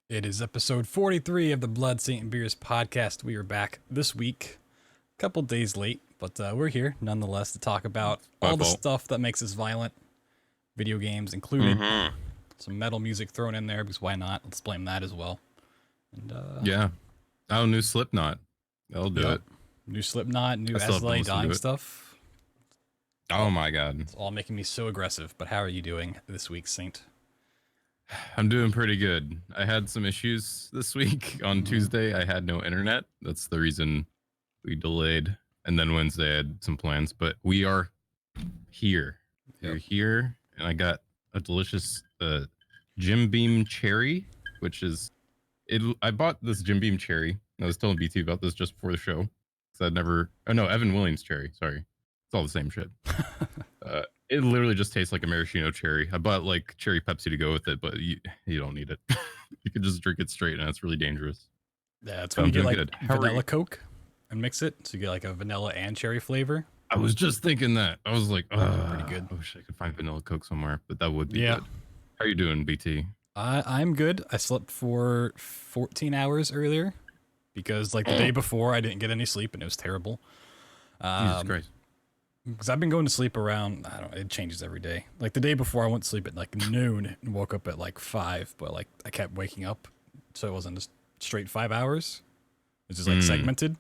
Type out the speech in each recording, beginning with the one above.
It is episode 43 of the Blood, Saint, and Beers podcast. We are back this week, a couple days late, but we're here nonetheless to talk about My all the fault. stuff that makes us violent, video games included, Mm-hmm. some metal music thrown in there because why not? Let's blame that as well. And Yeah. Oh, new Slipknot. That'll do yep, it. new Slipknot, new I still As haven't Lay listened to Dying it. stuff. Oh my god. It's all making me so aggressive. But how are you doing this week, Saint? I'm doing pretty good. I had some issues this week. On Mhm. Tuesday, I had no internet. That's the reason we delayed. And then Wednesday, I had some plans. But we are here. Yep. We're here. And I got a delicious Jim Beam cherry, which is it. I bought this Jim Beam cherry. I was telling BT about this just before the show. Because I'd never. Oh, no, Evan Williams cherry. Sorry. It's all the same shit. It literally just tastes like a maraschino cherry. I bought like cherry Pepsi to go with it, but you don't need it. You can just drink it straight, and it's really dangerous. Yeah, it's So when I'm you get doing like good. How are vanilla you? Coke and mix it, so you get like a vanilla and cherry flavor. I was just thinking that. I was like, Pretty good. I wish I could find vanilla Coke somewhere, but that would be Yeah. good. How are you doing, BT? I'm good. I slept for 14 hours earlier because like the day before I didn't get any sleep and it was terrible. Jesus Christ. Because I've been going to sleep around, I don't know, it changes every day. Like the day before I went to sleep at like noon and woke up at like 5, but like I kept waking up. So it wasn't just straight 5 hours. It's just like segmented.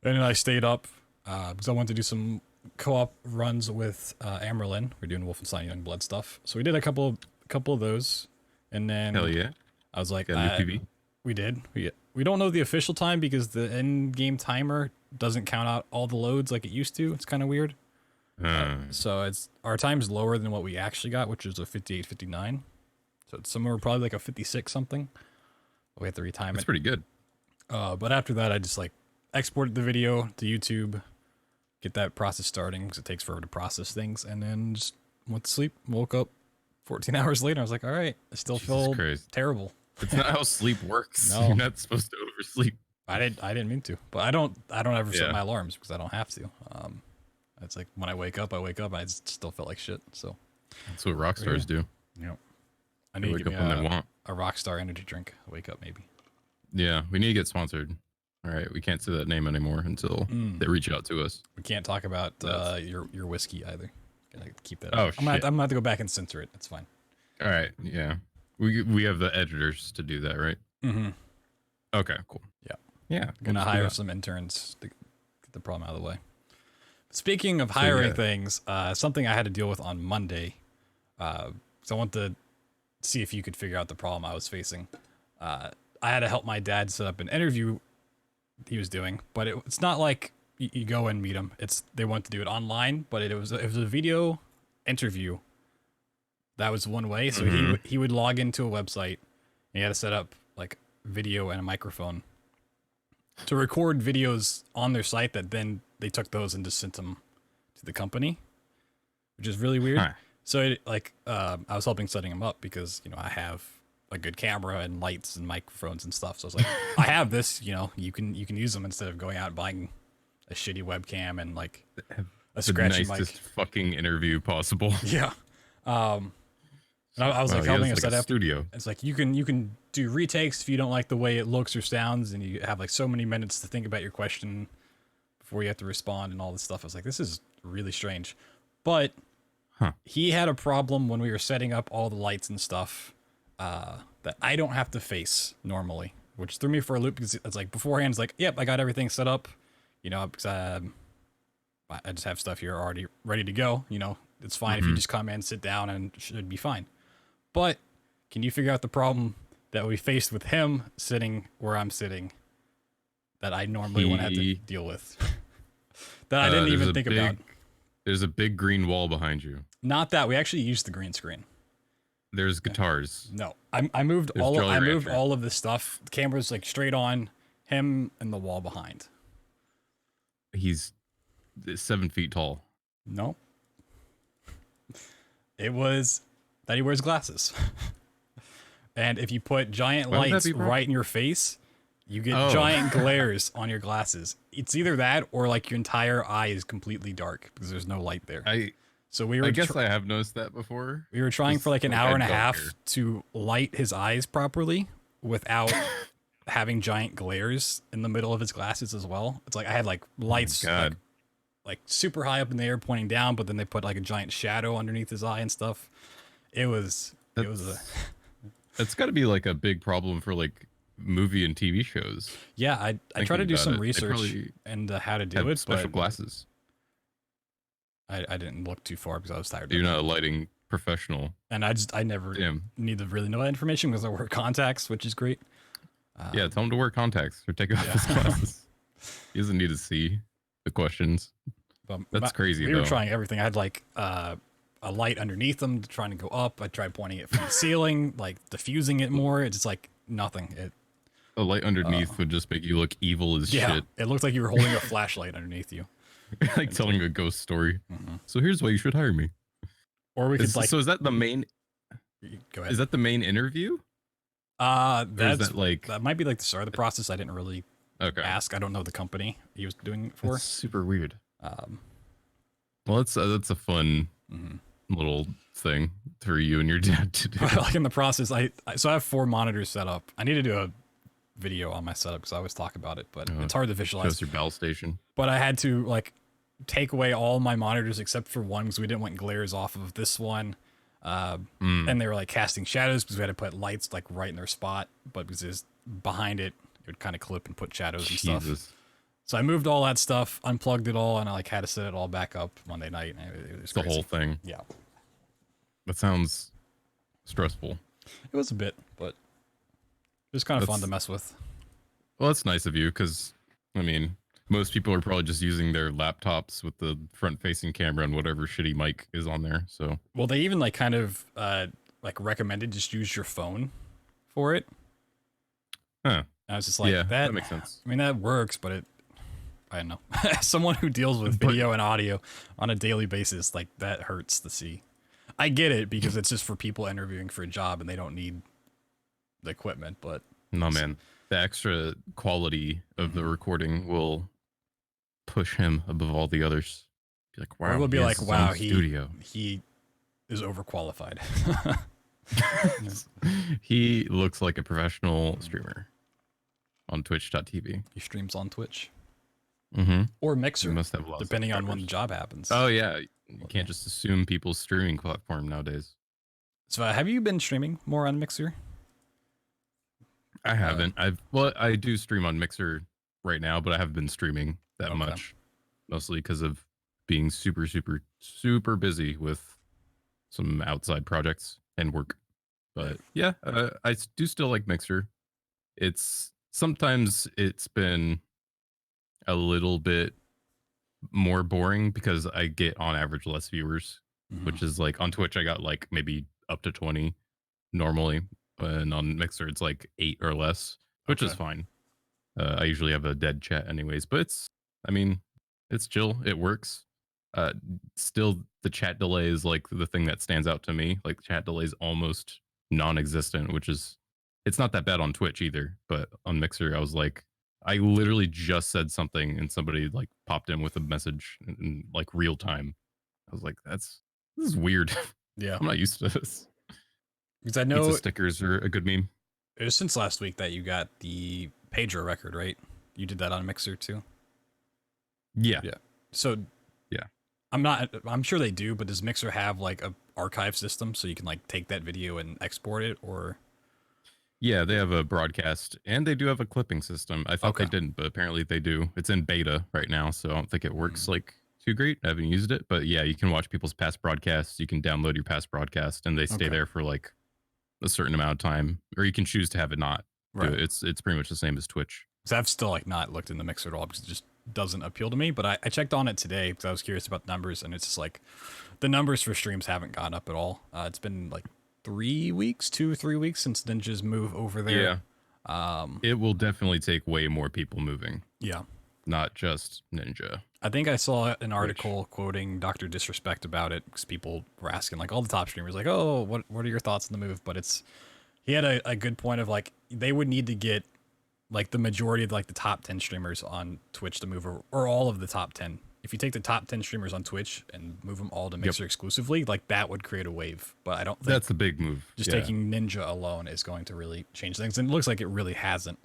And then I stayed up because I wanted to do some co-op runs with Amerlin. We're doing Wolfenstein Youngblood stuff. So we did a couple of those. And then Hell yeah. I was like, Got a new TV? we did. We don't know the official time because the end game timer doesn't count out all the loads like it used to. It's kind of weird. So it's our time's lower than what we actually got, which is a 58, 59. So it's somewhere probably like a 56 something. We have to retime That's it. pretty good. But after that, I just like exported the video to YouTube, get that process starting because it takes forever to process things, and then just went to sleep. Woke up 14 hours later. I was like, all right, I still Jesus feel Christ. terrible. It's not how sleep works. No. You're not supposed to oversleep. I didn't mean to, but I don't ever set Yeah. my alarms because I don't have to. It's like when I wake up, and I just still felt like shit. So, That's what rock stars do. you know, I They need to wake give up me when they want. a Rockstar energy drink. Wake up, maybe. Yeah, we need to get sponsored. All right, we can't say that name anymore until they reach out to us. We can't talk about your whiskey either. Gotta keep that. Oh, I'm gonna shit. have to go back and censor it. It's fine. All right, yeah, we have the editors to do that, right? Mm-hmm. Okay, cool. Yeah. Yeah, I'm gonna let's do hire that. some interns to get the problem out of the way. Speaking of So, hiring yeah. things, something I had to deal with on Monday. So I want to see if you could figure out the problem I was facing. I had to help my dad set up an interview he was doing, but it's not like you go and meet him. They want to do it online, but it was a video interview. That was one way. So he would log into a website. And he had to set up like video and a microphone to record videos on their site that then they took those and just sent them to the company, which is really weird. Huh. So I was helping setting him up because, I have a good camera and lights and microphones and stuff. So I was like, I have this, you can use them instead of going out and buying a shitty webcam and like a The scratchy nicest mic. fucking interview possible. Yeah. And I was Wow, like he has, helping him like, set a up. studio. It's like you can do retakes if you don't like the way it looks or sounds, and you have like so many minutes to think about your question before you have to respond and all this stuff. I was like, this is really strange. But he had a problem when we were setting up all the lights and stuff that I don't have to face normally, which threw me for a loop because it's like beforehand, it's like, yep, I got everything set up, because I just have stuff here already ready to go. It's fine if you just come in, sit down, and it should be fine. But can you figure out the problem that we faced with him sitting where I'm sitting that I normally wouldn't have to deal with? That I didn't even think about. There's a big green wall behind you. Not that we actually used the green screen. There's guitars. No, I moved There's all Jolly I moved Rancher. all of this stuff. The camera's like straight on him and the wall behind. He's 7 feet tall. No. It was that he wears glasses. And if you put giant Why would that lights be wrong? right in your face, you get Oh. giant glares on your glasses. It's either that or like your entire eye is completely dark because there's no light there. So we were I guess I have noticed that before. we were trying Just, for like an like, hour I and a don't half care. to light his eyes properly without having giant glares in the middle of his glasses as well. It's like I had like lights like super high up in the air pointing down, but then they put like a giant shadow underneath his eye and stuff. It was that's got to be like a big problem for like movie and TV shows. yeah. I tried to do some They research and how to do it, special but glasses. I didn't look too far because I was tired. You're not a lighting professional, and I never need to really know that information because I wear contacts, which is great. Yeah, tell him to wear contacts or take off his glasses. He doesn't need to see the questions. But that's crazy. We were trying everything. I had like a light underneath them trying to go up. I tried pointing it from the ceiling, like diffusing it more. It's just like nothing. A light underneath would just make you look evil as shit. It looked like you were holding a flashlight underneath you. Like telling a ghost story. So here's why you should hire me. Or we could like. So is that the main? Go ahead. Is that the main interview? That might be like the start of the process. I didn't really ask. I don't know the company he was doing it for. That's super weird. Well, that's a fun little thing for you and your dad to do. Like in the process, so I have 4 monitors set up. I need to do a video on my setup because I always talk about it, but it's hard to visualize. Shows your bell station. But I had to like take away all my monitors except for one because we didn't want glares off of this one. And they were like casting shadows because we had to put lights like right in their spot, but because it's behind it, it would kind of clip and put shadows and stuff. So I moved all that stuff, unplugged it all, and I like had to set it all back up Monday night. It was crazy. The whole thing. Yeah. That sounds stressful. It was a bit, but it was kind of fun to mess with. Well, that's nice of you because, I mean, most people are probably just using their laptops with the front-facing camera and whatever shitty mic is on there. So, well, they even like kind of like recommended just use your phone for it. Huh? And I was just like, yeah, that makes sense. I mean, that works, but I don't know. As someone who deals with video and audio on a daily basis, like that hurts to see. I get it because it's just for people interviewing for a job and they don't need the equipment, but no, man, the extra quality of the recording will push him above all the others. Be like, wow, we'll be like, wow, he is overqualified. He looks like a professional streamer on twitch.tv. He streams on Twitch. Or Mixer, must have depending on when the job happens. Oh yeah, you can't just assume people's streaming platform nowadays. So have you been streaming more on Mixer? I haven't. I do stream on Mixer right now, but I haven't been streaming that much, mostly because of being super busy with some outside projects and work. But yeah, I do still like Mixer. Sometimes it's been a little bit more boring because I get on average less viewers, which is like on Twitch I got like maybe up to 20 normally, and on Mixer it's like 8 or less, which is fine. I usually have a dead chat anyways, but it's chill. It works. Still, the chat delay is like the thing that stands out to me. Like chat delay is almost non-existent, it's not that bad on Twitch either, but on Mixer I was like, I literally just said something and somebody like popped in with a message in like real time. I was like, this is weird. Yeah. I'm not used to this. Because I know pizza stickers are a good meme. It was since last week that you got the Pedro record, right? You did that on Mixer too? Yeah. Yeah. So yeah. I'm sure they do, but does Mixer have like a archive system so you can like take that video and export it, or? Yeah, they have a broadcast and they do have a clipping system. I thought they didn't, but apparently they do. It's in beta right now, so I don't think it works like too great. I haven't used it, but yeah, you can watch people's past broadcasts. You can download your past broadcast and they stay there for like a certain amount of time, or you can choose to have it not. Right. It's pretty much the same as Twitch. Because I've still like not looked in the Mixer at all because it just doesn't appeal to me, but I checked on it today because I was curious about the numbers, and it's just like the numbers for streams haven't gone up at all. It's been like 2 or 3 weeks since Ninja's move over there. Yeah. It will definitely take way more people moving. Yeah. Not just Ninja. I think I saw an article quoting Dr. Disrespect about it because people were asking, like all the top streamers, like, oh, what are your thoughts on the move? But he had a good point of like, they would need to get like the majority of like the top 10 streamers on Twitch to move, or all of the top 10 if you take the top 10 streamers on Twitch and move them all to Mixer exclusively, like that would create a wave. But I don't think That's a big move. just taking Ninja alone is going to really change things. And it looks like it really hasn't.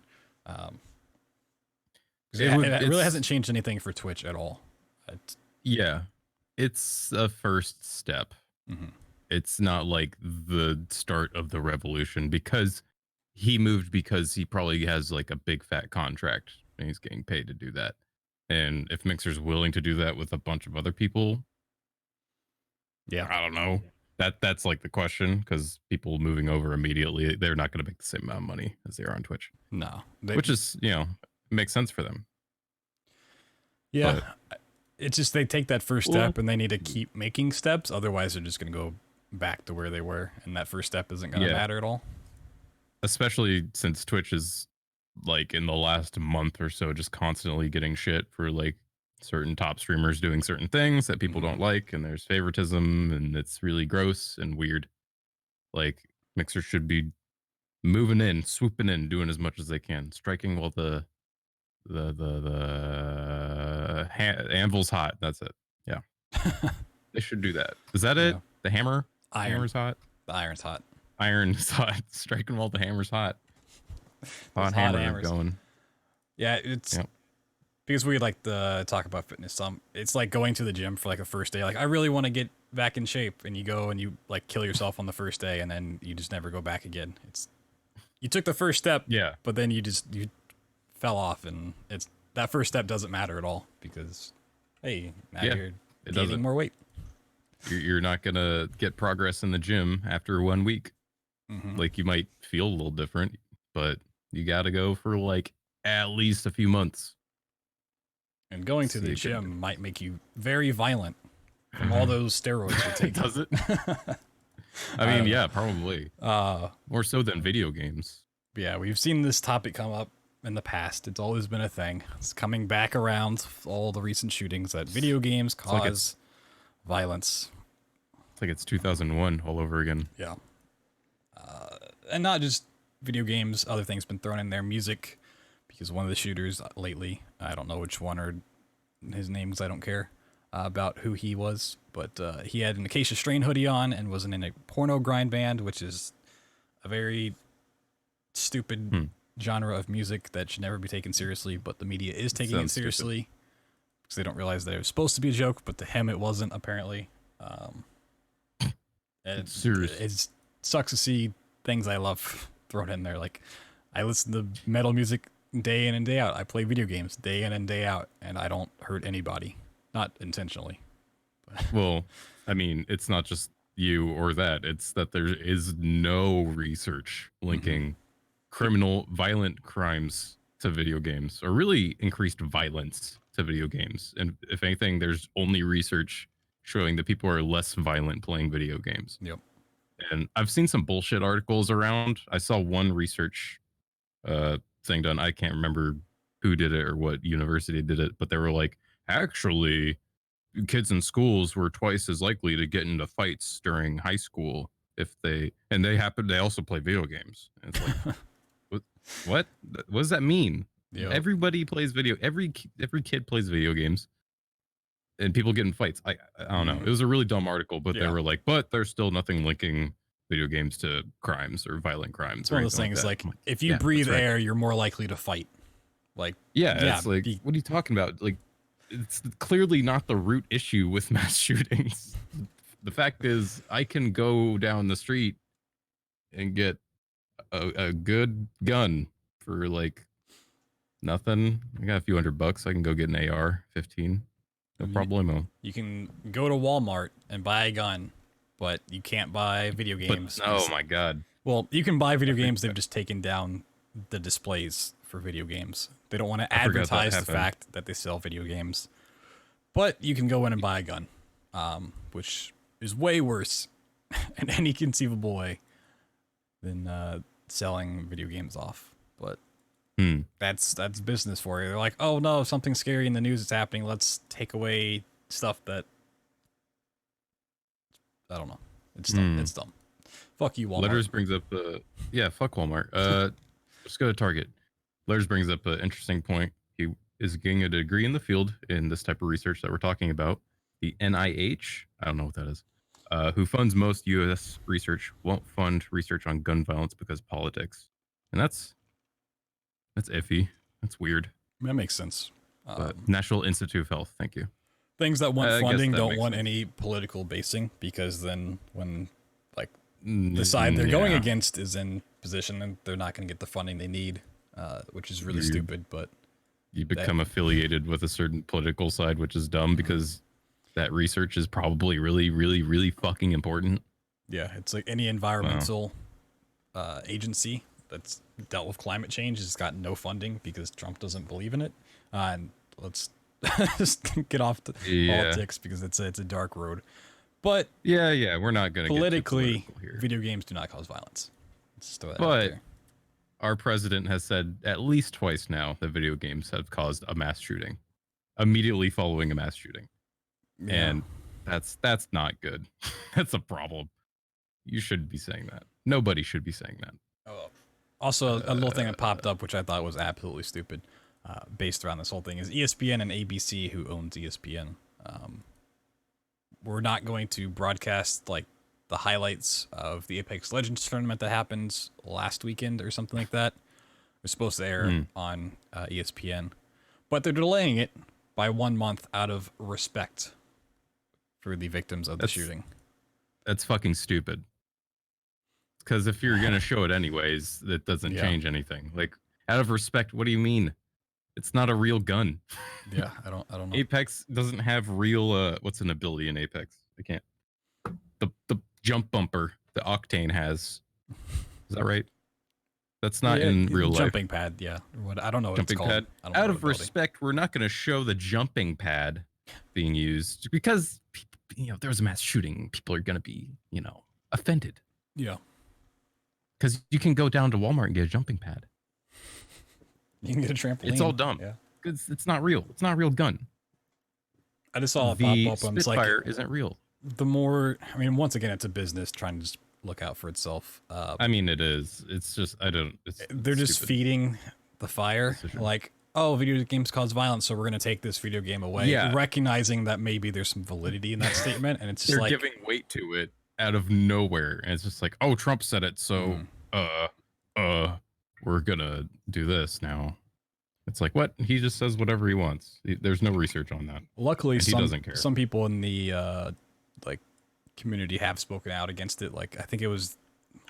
It really hasn't changed anything for Twitch at all. It's a first step. It's not like the start of the revolution, because he moved because he probably has like a big fat contract and he's getting paid to do that. And if Mixer's willing to do that with a bunch of other people, I don't know. That's like the question, because people moving over immediately, they're not going to make the same amount of money as they are on Twitch. No, which is, makes sense for them. Yeah, but it's just they take that first step and they need to keep making steps. Otherwise, they're just going to go back to where they were, and that first step isn't going to matter at all. Especially since Twitch is like in the last month or so just constantly getting shit for like certain top streamers doing certain things that people don't like, and there's favoritism, and it's really gross and weird. Like Mixer should be moving in, swooping in, doing as much as they can, striking while the anvil's hot. That's it. Yeah. They should do that. Is that it? The hammer? Hammer's hot? The iron's hot. Iron's hot. Striking while the hammer's hot. Hot hammer going. Yeah, it's because we like to talk about fitness some. It's like going to the gym for like a first day. Like, I really want to get back in shape, and you go and you like kill yourself on the first day, and then you just never go back again. You took the first step, but then you fell off, and that first step doesn't matter at all, because hey, now you're gaining more weight. You're not gonna get progress in the gym after 1 week. Like, you might feel a little different, but you got to go for like at least a few months. And going to the gym might make you very violent from all those steroids you're taking. Does it? I mean, yeah, probably. More so than video games. Yeah, we've seen this topic come up in the past. It's always been a thing. It's coming back around, all the recent shootings, that video games cause violence. It's like it's 2001 all over again. Yeah. And not just video games, other things been thrown in there. Music, because one of the shooters lately, I don't know which one or his name because I don't care about who he was, but he had an Acacia Strain hoodie on and was in a porno grind band, which is a very stupid genre of music that should never be taken seriously, but the media is taking it seriously because they don't realize that it was supposed to be a joke, but to him it wasn't, apparently. It's serious. It sucks to see things I love thrown in there. Like, I listen to metal music day in and day out. I play video games day in and day out, and I don't hurt anybody, not intentionally. Well, I mean, it's not just you or that. It's that there is no research linking violent crimes to video games, or really increased violence to video games. And if anything, there's only research showing that people are less violent playing video games. Yep. And I've seen some bullshit articles around. I saw one research thing done. I can't remember who did it or what university did it, but they were like, actually, kids in schools were twice as likely to get into fights during high school if they also play video games. And it's like, what does that mean? Yep. Everybody plays every kid plays video games, and people get in fights. I don't know. It was a really dumb article, but they were like, but there's still nothing linking video games to crimes or violent crimes. It's one of those things like if you breathe air, you're more likely to fight. Like, it's like, what are you talking about? Like, it's clearly not the root issue with mass shootings. The fact is, I can go down the street and get a good gun for like nothing. I got a few $100. I can go get an AR-15. No problemo. You can go to Walmart and buy a gun, but you can't buy video games. Oh my God. Well, you can buy video games. They've just taken down the displays for video games. They don't want to advertise the fact that they sell video games. But you can go in and buy a gun, which is way worse in any conceivable way than selling video games off. But that's business for you. They're like, oh no, something scary in the news is happening. Let's take away stuff that, I don't know. It's dumb. It's dumb. Fuck you, Walmart. Letters brings up fuck Walmart. Let's go to Target. Letters brings up an interesting point. is getting a degree in the field in this type of research that we're talking about. The NIH, I don't know what that is, who funds most U.S. research, won't fund research on gun violence because politics, and that's iffy. That's weird. That makes sense. But National Institute of Health, thank you. Things that want I guess funding that don't makes want sense. any political basing, because then when like the side they're going Yeah. against is in position, and they're not going to get the funding they need, which is really stupid. But You become affiliated with a certain political side, which is dumb because that research is probably really, really, really fucking important. yeah, it's like any environmental agency that's dealt with climate change has got no funding because Trump doesn't believe in it. And let's just get off the politics, because it's a dark road. But Yeah, we're not going to politically, get too political here. video games do not cause violence. Let's throw that out But there. our president has said at least twice now that video games have caused a mass shooting immediately following a mass shooting. Yeah. And that's not good. That's a problem. You shouldn't be saying that. Nobody should be saying that. Oh. Also, a little thing that popped up, which I thought was absolutely stupid, based around this whole thing, is ESPN and ABC, who owns ESPN, we're not going to broadcast like the highlights of the Apex Legends tournament that happened last weekend or something like that. It was supposed to air on ESPN, but they're delaying it by 1 month out of respect for the victims of the shooting. That's fucking stupid. Because if you're gonna show it anyways, that doesn't change anything. Like, out of respect, what do you mean? It's not a real gun. Yeah, I don't know. Apex doesn't have real what's an ability in Apex? I can't. The jump bumper that Octane has. Is that right? That's not in real life. Jumping pad, yeah. What, I don't know what Jumping it's called. pad. I don't know Out what of ability. respect, we're not going to show the jumping pad being used because there's a mass shooting. People are going to be offended. Yeah. Because you can go down to Walmart and get a jumping pad. You can get a trampoline. It's all dumb. Yeah. Because it's not real. It's not a real gun. I just saw it The pop up and it's Spitfire like, isn't real. the more, I mean, once again, it's a business trying to just look out for itself. I mean, it is. It's just, They're just stupid. feeding the fire. Decision. Like, oh, video games cause violence, so we're going to take this video game away. Yeah. Recognizing that maybe there's some validity in that statement. And it's just They're like, giving weight to it out of nowhere. And it's just like, oh, Trump said it. So, we're going to do this now. It's like, what? He just says whatever he wants. There's no research on that. luckily, And he doesn't care. some people in the like community have spoken out against it. Like, I think it was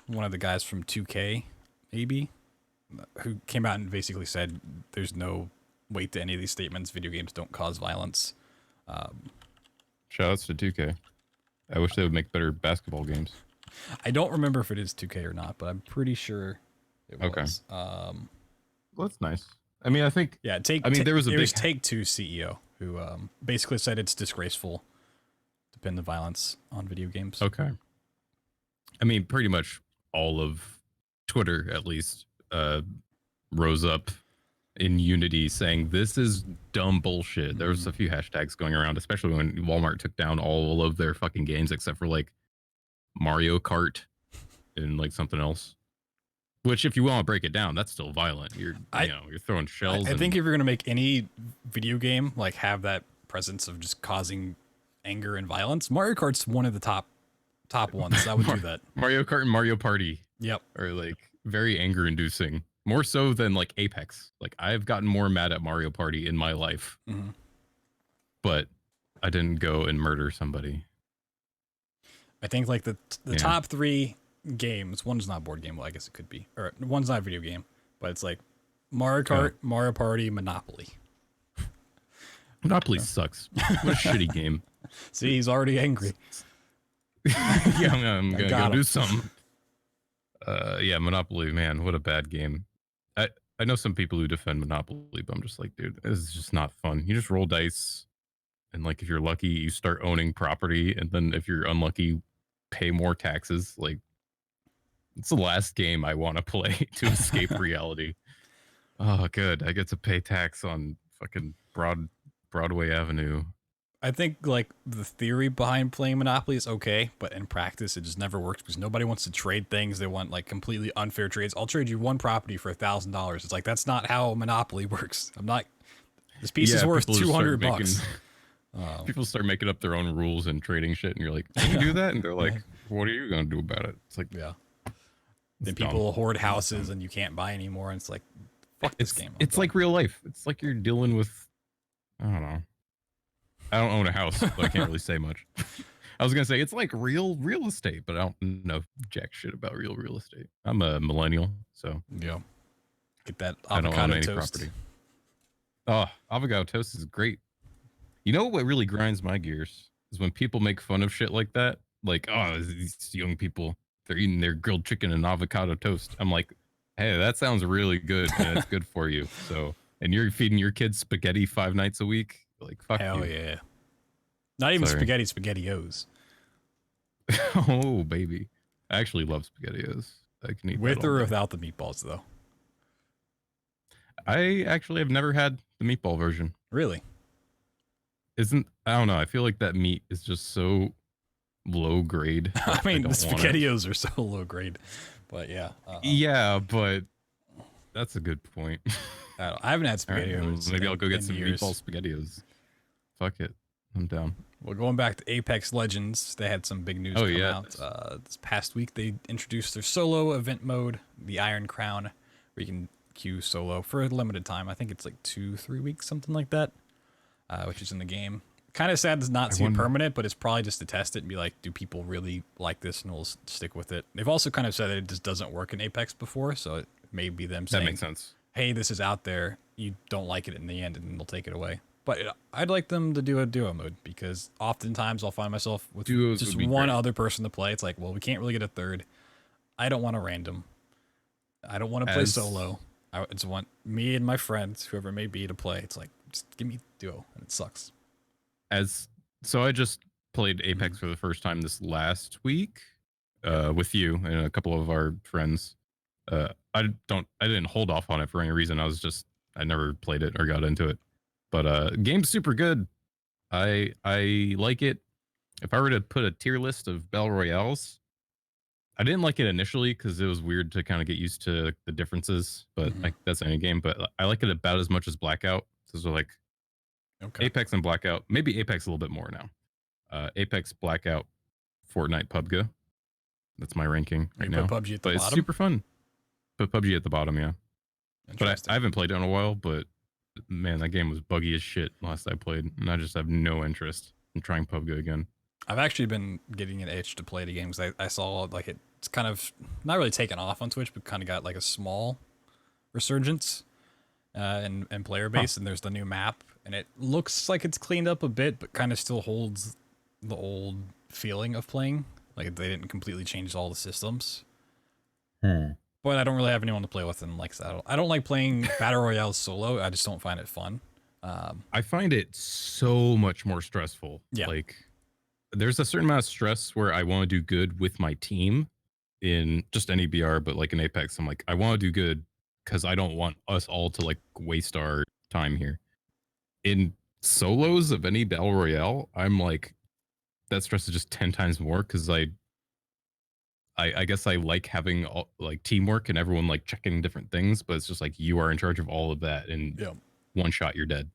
one of the guys from 2K, maybe, who came out and basically said there's no weight to any of these statements. Video games don't cause violence. Shoutouts to 2K. I wish they would make better basketball games. I don't remember if it is 2K or not, but I'm pretty sure it Okay. was. Well, that's nice. I mean, I think Yeah, there was a big Take-Two CEO who basically said it's disgraceful to pin the violence on video games. Okay. I mean, pretty much all of Twitter, at least, rose up in unity saying this is dumb bullshit. There was a few hashtags going around, especially when Walmart took down all of their fucking games except for like Mario Kart and like something else. Which, if you want to break it down, that's still violent. You're throwing shells. I think if you're gonna make any video game like have that presence of just causing anger and violence, Mario Kart's one of the top ones that would do that. Mario Kart and Mario Party Yep. are like very anger inducing, more so than like Apex. Like, I've gotten more mad at Mario Party in my life, but I didn't go and murder somebody. I think like the top 3 games, one's not a board game, well I guess it could be, or one's not a video game, but it's like Mario Kart, Mario Party, Monopoly. Monopoly sucks. What a shitty game. See, he's already angry. Yeah, I'm gonna got go him. do something. Yeah, Monopoly, man, what a bad game. I know some people who defend Monopoly, but I'm just like, dude, this is just not fun. You just roll dice, and like if you're lucky, you start owning property, and then if you're unlucky, pay more taxes. Like, it's the last game I want to play to escape reality. Oh, good. I get to pay tax on fucking Broadway Avenue. I think like the theory behind playing Monopoly is okay, but in practice it just never works because nobody wants to trade things. They want like completely unfair trades. I'll trade you one property for $1,000. It's like, that's not how Monopoly works. This piece is worth people just start 200 making- bucks. People start making up their own rules and trading shit, and you're like, "Can you do that?" And they're like, "What are you gonna do about it?" It's like, Yeah. it's Then dumb. people hoard houses and you can't buy anymore. And it's like, fuck this game. I'm It's done. like real life. It's like you're dealing with, I don't know. I don't own a house, so I can't really say much. I was gonna say it's like real estate, but I don't know jack shit about real estate. I'm a millennial, so Yeah. Get that I don't own avocado any toast. property. Oh, avocado toast is great. You know what really grinds my gears is when people make fun of shit like that. Like, oh, these young people, they're eating their grilled chicken and avocado toast. I'm like, hey, that sounds really good and it's good for you. So, and you're feeding your kids spaghetti 5 nights a week. Like, fuck Hell you. yeah. Not even Sorry. SpaghettiOs. Oh, baby. I actually love SpaghettiOs. I can eat With that all or day. without the meatballs, though. I actually have never had the meatball version. Really? I don't know. I feel like that meat is just so low grade. I mean, the don't want it. SpaghettiOs are so low grade. But yeah. Yeah, but that's a good point. I haven't had All right, SpaghettiOs. maybe I'll go get in some years. meatball spaghettios. Fuck it. I'm down. Well, going back to Apex Legends, they had some big news come out. This past week, they introduced their solo event mode, the Iron Crown, where you can queue solo for a limited time. I think it's like 2-3 weeks, something like that, which is in the game. Kind of sad to not see it permanent, but it's probably just to test it and be like, do people really like this, and we'll stick with it. They've also kind of said that it just doesn't work in Apex before, so it may be them saying, That makes sense. hey, this is out there, you don't like it in the end, and they'll take it away. But I'd like them to do a duo mode, because oftentimes I'll find myself with Duos just would be one great. other person to play. It's like, well, we can't really get a third. I don't want a random. I don't want to play solo. I just want me and my friends, whoever it may be, to play. It's like, just give me duo, and it sucks. So I just played Apex for the first time this last week with you and a couple of our friends. I didn't hold off on it for any reason. I never played it or got into it. But game's super good. I like it. If I were to put a tier list of battle royales, I didn't like it initially because it was weird to kind of get used to the differences. But that's any game. But I like it about as much as Blackout. Those are like Apex and Blackout. Maybe Apex a little bit more now. Apex, Blackout, Fortnite, PUBG. That's my ranking right now. Put PUBG at the but bottom? it's super fun. Put PUBG at the bottom, yeah. But I haven't played it in a while, but man, that game was buggy as shit last I played, and I just have no interest in trying PUBG again. I've actually been getting an itch to play the games. I saw like it's kind of not really taken off on Twitch, but kind of got like a small resurgence in player base, and there's the new map, and it looks like it's cleaned up a bit, but kind of still holds the old feeling of playing. Like they didn't completely change all the systems. But I don't really have anyone to play with, and like I don't like playing battle royale solo. I just don't find it fun. I find it so much more stressful. Yeah. Like there's a certain amount of stress where I want to do good with my team in just any BR, but like in Apex, I'm like, I want to do good because I don't want us all to like waste our time here. In solos of any battle royale, I'm like, that stress is just 10 times more because I guess I like having like teamwork and everyone like checking different things, but it's just like you are in charge of all of that, and one shot you're dead.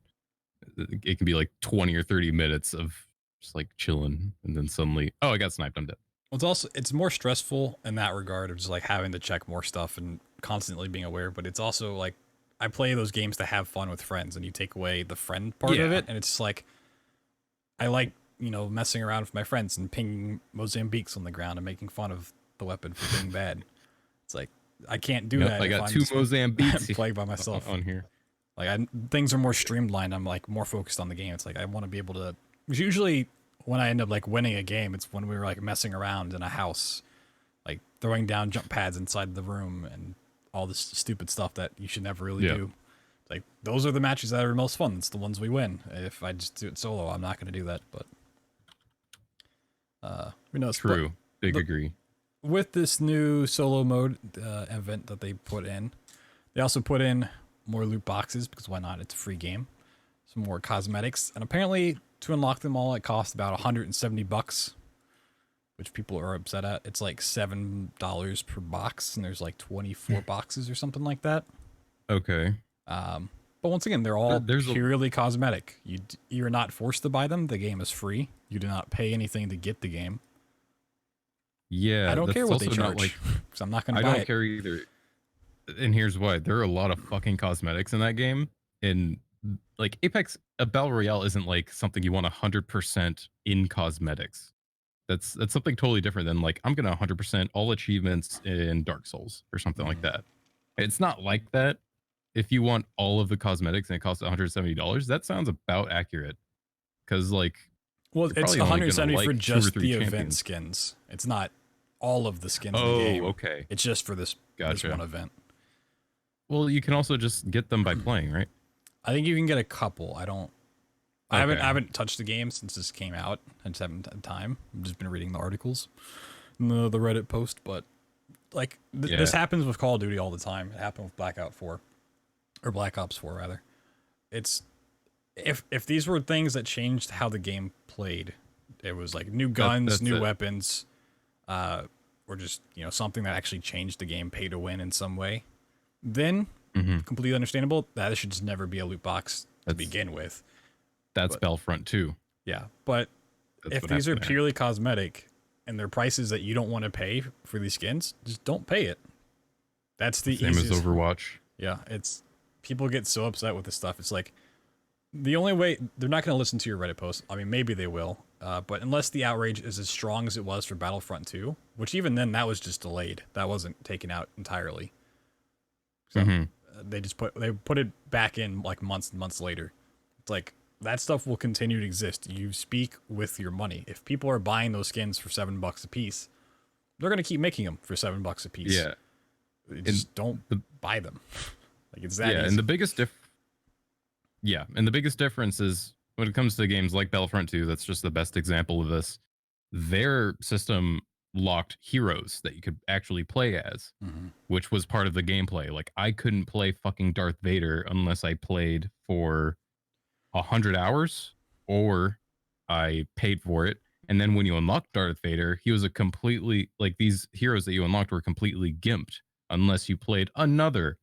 It can be like 20 or 30 minutes of just like chilling, and then suddenly, oh, I got sniped, I'm dead. Well, it's more stressful in that regard of just like having to check more stuff and constantly being aware, but it's also like I play those games to have fun with friends, and you take away the friend part of it, and it's just like I like, messing around with my friends and pinging Mozambiques on the ground and making fun of the weapon for being bad. It's like I can't do that. I got 2 Mozambiques playing by myself on here. Like things are more streamlined. I'm like more focused on the game. It's like I want to be able to. Usually, when I end up like winning a game, it's when we were like messing around in a house, like throwing down jump pads inside the room and all this stupid stuff that you should never really do. Like those are the matches that are most fun. It's the ones we win. If I just do it solo, I'm not going to do that. But who knows? True. Big agree. With this new solo mode event that they put in, they also put in more loot boxes, because why not? It's a free game. Some more cosmetics, and apparently to unlock them all, it costs about $170, which people are upset at. It's like $7 per box, and there's like 24 boxes or something like that. Okay. But once again, they're all There's a purely cosmetic. You're not forced to buy them. The game is free. You do not pay anything to get the game. I yeah, don't care that's what they also not charge like because I'm not going to I buy don't it. care either. And here's why: there are a lot of fucking cosmetics in that game, and like Apex, a battle royale isn't like something you want 100% in cosmetics. That's something totally different than like I'm gonna 100% all achievements in Dark Souls or something like Mhm. that. It's not like that. If you want all of the cosmetics and it costs $170, that sounds about accurate. Because like Well, you're it's probably only gonna 170 for like two or just three the event champions. skins. It's not all of the skins in the Oh, game. okay, It's just for this one gotcha. event. Well, you can also just get them by playing, right? I think you can get a couple. I don't. I Okay, haven't touched the game since this came out. I just haven't had time. I've just been reading the articles, and the Reddit post. But like this yeah, happens with Call of Duty all the time. It happened with Black Ops 4 rather. It's if these were things that changed how the game played, it was like new guns, that's new it. weapons, or just something that actually changed the game, pay to win in some way. Then Hmm. completely understandable. That should just never be a loot box to That's begin with. that's But Battlefront 2. yeah, but That's if what these are happened there. purely cosmetic and they're prices that you don't want to pay for these skins, just don't pay it. That's the Same as easiest. Overwatch. Yeah, it's people get so upset with this stuff. It's like the only way they're not going to listen to your Reddit post. I mean, maybe they will, but unless the outrage is as strong as it was for Battlefront 2, which even then that was just delayed. That wasn't taken out entirely. So Hmm. they put it back in like months and months later. It's like that stuff will continue to exist. You speak with your money. If people are buying those skins for $7 a piece, they're gonna keep making them for $7 a piece. Yeah, and Just don't the buy them. Like it's that yeah, and easy. the biggest difference is when it comes to games like Battlefront 2. That's just the best example of this. Their system locked heroes that you could actually play as, Hmm. which was part of the gameplay. Like I couldn't play fucking Darth Vader unless I played for 100 hours or I paid for it. And then when you unlocked Darth Vader, he was a completely like these heroes that you unlocked were completely gimped unless you played another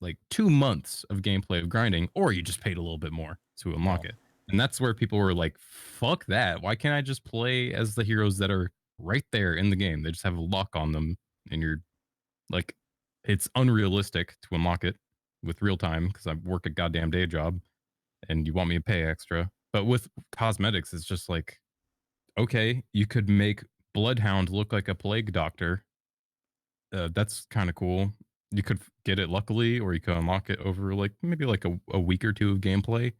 like 2 months of gameplay of grinding, or you just paid a little bit more to unlock Well, it. And that's where people were like, fuck that. Why can't I just play as the heroes that are right there in the game? They just have a lock on them, and you're like, it's unrealistic to unlock it with real time because I work a goddamn day job and you want me to pay extra. But with cosmetics, it's just like, okay, you could make Bloodhound look like a plague doctor. That's kind of cool. You could get it luckily, or you could unlock it over like maybe like a week or two of gameplay,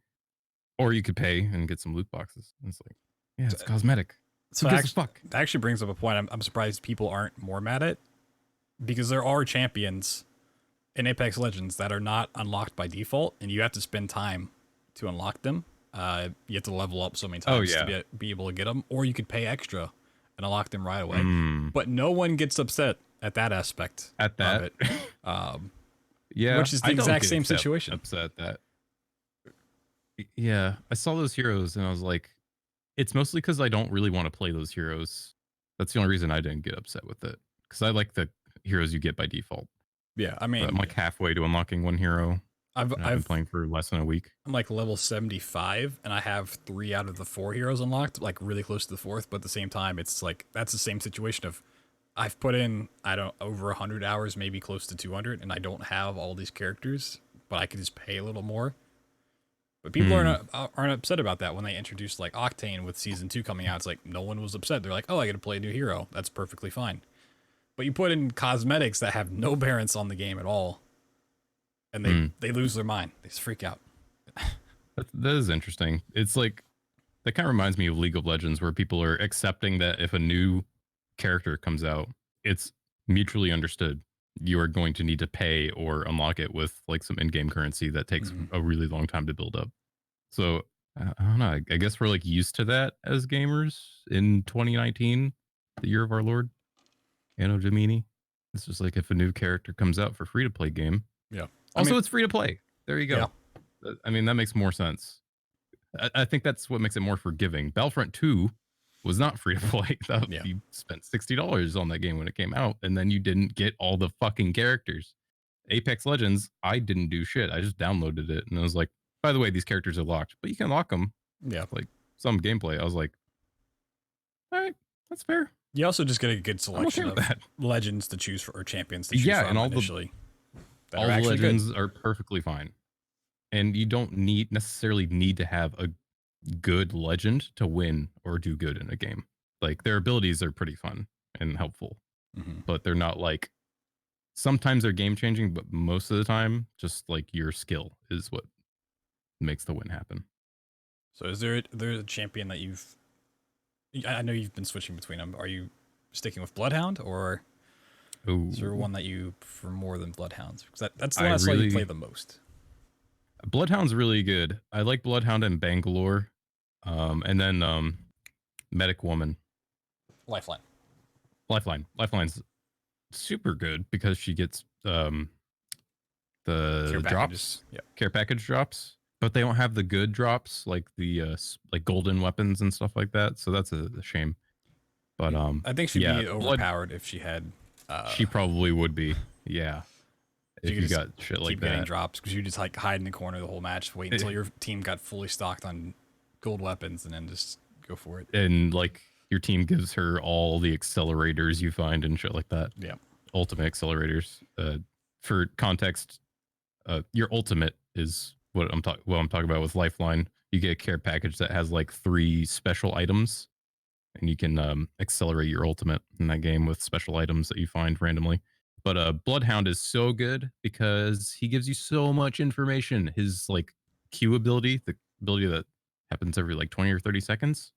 or you could pay and get some loot boxes. And it's like, yeah, so, it's cosmetic. Who so gives a fuck? that actually brings up a point. I'm surprised people aren't more mad at because there are champions in Apex Legends that are not unlocked by default, and you have to spend time to unlock them. You have to level up so many Oh times to yeah. be able to get them, or you could pay extra and unlock them right away. Mm, But no one gets upset at that aspect at of that. it, um, Yeah, which is the I don't exact get same situation. upset at that. Yeah, I saw those heroes and I was like, it's mostly because I don't really want to play those heroes. That's the only reason I didn't get upset with it. Because I like the heroes you get by default. Yeah, I But I'm mean, like halfway to unlocking one hero, and I've been I've playing for less than a week. I'm like level 75, and I have 3 out of the 4 heroes unlocked, like really close to the fourth. But at the same time, it's like that's the same situation of I've put in I don't over 100 hours, maybe close to 200, and I don't have all these characters, but I could just pay a little more. But people Mm, aren't upset about that when they introduced like Octane with season 2 coming out. It's like no one was upset. They're like, oh, I got to play a new hero. That's perfectly fine. But you put in cosmetics that have no bearance on the game at all, and mm. they lose their mind. They just freak out. That is interesting. It's like that kind of reminds me of League of Legends, where people are accepting that if a new character comes out, it's mutually understood you are going to need to pay or unlock it with like some in-game currency that takes Mhm. a really long time to build up. So I don't know. I guess we're like used to that as gamers in 2019, the year of our Lord, Anno Domini. It's just like if a new character comes out for free to play game. Yeah, I Also, mean, it's free to play. There you yeah, go. I mean, that makes more sense. I think that's what makes it more forgiving. Battlefront 2 was not free to play. yeah. You spent $60 on that game when it came out, and then you didn't get all the fucking characters. Apex Legends, I didn't do shit. I just downloaded it and I was like, by the way, these characters are locked, but you can lock them. Yeah. Like some gameplay. I was like, all right, that's fair. You also just get a good I'm okay selection with of that. legends to choose for, or champions to choose Yeah, from and initially. That all are the actually good. legends are perfectly fine. And you don't necessarily need to have a good legend to win or do good in a game. Like their abilities are pretty fun and helpful, Mm-hmm. but they're not like sometimes they're game changing, but most of the time, just like your skill is what makes the win happen. So is there a champion that I know you've been switching between them. Are you sticking with Bloodhound, or Ooh, is there one that you prefer more than Bloodhounds? Because that's the I one I saw you play really the most. Bloodhound's really good. I like Bloodhound and Bangalore, and then Medic Woman, Lifeline. Lifeline's super good because she gets Care the packages. drops, Yeah. care package drops, but they don't have the good drops like the like golden weapons and stuff like that. So that's a shame. But I think she'd yeah, be overpowered if she had. she probably would be. Yeah, She if could you just got shit like keep getting that. drops because you just like hide in the corner the whole match, wait until your team got fully stocked on gold weapons, and then just go for it. And like your team gives her all the accelerators you find and shit like that. Yeah. Ultimate accelerators. For context, your ultimate is what I'm talking about with Lifeline. You get a care package that has like 3 special items, and you can accelerate your ultimate in that game with special items that you find randomly. But Bloodhound is so good because he gives you so much information. His like Q ability, the ability that happens every like 20 or 30 seconds,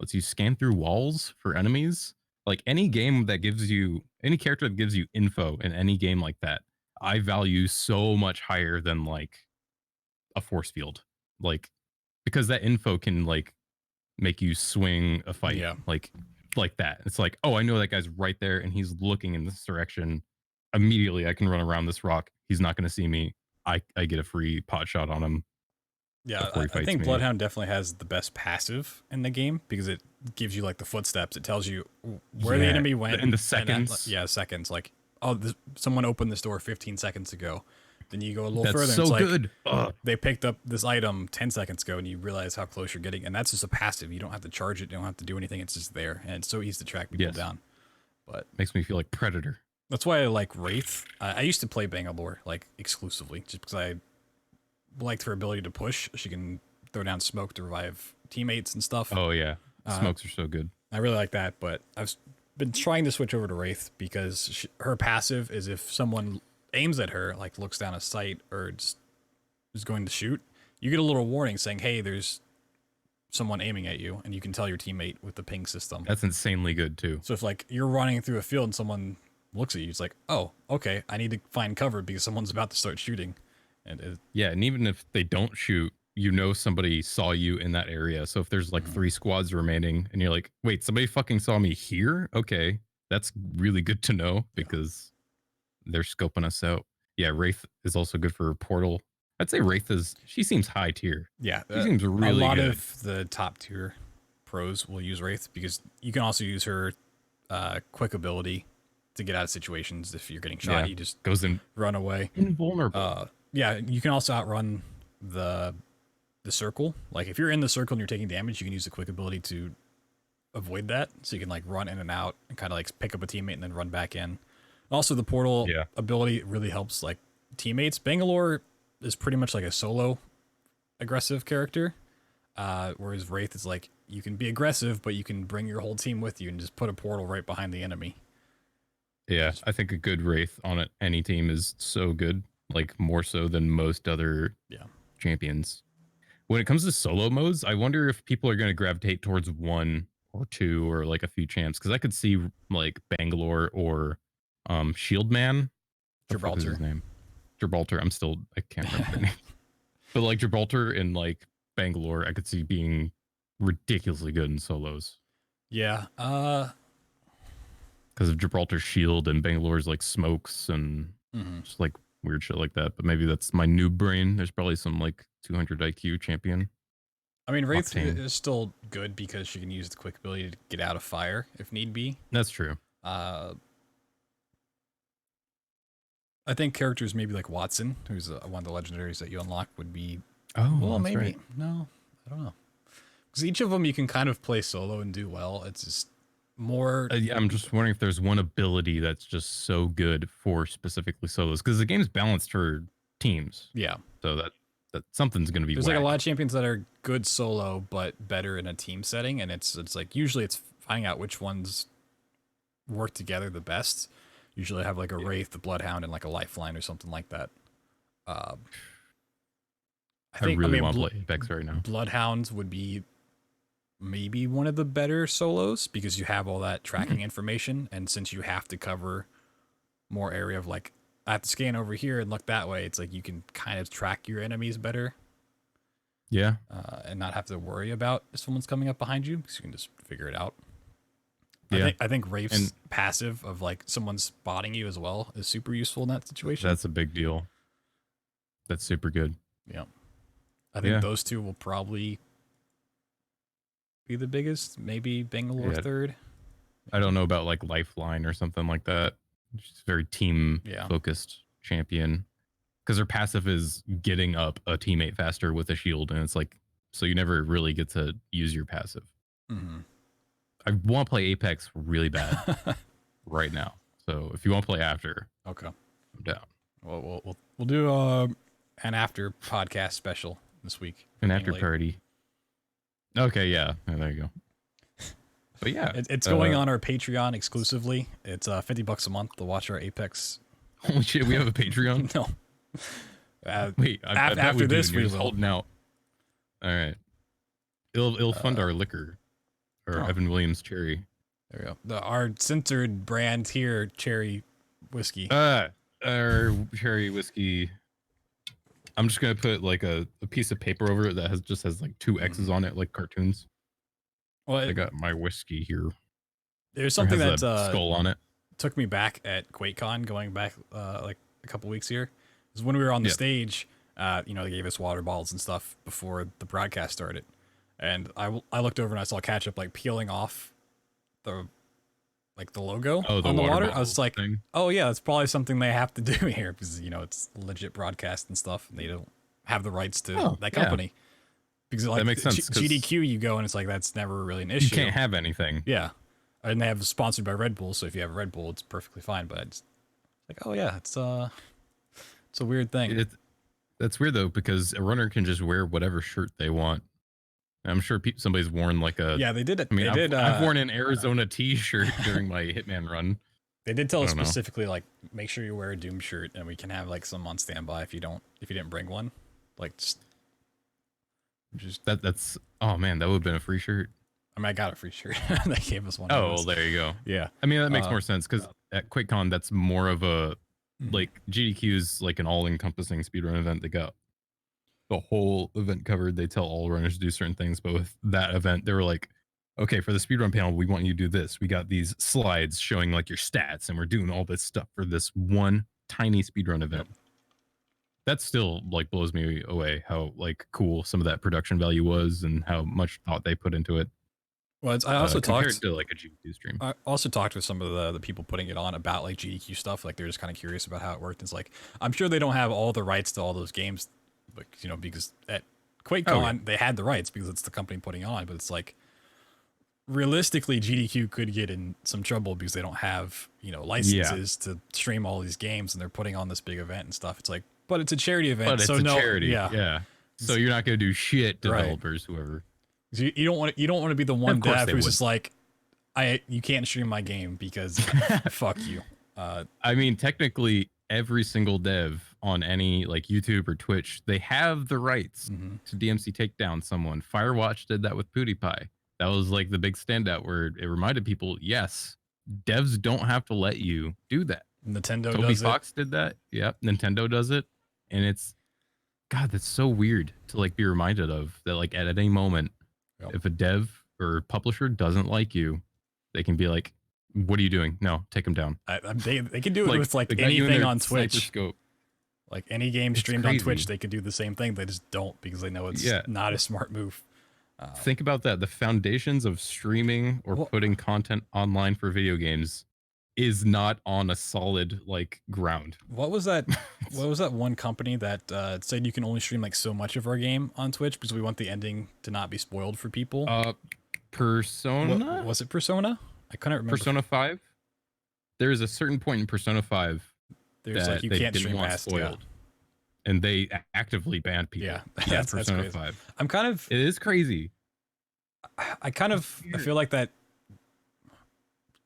lets you scan through walls for enemies. Like any game that gives you any character that gives you info in any game like that, I value so much higher than like a force field. Like because that info can like make you swing a fight Yeah. like that. It's like, oh, I know that guy's right there and he's looking in this direction. Immediately I can run around this rock. He's not going to see me. I get a free pot shot on him Yeah, before he I fights think me. Bloodhound definitely has the best passive in the game because it gives you like the footsteps. It tells you where the Yeah, enemy went in the and seconds. yeah, seconds. Like, oh, someone opened this door 15 seconds ago. Then you go a little That's further. And so it's like good. they picked up this item 10 seconds ago, and you realize how close you're getting. And that's just a passive. You don't have to charge it. You don't have to do anything. It's just there, and it's so easy to track people Yes. down. But Makes me feel like Predator. that's why I like Wraith. I used to play Bangalore like exclusively, just because I liked her ability to push. She can throw down smoke to revive teammates and stuff. Oh yeah, smokes are so good. I really like that, but I've been trying to switch over to Wraith because her passive is if someone aims at her, like looks down a sight or just is going to shoot, you get a little warning saying, hey, there's someone aiming at you, and you can tell your teammate with the ping system. That's insanely good too. So if like you're running through a field and someone looks at you, it's like, oh, okay, I need to find cover because someone's about to start shooting. And Yeah, and even if they don't shoot, you know somebody saw you in that area. So if there's like 3 squads remaining and you're like, wait, somebody fucking saw me here? Okay. That's really good to know because they're scoping us out. Yeah, Wraith is also good for Portal. I'd say Wraith she seems high tier. yeah, She seems really a lot good. of the top tier pros will use Wraith because you can also use her quick ability to get out of situations. If you're getting shot, Yeah, you just goes in run away. invulnerable. Yeah, you can also outrun the circle. Like if you're in the circle and you're taking damage, you can use the quick ability to avoid that. So you can like run in and out and kind of like pick up a teammate and then run back in. Also, the portal Yeah. ability really helps like teammates. Bangalore is pretty much like a solo aggressive character, whereas Wraith is like you can be aggressive, but you can bring your whole team with you and just put a portal right behind the enemy. Yeah, I think a good Wraith on any team is so good, like more so than most other champions. When it comes to solo modes, I wonder if people are going to gravitate towards 1 or 2 or like a few champs, because I could see like Bangalore or Shield Man. What the fuck is his Gibraltar. name? Gibraltar. I can't remember the name. But like Gibraltar and like Bangalore, I could see being ridiculously good in solos. Yeah. Because of Gibraltar's shield and Bangalore's like smokes and Mhm. just like weird shit like that. But maybe that's my noob brain. There's probably some like 200 IQ champion. I mean, Wraith Octane. is still good because she can use the quick ability to get out of fire if need be. That's true. I I think characters maybe like Watson, who's one of the legendaries that you unlock, would be. Oh, Well, that's maybe right. no, I don't know. Because each of them you can kind of play solo and do well. It's just more. Yeah, I'm just wondering if there's one ability that's just so good for specifically solos, because the game's balanced for teams. Yeah, So that something's going to be there's whack. like a lot of champions that are good solo but better in a team setting, and it's like usually it's finding out which ones work together the best. Usually I have like a Wraith, the Bloodhound, and like a Lifeline or something like that. Uh, I really want to play Apex right now. Bloodhounds would be maybe one of the better solos because you have all that tracking information, and since you have to cover more area of like I have to scan over here and look that way, it's like you can kind of track your enemies better. Yeah. And not have to worry about if someone's coming up behind you because you can just figure it out. Yeah. I think Rafe's passive of like someone spotting you as well is super useful in that situation. That's a big deal. That's super good. Yeah. I think those two will probably be the biggest. Maybe Bangalore third. I don't know about like Lifeline or something like that. She's very team focused champion. Because her passive is getting up a teammate faster with a shield, and it's like, so you never really get to use your passive. Mm-hmm. I want to play Apex really bad right now. So if you want to play after, okay, I'm down. Well, we'll do an after podcast special this week. An after party. Okay, yeah, there you go. But yeah, it's going on our Patreon exclusively. It's $50 a month to watch our Apex. Holy shit, we have a Patreon? No. Wait, I bet after this we just will. holding out. All right, it'll fund our liquor, or Evan Williams cherry. There we go. Our censored brand here, cherry whiskey. Our cherry whiskey. I'm just gonna put like a piece of paper over it that just has like 2 X's on it, like cartoons. Well, I got my whiskey here. There's something that skull on it. Took me back at QuakeCon, going back like a couple weeks here. Is when we were on the stage. They gave us water bottles and stuff before the broadcast started, and I looked over and I saw Ketchup like peeling off the logo on the water. I was like, oh yeah, that's probably something they have to do here because it's legit broadcast and stuff, and they don't have the rights to that company. Because like that makes sense. GDQ, you go and it's like that's never really an issue. You can't have anything. Yeah, and they have sponsored by Red Bull, so if you have a Red Bull, it's perfectly fine. But it's like, oh yeah, it's a weird thing. That's weird though, because a runner can just wear whatever shirt they want. I'm sure somebody's worn like a. Yeah, they did it. I mean, I've worn an Arizona T-shirt during my Hitman run. They did tell us specifically, like, make sure you wear a Doom shirt, and we can have like some on standby if you didn't bring one. Like, just that's. Oh man, that would have been a free shirt. I mean, I got a free shirt. They gave us one. Oh, well, there you go. Yeah. I mean, that makes more sense because at QuakeCon, that's more of a like GDQ's like an all-encompassing speedrun event. They got the whole event covered. They tell all runners to do certain things, but with that event, they were like, okay, for the speedrun panel, we want you to do this. We got these slides showing like your stats, and we're doing all this stuff for this one tiny speedrun event. That still like blows me away how like cool some of that production value was and how much thought they put into it. Well, I also talked to like a GDQ stream. I also talked with some of the people putting it on about like GDQ stuff. Like they're just kind of curious about how it worked. It's like I'm sure they don't have all the rights to all those games, like because at QuakeCon they had the rights because it's the company putting on. But it's like realistically, GDQ could get in some trouble because they don't have licenses to stream all these games, and they're putting on this big event and stuff. It's like, but it's a charity event, but it's a charity. Yeah. So you're not going to do shit, developers, whoever. You don't want to be the one dev who's just like, you can't stream my game because fuck you. I mean, technically, every single dev on any like YouTube or Twitch, they have the rights to DMC take down someone. Firewatch did that with PewDiePie. That was like the big standout where it reminded people, yes, devs don't have to let you do that. Nintendo Toby does Fox did that. Yep, Nintendo does it, and it's God. That's so weird to like be reminded of that. Like at any moment. Yep. If a dev or publisher doesn't like you, they can be like, "What are you doing? No, take them down." They can do it with like anything on Twitch. Scope. Like any game streamed on Twitch, they could do the same thing. They just don't because they know it's not a smart move. Think about that. The foundations of streaming or putting content online for video games is not on a solid like ground. What was that? What was that one company that said you can only stream like so much of our game on Twitch because we want the ending to not be spoiled for people? Persona? What was it? Persona? I couldn't remember. Persona 5? There's a certain point in Persona 5 There's that like you they can't didn't stream want past. spoiled. And they actively banned people. Yeah, from that's Persona crazy. 5. I'm kind of. It is crazy. I feel like that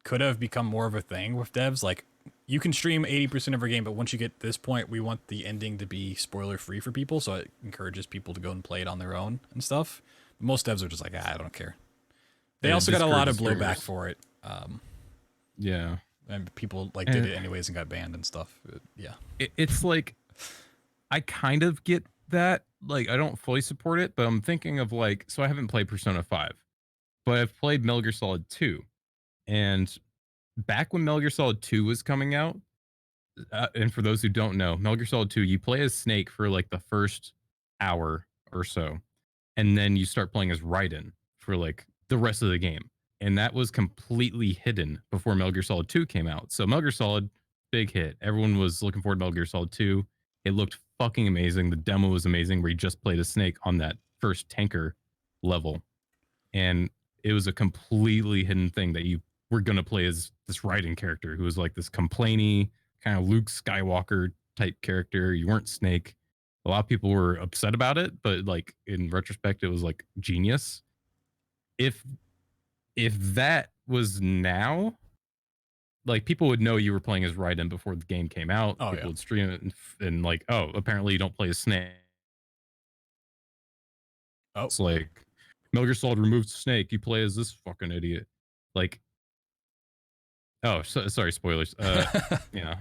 could have become more of a thing with devs. Like, you can stream 80% of our game, but once you get to this point, we want the ending to be spoiler free for people, so it encourages people to go and play it on their own and stuff. Most devs are just like, I don't care. They And also got a lot of discourages blowback streamers. for it. Yeah. And people like did it anyways and got banned and stuff. Yeah. It's like, I kind of get that. Like, I don't fully support it, but I'm thinking of like, so I haven't played Persona 5, but I've played Metal Gear Solid 2. And back when Metal Gear Solid 2 was coming out, and for those who don't know, Metal Gear Solid 2, you play as Snake for like the first hour or so, and then you start playing as Raiden for like the rest of the game. And that was completely hidden before Metal Gear Solid 2 came out. So Metal Gear Solid, big hit. Everyone was looking forward to Metal Gear Solid 2. It looked fucking amazing. The demo was amazing where you just played as Snake on that first tanker level. And it was a completely hidden thing that you were going to play as this Raiden character who was like this complainy kind of Luke Skywalker type character. You weren't Snake. A lot of people were upset about it, but like in retrospect, it was like genius. If that was now, like people would know you were playing as Raiden before the game came out. Oh, People yeah. would stream it and like, oh, apparently you don't play as Snake. Oh, It's like Metal Gear Solid removed Snake. You play as this fucking idiot. Like, oh, sorry, spoilers. Yeah,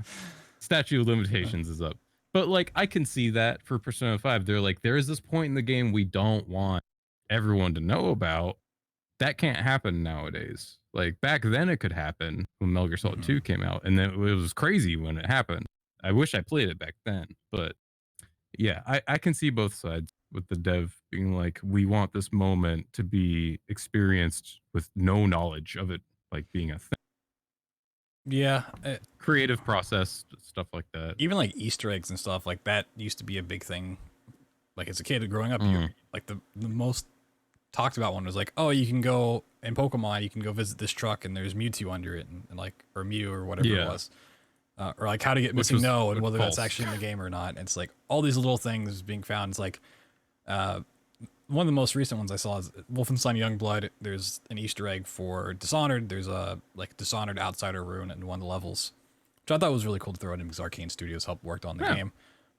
statute of limitations is up. But like, I can see that for Persona 5. They're like, there is this point in the game we don't want everyone to know about. That can't happen nowadays. Like back then, it could happen when Metal Gear Solid 2 came out, and then it was crazy when it happened. I wish I played it back then, but yeah, I can see both sides with the dev being like, we want this moment to be experienced with no knowledge of it, like being a thing. yeah. Creative process, stuff like that. Even like Easter eggs and stuff like that used to be a big thing. Like as a kid growing up, you like the most talked about one was like, oh, you can go in Pokemon, you can go visit this truck and there's Mewtwo under it, and like, or Mew or whatever it was. Or like how to get missing No and whether that's actually in the game or not. And it's like all these little things being found. It's like one of the most recent ones I saw is Wolfenstein Youngblood. There's an Easter egg for Dishonored. There's a like Dishonored Outsider rune in one of the levels, which I thought was really cool to throw in because Arcane Studios helped worked on the game.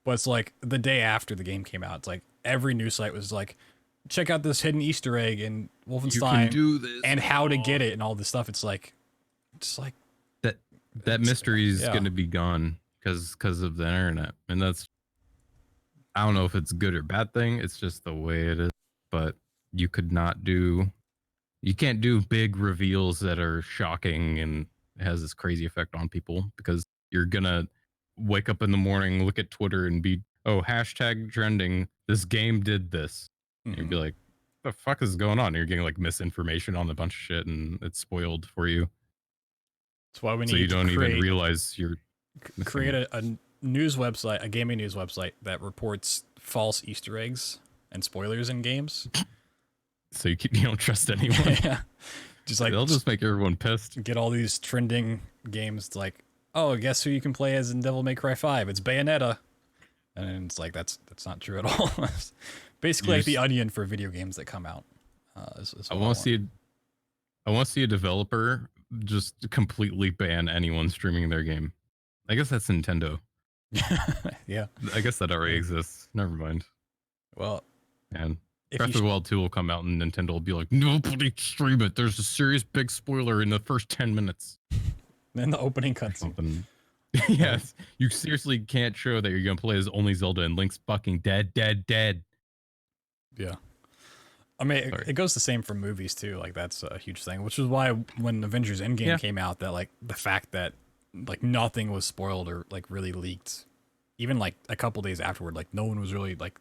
But it's like the day after the game came out, it's like every news site was like, check out this hidden Easter egg in Wolfenstein do this and how to get it and all this stuff. It's like that mystery is going to be gone because of the internet, and that's, I don't know if it's a good or bad thing. It's just the way it is. But you can't do big reveals that are shocking and has this crazy effect on people, because you're gonna wake up in the morning, look at Twitter, and be, oh, hashtag trending, this game did this. And you'd be like, the fuck is going on? And you're getting like misinformation on a bunch of shit, and it's spoiled for you. That's why we need so you to don't even realize you're create a news website, a gaming news website that reports false Easter eggs and spoilers in games. So you don't trust anyone. Yeah, just like they'll just make everyone pissed. Get all these trending games like, oh, guess who you can play as in Devil May Cry 5? It's Bayonetta, and it's like that's not true at all. Basically, like the Onion for video games that come out. I want to see a developer just completely ban anyone streaming their game. I guess that's Nintendo. Yeah. I guess that already exists. Never mind. Well, and Breath of the Wild 2 will come out and Nintendo will be like, nobody stream it. There's a serious big spoiler in the first 10 minutes. Then the opening cutscene. Yes. You seriously can't show that you're going to play as only Zelda and Link's fucking dead. Yeah. I mean, it goes the same for movies too. Like that's a huge thing, which is why when Avengers Endgame came out, that like the fact that like nothing was spoiled or like really leaked, even like a couple days afterward, like no one was really like,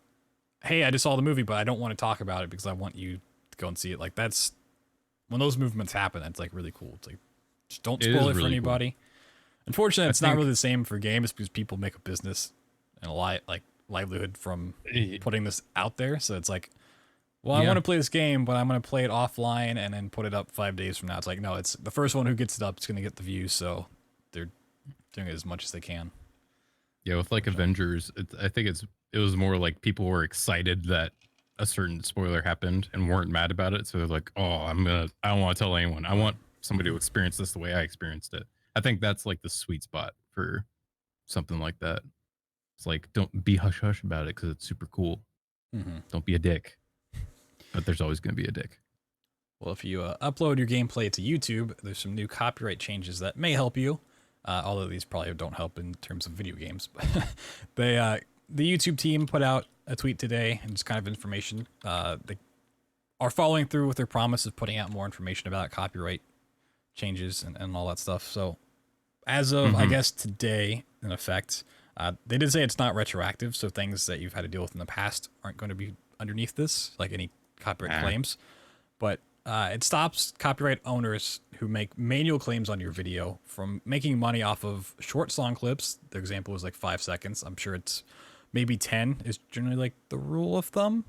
hey, I just saw the movie, but I don't want to talk about it because I want you to go and see it. Like that's when those movements happen. It's like really cool. It's like just don't spoil it for anybody. Unfortunately, I it's not think really the same for games because people make a business and a livelihood from putting this out there. So it's like, well, I yeah, want to play this game, but I'm going to play it offline and then put it up 5 days from now. It's like, no, it's the first one who gets it up. It's going to get the views. So they're doing it as much as they can. yeah. With like Avengers, I think it was more like people were excited that a certain spoiler happened and weren't mad about it. So they're like, oh, I don't want to tell anyone. I want somebody to experience this the way I experienced it. I think that's like the sweet spot for something like that. It's like, don't be hush hush about it because it's super cool. Mm-hmm. Don't be a dick. But there's always going to be a dick. Well, if you upload your gameplay to YouTube, there's some new copyright changes that may help you. Although these probably don't help in terms of video games. They, the YouTube team put out a tweet today and just kind of information. They are following through with their promise of putting out more information about copyright changes and all that stuff. So as of, I guess, today, in effect, they did say it's not retroactive. So things that you've had to deal with in the past aren't going to be underneath this, like any copyright claims. But it stops copyright owners who make manual claims on your video from making money off of short song clips. The example was like 5 seconds. I'm sure it's maybe 10 is generally like the rule of thumb.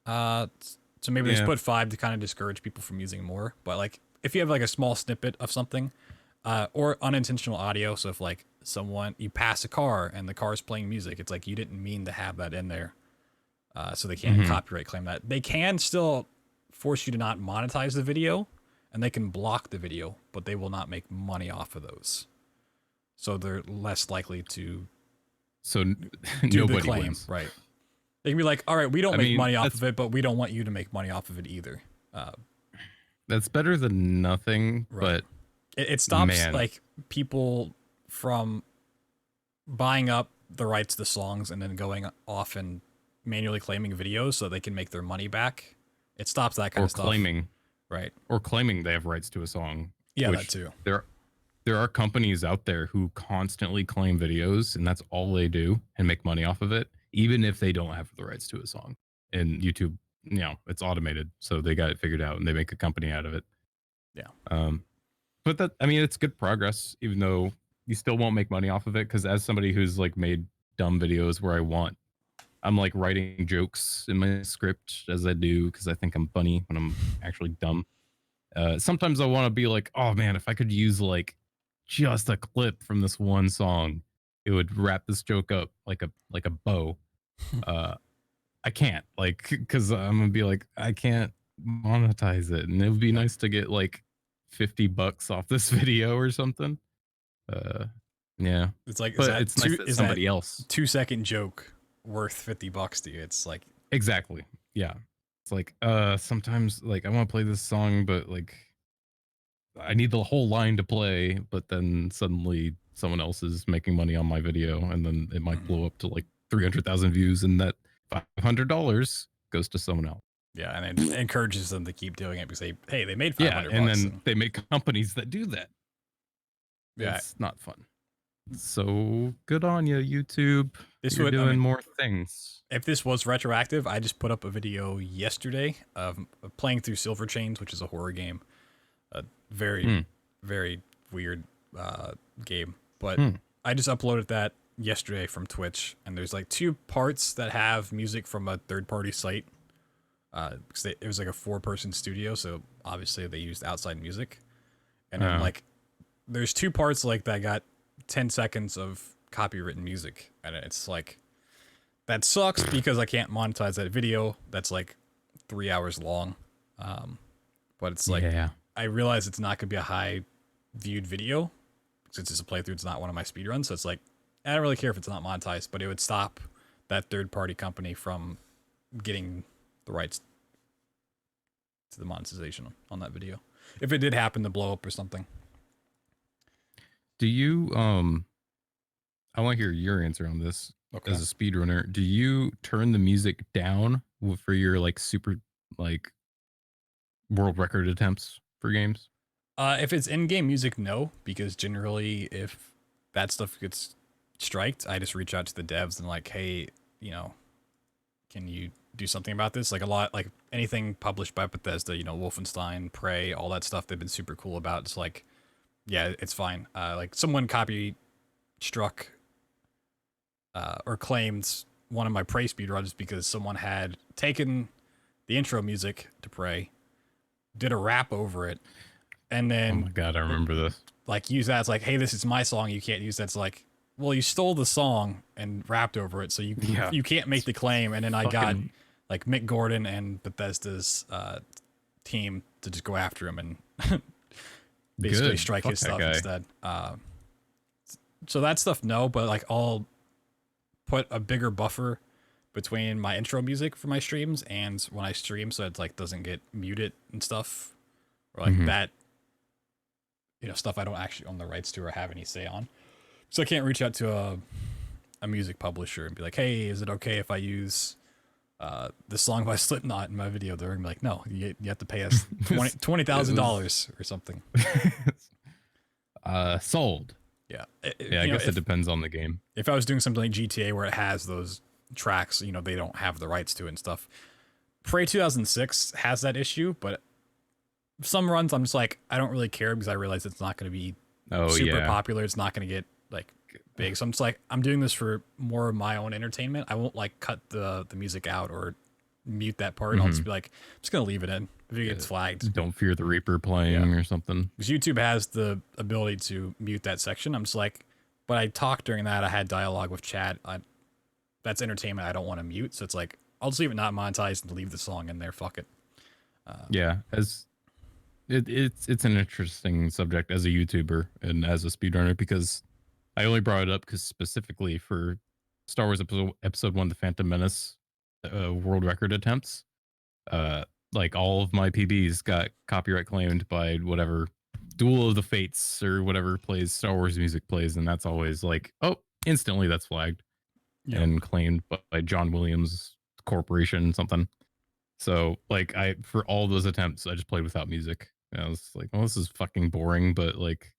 So maybe they just put 5 to kind of discourage people from using more. But like if you have like a small snippet of something or unintentional audio. So if like you pass a car and the car's playing music, it's like you didn't mean to have that in there. So they can't copyright claim that. They can still force you to not monetize the video, and they can block the video, but they will not make money off of those. So they're less likely to do nobody the claim, wins. right? They can be like, all right, we don't make money off of it, but we don't want you to make money off of it either. That's better than nothing, Right. but It stops like people from buying up the rights to the songs and then going off and manually claiming videos so they can make their money back. It stops that kind of stuff. Or claiming they have rights to a song. Yeah, that too. There are companies out there who constantly claim videos, and that's all they do and make money off of it, even if they don't have the rights to a song. And YouTube, it's automated, so they got it figured out and they make a company out of it. Yeah. But it's good progress, even though you still won't make money off of it. Because as somebody who's like made dumb videos where I'm like writing jokes in my script as I do because I think I'm funny when I'm actually dumb. Sometimes I want to be like, oh man, if I could use like just a clip from this one song, it would wrap this joke up like a bow. I can't, like, because I'm gonna be like, I can't monetize it, and it would be nice to get like $50 off this video or something. Yeah, It's like, but it's nice that somebody else 2-second joke worth $50 to you? It's like, exactly. Yeah, it's like sometimes like I want to play this song, but like I need the whole line to play, but then suddenly someone else is making money on my video, and then it might blow up to like 300,000 views, and that $500 goes to someone else. Yeah, and it encourages them to keep doing it because they made 500 yeah, and bucks. Then they make companies that do that. Yeah, it's not fun. So good on you, YouTube. You're doing more things. If this was retroactive, I just put up a video yesterday of playing through Silver Chains, which is a horror game. A very, very weird game. But I just uploaded that yesterday from Twitch, and there's like 2 parts that have music from a third-party site. Because it was like a 4-person studio, so obviously they used outside music. And then like there's 2 parts like that got 10 seconds of copywritten music, and it's like that sucks because I can't monetize that video that's like 3 hours long. But it's like I realize it's not gonna be a high viewed video since it's a playthrough. It's not one of my speedruns, so it's like I don't really care if it's not monetized, but it would stop that third-party company from getting the rights to the monetization on that video if it did happen to blow up or something. Do you I want to hear your answer on this. As a speedrunner, do you turn the music down for your like super like world record attempts for games? If it's in-game music, no, because generally if that stuff gets striked, I just reach out to the devs and like, hey, can you do something about this? Like a lot, like anything published by Bethesda, Wolfenstein, Prey, all that stuff they've been super cool about. It's like, yeah, it's fine. Like someone copy struck or claimed one of my Prey speedruns because someone had taken the intro music to Prey, did a rap over it, and Oh then my god, I remember this. like use that as like, hey, this is my song. You can't use that. It's like, well, you stole the song and rapped over it, so Yeah. you can't make the claim. And then I got Fucking like Mick Gordon and Bethesda's team to just go after him and basically good. strike Fuck his that stuff guy. instead. So that stuff, no, but like I'll put a bigger buffer between my intro music for my streams and when I stream, so it like doesn't get muted and stuff, or like Mhm. that, stuff I don't actually own the rights to or have any say on. So I can't reach out to a music publisher and be like, hey, is it okay if I use this song by Slipknot in my video? They're gonna be like, no, you have to pay us $20,000 or something. Sold. Yeah. Yeah, I guess it depends on the game. If I was doing something like GTA where it has those tracks, they don't have the rights to it and stuff. Prey 2006 has that issue, but some runs I'm just like, I don't really care because I realize it's not going to be super popular. It's not going to get like big. So I'm just like, I'm doing this for more of my own entertainment. I won't like cut the music out or mute that part. I'll just be like, I'm just going to leave it in if it gets flagged. Don't fear the Reaper playing or something. Because YouTube has the ability to mute that section. I'm just like, but I talked during that. I had dialogue with chat. That's entertainment I don't want to mute. So it's like, I'll just leave it not monetized and leave the song in there. Fuck it. Yeah, as it's an interesting subject as a YouTuber and as a speedrunner, because I only brought it up because specifically for Star Wars episode 1, the Phantom Menace world record attempts, like all of my PBs got copyright claimed by whatever Duel of the Fates or whatever plays Star Wars music plays, and that's always like, oh, instantly that's flagged and claimed by John Williams Corporation something. So like for all those attempts, I just played without music. And I was like, well, this is fucking boring, but like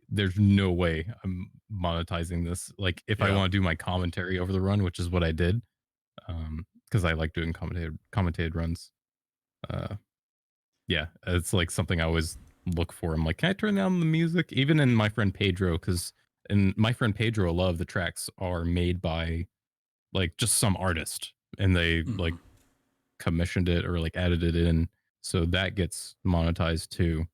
there's no way I'm monetizing this. Like if I want to do my commentary over the run, which is what I did, because I like doing commentated runs. Yeah, it's like something I always look for. I'm like, can I turn down the music? Even in my friend Pedro, because in my friend Pedro, a lot of the tracks are made by like just some artist, and they like commissioned it or like added it in, so that gets monetized too.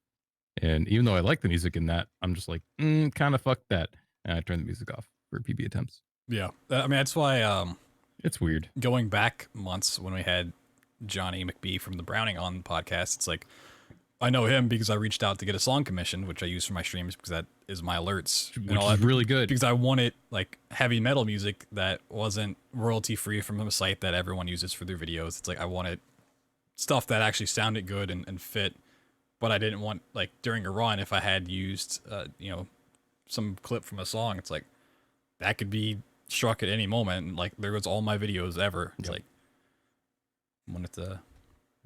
And even though I like the music in that, I'm just like, kind of fuck that, and I turn the music off for PB attempts. Yeah, I mean that's why it's weird. Going back months when we had Johnny McBee from the Browning on the podcast, it's like I know him because I reached out to get a song commissioned, which I use for my streams because that is my alerts, which is really good because I wanted like heavy metal music that wasn't royalty free from a site that everyone uses for their videos. It's like I wanted stuff that actually sounded good and fit, but I didn't want like during a run if I had used some clip from a song, it's like that could be struck at any moment. And, like there goes all my videos ever. It's like I wanted to.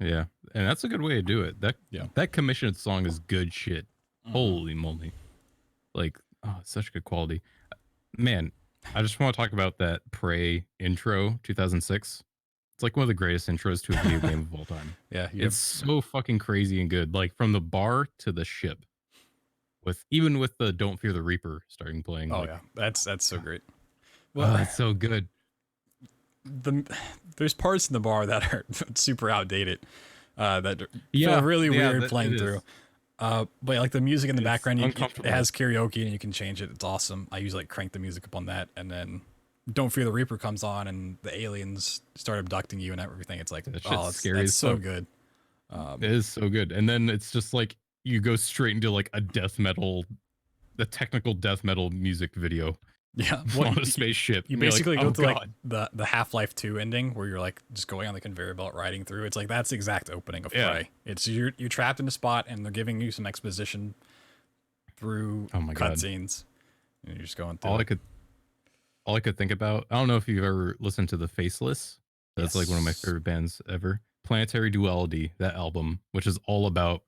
Yeah, and that's a good way to do it. That commissioned song is good shit. Holy moly! Like, oh, it's such good quality. Man, I just want to talk about that Prey intro 2006. It's like one of the greatest intros to a video game of all time. Yeah, it's so fucking crazy and good. Like from the bar to the ship, even with the "Don't Fear the Reaper" starting playing. Oh like, yeah, that's so great. Well, it's so good. There's parts in the bar that are super outdated. That feel really weird playing through. But like the music in the background, it has karaoke and you can change it. It's awesome. I usually like crank the music up on that, and then "Don't Fear the Reaper" comes on, and the aliens start abducting you and everything. It's like, it's scary. It's so good. It is so good. And then it's just like you go straight into like a technical death metal music video. Yeah, on a spaceship. You basically go to like the Half-Life 2 ending where you're like just going on the conveyor belt riding through. It's like that's the exact opening of Prey. It's you're trapped in a spot and they're giving you some exposition through cutscenes. And you're just going through. All I could think about. I don't know if you've ever listened to the Faceless. That's like one of my favorite bands ever. Planetary Duality, that album, which is all about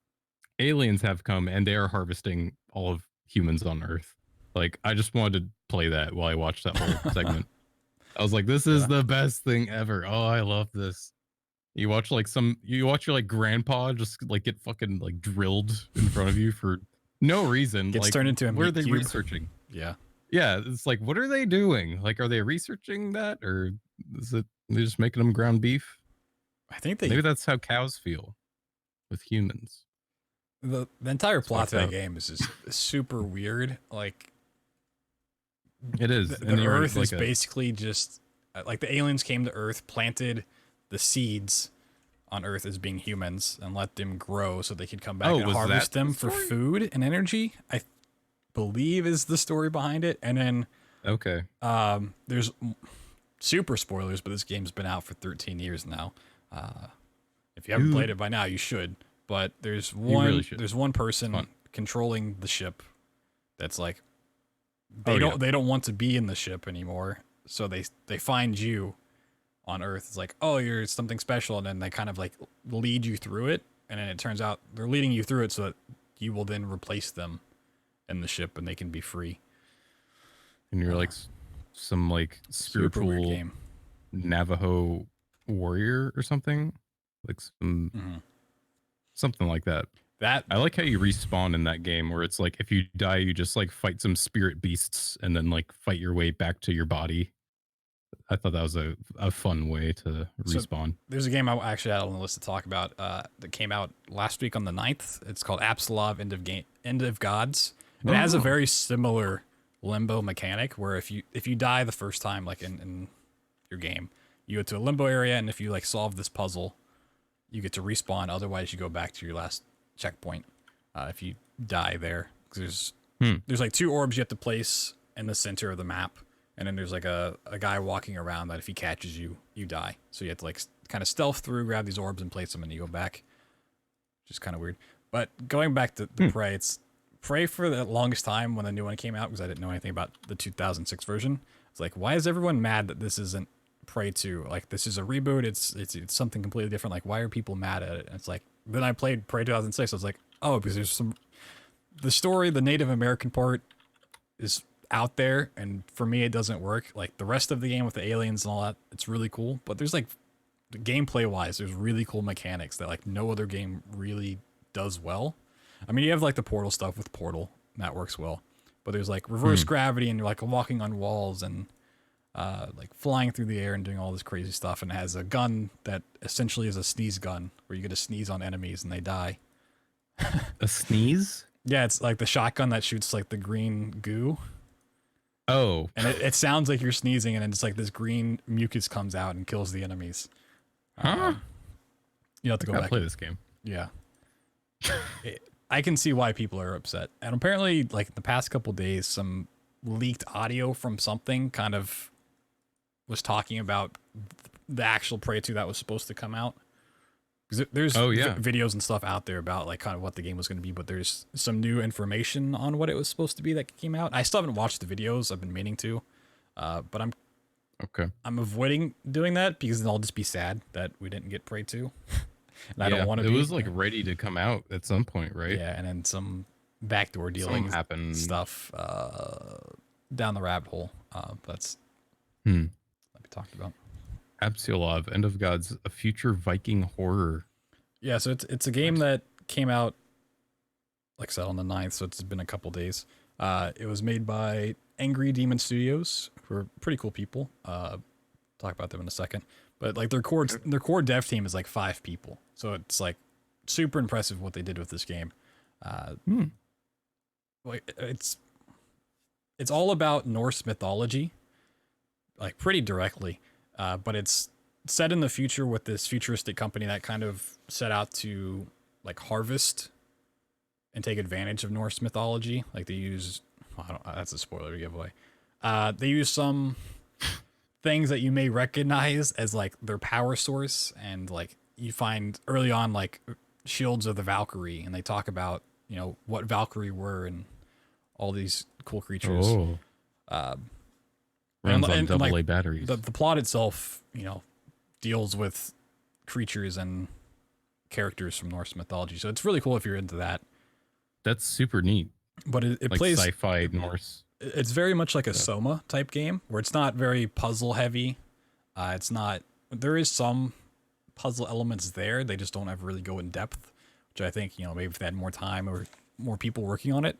aliens have come and they are harvesting all of humans on Earth. Like, I just wanted to play that while I watched that whole segment. I was like, this is the best thing ever. Oh, I love this. You watch your like grandpa just like get fucking like drilled in front of you for no reason. Gets Like, turned into a what are meat they cube. researching? Yeah. Yeah, it's like, what are they doing? Like, are they researching that, or is it they just making them ground beef? I think Maybe that's how cows feel with humans. the entire It's plot fucked to that up. game is just super weird. Like It is, the and you're Earth is like a basically just like the aliens came to Earth, planted the seeds on Earth as being humans, and let them grow so they could come back and was harvest that the them for story? food and energy. I believe is the story behind it. And then Okay. there's super spoilers, but this game's been out for 13 years now. If you haven't played it by now, you should. But there's You really should. there's one It's person fun. controlling the ship that's like Oh, yeah. they don't want to be in the ship anymore. So they find you on Earth. It's like, oh, you're something special, and then they kind of like lead you through it, and then it turns out they're leading you through it so that you will then replace them in the ship, and they can be free. And you're like some like Super weird spiritual game. Navajo warrior or something, like something like that. That I like how you respawn in that game, where it's like if you die, you just like fight some spirit beasts and then like fight your way back to your body. I thought that was a fun way to respawn. there's a game I actually had on the list to talk about that came out last week on the 9th. It's called Absolov End of Gods. It has a very similar limbo mechanic where if you die the first time, like in your game, you go to a limbo area, and if you like solve this puzzle, you get to respawn. Otherwise, you go back to your last checkpoint if you die there. 'Cause there's like 2 orbs you have to place in the center of the map, and then there's like a guy walking around that if he catches you, you die. So you have to like kind of stealth through, grab these orbs, and place them, and you go back. Just kind of weird. But going back to the Prey, it's Prey for the longest time when the new one came out, because I didn't know anything about the 2006 version. It's like, why is everyone mad that this isn't Prey 2? Like, this is a reboot. It's something completely different. Like, why are people mad at it? And it's like, then I played Prey 2006. I was like, oh, because there's the story, the Native American part is out there, and for me, it doesn't work. Like, the rest of the game with the aliens and all that, it's really cool. But there's like, gameplay wise, there's really cool mechanics that like no other game really does well. I mean, you have like the Portal stuff with Portal, and that works well. But there's like reverse gravity, and you're like walking on walls, and like flying through the air and doing all this crazy stuff. And it has a gun that essentially is a sneeze gun, where you get to sneeze on enemies and they die. A sneeze? Yeah, it's like the shotgun that shoots like the green goo. Oh, And it sounds like you're sneezing, and then it's like this green mucus comes out and kills the enemies. huh? You have to go Gotta back. play this game. Yeah. I can see why people are upset. And apparently, like the past couple days, some leaked audio from something kind of was talking about the actual Prey 2 that was supposed to come out. Because there's videos and stuff out there about like kind of what the game was going to be, but there's some new information on what it was supposed to be that came out. I still haven't watched the videos. I've been meaning to, but I'm avoiding doing that because then I'll just be sad that we didn't get Prey 2. And I don't want to. It was like ready to come out at some point, right? Yeah, and then some backdoor dealing happened. stuff down the rabbit hole. That's that we talked about. Absiolov, End of Gods, a future Viking horror. Yeah, so it's a game that came out, like I said, on the 9th, so it's been a couple days. It was made by Angry Demon Studios, who are pretty cool people. Talk about them in a second. But like their core dev team is like 5 people, so it's like super impressive what they did with this game. Like it's all about Norse mythology, like pretty directly, but it's set in the future with this futuristic company that kind of set out to like harvest and take advantage of Norse mythology. Like they use, that's a spoiler giveaway. They use some things that you may recognize as like their power source, and like you find early on like shields of the Valkyrie, and they talk about, you know, what Valkyrie were and all these cool creatures. Runs on like, AA batteries. The plot itself, you know, deals with creatures and characters from Norse mythology, so it's really cool if you're into that. That's super neat. But it like plays sci-fi Norse. It's very much like a Soma type game, where it's not very puzzle heavy. It's not. There is some puzzle elements there. They just don't ever really go in depth, which I think, you know, maybe if they had more time or more people working on it,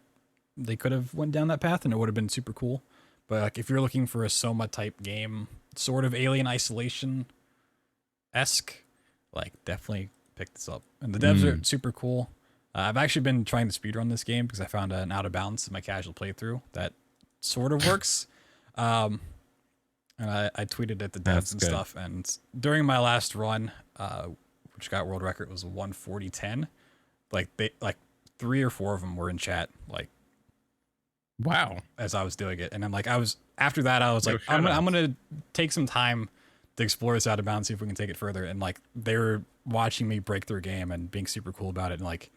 they could have went down that path and it would have been super cool. But like if you're looking for a Soma type game, sort of Alien Isolation esque, like definitely pick this up. And the devs are super cool. I've actually been trying to speedrun this game because I found an out of bounds in my casual playthrough that sort of works. And I tweeted at the devs and stuff. And during my last run, which got world record, was 1:40:10. Like 3 or 4 of them were in chat, like, wow, as I was doing it. And I'm like, after that, I was like, I'm gonna take some time to explore this out of bounds, see if we can take it further. And like, they were watching me break their game and being super cool about it. And like,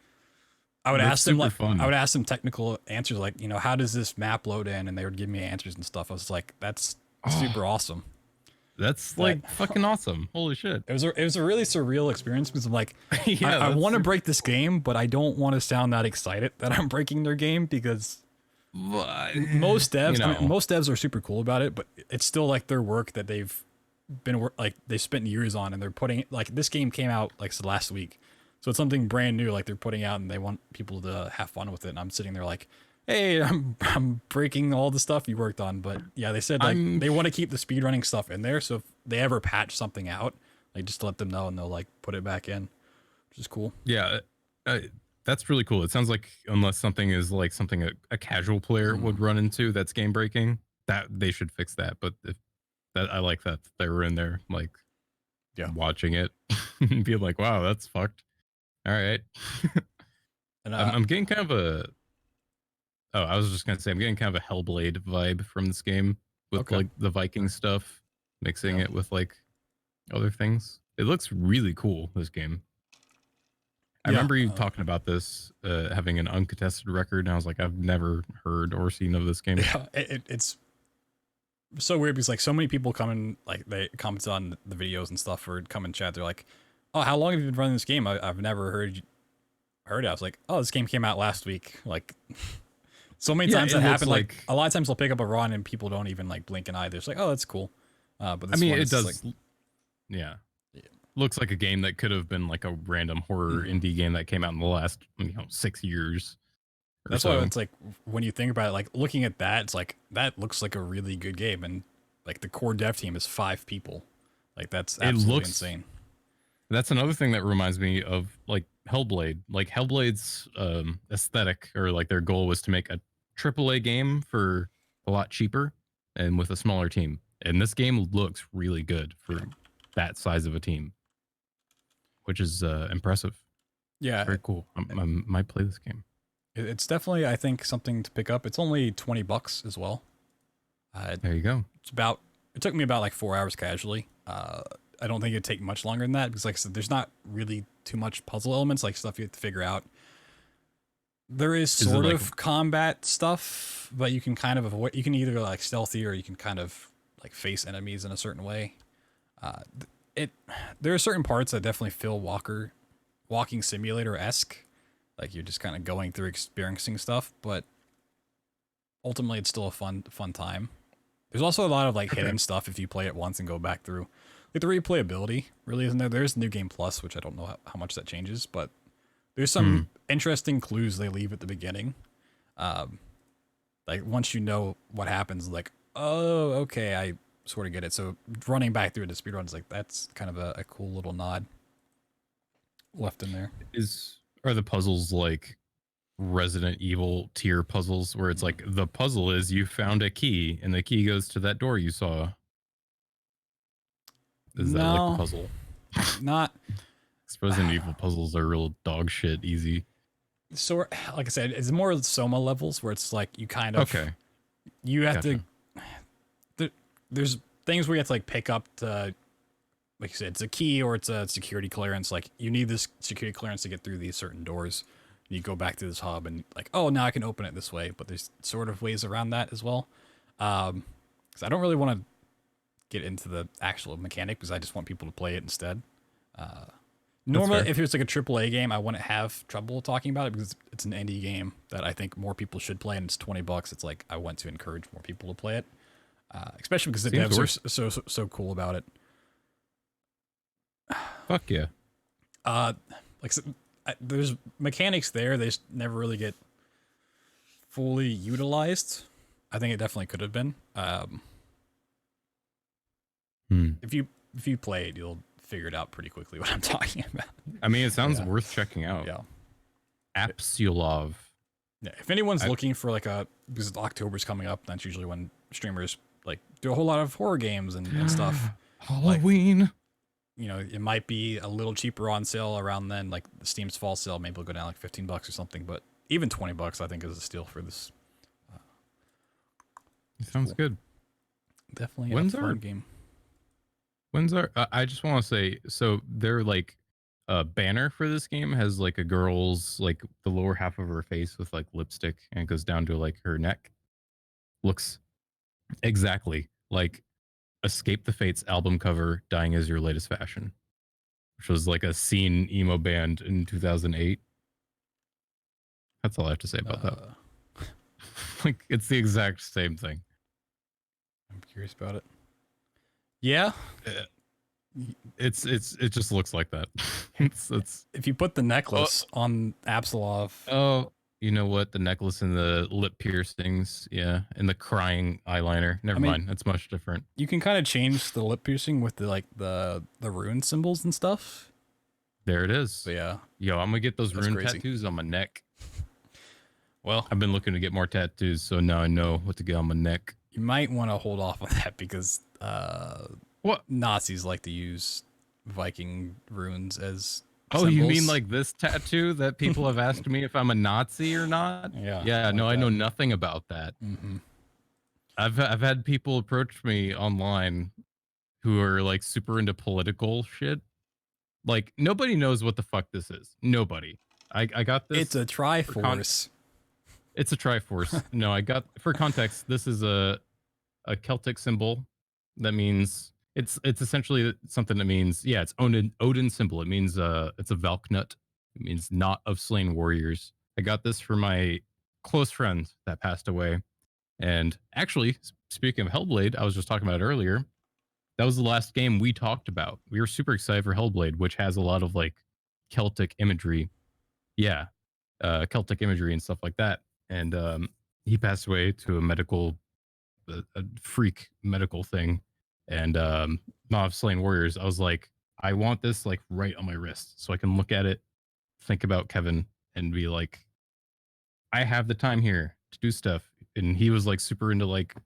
I would ask them technical answers, like, you know, how does this map load in? And they would give me answers and stuff. I was like, that's super awesome. That's like fucking awesome. Holy shit. It was a really surreal experience because I'm like, I want to break this game, but I don't want to sound that excited that I'm breaking their game because most devs, I mean, most devs are super cool about it, but it's still like their work that they've been they spent years on, and they're putting it, like, this game came out like last week. So it's something brand new, like they're putting out, and they want people to have fun with it. And I'm sitting there like, hey, I'm breaking all the stuff you worked on. But yeah, they said like they want to keep the speedrunning stuff in there. So if they ever patch something out, like, just to let them know, and they'll like put it back in, which is cool. Yeah, that's really cool. It sounds like, unless something is like something a casual player would run into that's game breaking, that they should fix that. But if that, I like that they were in there, like, watching it and being like, wow, that's fucked. All right. And I'm getting kind of a, I was just gonna say, I'm getting kind of a Hellblade vibe from this game with like the Viking stuff, mixing it with like other things. It looks really cool, this game. I remember you talking about this having an uncontested record, and I was like, I've never heard or seen of this game. Yeah, it's so weird because like so many people come in, like they comment on the videos and stuff or come in chat. They're like, oh, how long have you been running this game? I've never heard it. I was like, oh, this game came out last week. Like, so many times that happens. Like, a lot of times they'll pick up a run and people don't even like blink an eye. They're just like, oh, that's cool. But this, I mean, it does. Like, looks like a game that could have been like a random horror indie game that came out in the last 6 years. That's why it's like, when you think about it, like looking at that, it's like, that looks like a really good game. And like the core dev team is 5 people. Like, that's absolutely insane. That's another thing that reminds me of like Hellblade. Like, Hellblade's aesthetic, or like their goal, was to make a AAA game for a lot cheaper and with a smaller team. And this game looks really good for that size of a team, which is impressive. Yeah, very cool. I might play this game. It's definitely, I think, something to pick up. It's only $20 as well. There you go. It took me about like 4 hours casually. I don't think it'd take much longer than that because, like I said, there's not really too much puzzle elements, like stuff you have to figure out. There is sort of combat stuff, but you can kind of avoid. You can either like stealthy, or you can kind of like face enemies in a certain way. There are certain parts that definitely feel walking simulator-esque, like you're just kind of going through experiencing stuff, but ultimately it's still a fun time. There's also a lot of like hidden stuff if you play it once and go back through. Like, the replayability really isn't there. There's New Game Plus, which I don't know how much that changes, but there's some interesting clues they leave at the beginning. Like, once you know what happens, like, oh, okay, I sort of get it. So running back through the speedruns, like, that's kind of a cool little nod left in there. Are the puzzles like Resident Evil tier puzzles, where it's like the puzzle is you found a key and the key goes to that door you saw? Is that like the puzzle? Not. Resident Evil puzzles are real dog shit easy. So, like I said, it's more Soma levels where it's like you kind of you have to. There's things where you have to like pick up the, like you said, it's a key or it's a security clearance. Like, you need this security clearance to get through these certain doors. You go back to this hub and like, oh, now I can open it this way. But there's sort of ways around that as well. Because I don't really want to get into the actual mechanic, because I just want people to play it instead. Normally, if it was like a AAA game, I wouldn't have trouble talking about it because it's an indie game that I think more people should play, and it's $20. It's like, I want to encourage more people to play it, especially because the devs are so cool about it. Fuck yeah. Like, there's mechanics there. They just never really get fully utilized. I think it definitely could have been. If you play it, you'll figure it out pretty quickly what I'm talking about. I mean, it sounds worth checking out. Yeah. Apsulov. Yeah. If anyone's looking for like because October's coming up, that's usually when streamers like do a whole lot of horror games and stuff. Halloween. Like, you know, it might be a little cheaper on sale around then, like the Steam's fall sale. Maybe it'll go down like $15 or something, but even $20 I think is a steal for this. Sounds good. Definitely When's a fun game. When's our? I just want to say, so they're like banner for this game has like a girl's like the lower half of her face with like lipstick and it goes down to like her neck. Looks exactly like Escape the Fates album cover, Dying Is Your Latest Fashion, which was like a scene emo band in 2008. That's all I have to say about that. Like it's the exact same thing. I'm curious about it. Yeah. It just looks like that. it's if you put the necklace on Apsulov. Oh, you know what? The necklace and the lip piercings, yeah, and the crying eyeliner. Never mind. That's much different. You can kind of change the lip piercing with the rune symbols and stuff. There it is. So yeah. Yo, I'm gonna get those rune tattoos on my neck. Well, I've been looking to get more tattoos, so now I know what to get on my neck. You might want to hold off on that because what Nazis like to use Viking runes as symbols. You mean like this tattoo that people have asked me if I'm a Nazi or not? Yeah, no, I know nothing about that. I've had people approach me online who are like super into political shit. Like nobody knows what the fuck this is. Nobody. I got this. It's a Triforce. It's a Triforce. No, I got, for context, this is a Celtic symbol that means it's essentially something that means, yeah, it's Odin symbol. It means it's a Valknut. It means knot of slain warriors. I got this for my close friend that passed away. And actually, speaking of Hellblade, I was just talking about it earlier. That was the last game we talked about. We were super excited for Hellblade, which has a lot of like Celtic imagery. Yeah, Celtic imagery and stuff like that. And he passed away to a freak medical thing. And Knot of Slain Warriors, I was like, I want this like right on my wrist so I can look at it, think about Kevin, and be like, I have the time here to do stuff. And he was like super into like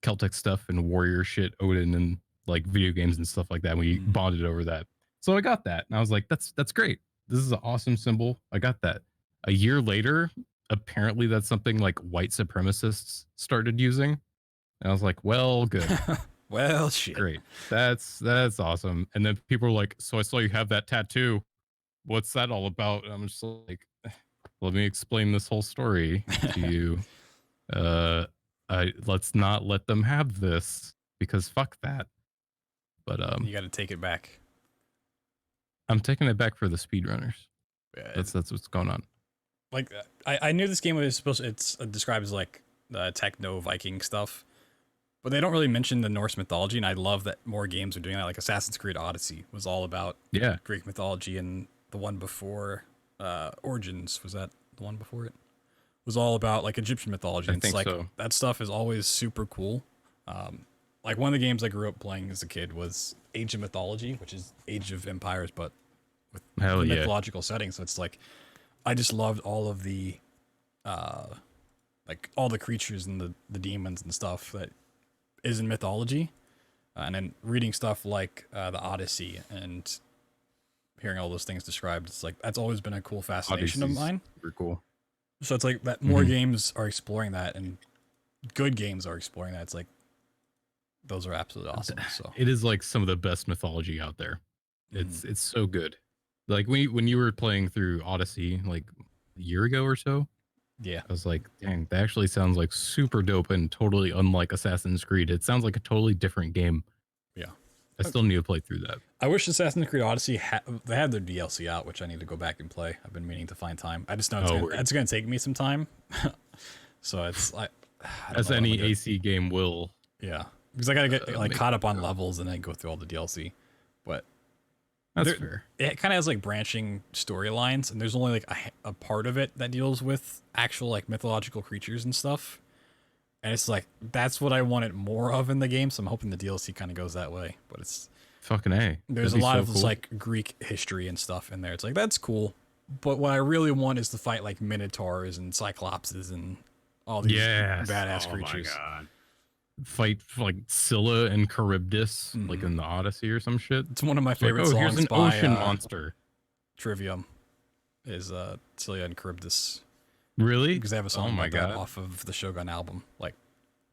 Celtic stuff and warrior shit, Odin, and like video games and stuff like that. We bonded over that. So I got that. And I was like, that's great. This is an awesome symbol. I got that. A year later, apparently that's something like white supremacists started using. And I was like, well, good. Well, shit. Great. That's awesome. And then people were like, so I saw you have that tattoo. What's that all about? And I'm just like, let me explain this whole story to you. Let's not let them have this because fuck that. But you got to take it back. I'm taking it back for the speedrunners. That's what's going on. Like I knew this game was it's described as like techno Viking stuff, but they don't really mention the Norse mythology, and I love that more games are doing that. Like Assassin's Creed Odyssey was all about Greek mythology, and the one before Origins, was that the one before it? Was all about like Egyptian mythology. I think like so. That stuff is always super cool. Like one of the games I grew up playing as a kid was Age of Mythology, which is Age of Empires, but with mythological settings. So it's like I just loved all of the like all the creatures and the demons and stuff that is in mythology, and then reading stuff like the Odyssey and hearing all those things described. It's like that's always been a cool fascination of mine. Super cool. So it's like that more games are exploring that, and good games are exploring that. It's like those are absolutely awesome. So it is like some of the best mythology out there. It's so good. Like when you were playing through Odyssey like a year ago or so, I was like, dang, that actually sounds like super dope and totally unlike Assassin's Creed. It sounds like a totally different game. Yeah, I still need to play through that. I wish Assassin's Creed Odyssey they had their DLC out, which I need to go back and play. I've been meaning to find time. I just know it's going to take me some time. So it's like as any AC game will. Yeah, because I got to get like caught up on levels and then go through all the DLC. But That's fair. It kind of has like branching storylines, and there's only like a part of it that deals with actual like mythological creatures and stuff. And it's like that's what I wanted more of in the game, so I'm hoping the DLC kind of goes that way. But it's Fucking A. there's That'd a lot be of so this cool. like Greek history and stuff in there. It's like that's cool, but what I really want is to fight like minotaurs and cyclopses and all these Yes. badass Oh creatures. my god. Fight like Scylla and Charybdis, like in the Odyssey or some shit. It's one of my It's like, favorite oh, songs here's an by ocean monster. Trivium. Is Scylla and Charybdis, Really? because they have a song Oh my about that god. off of the Shogun album. Like,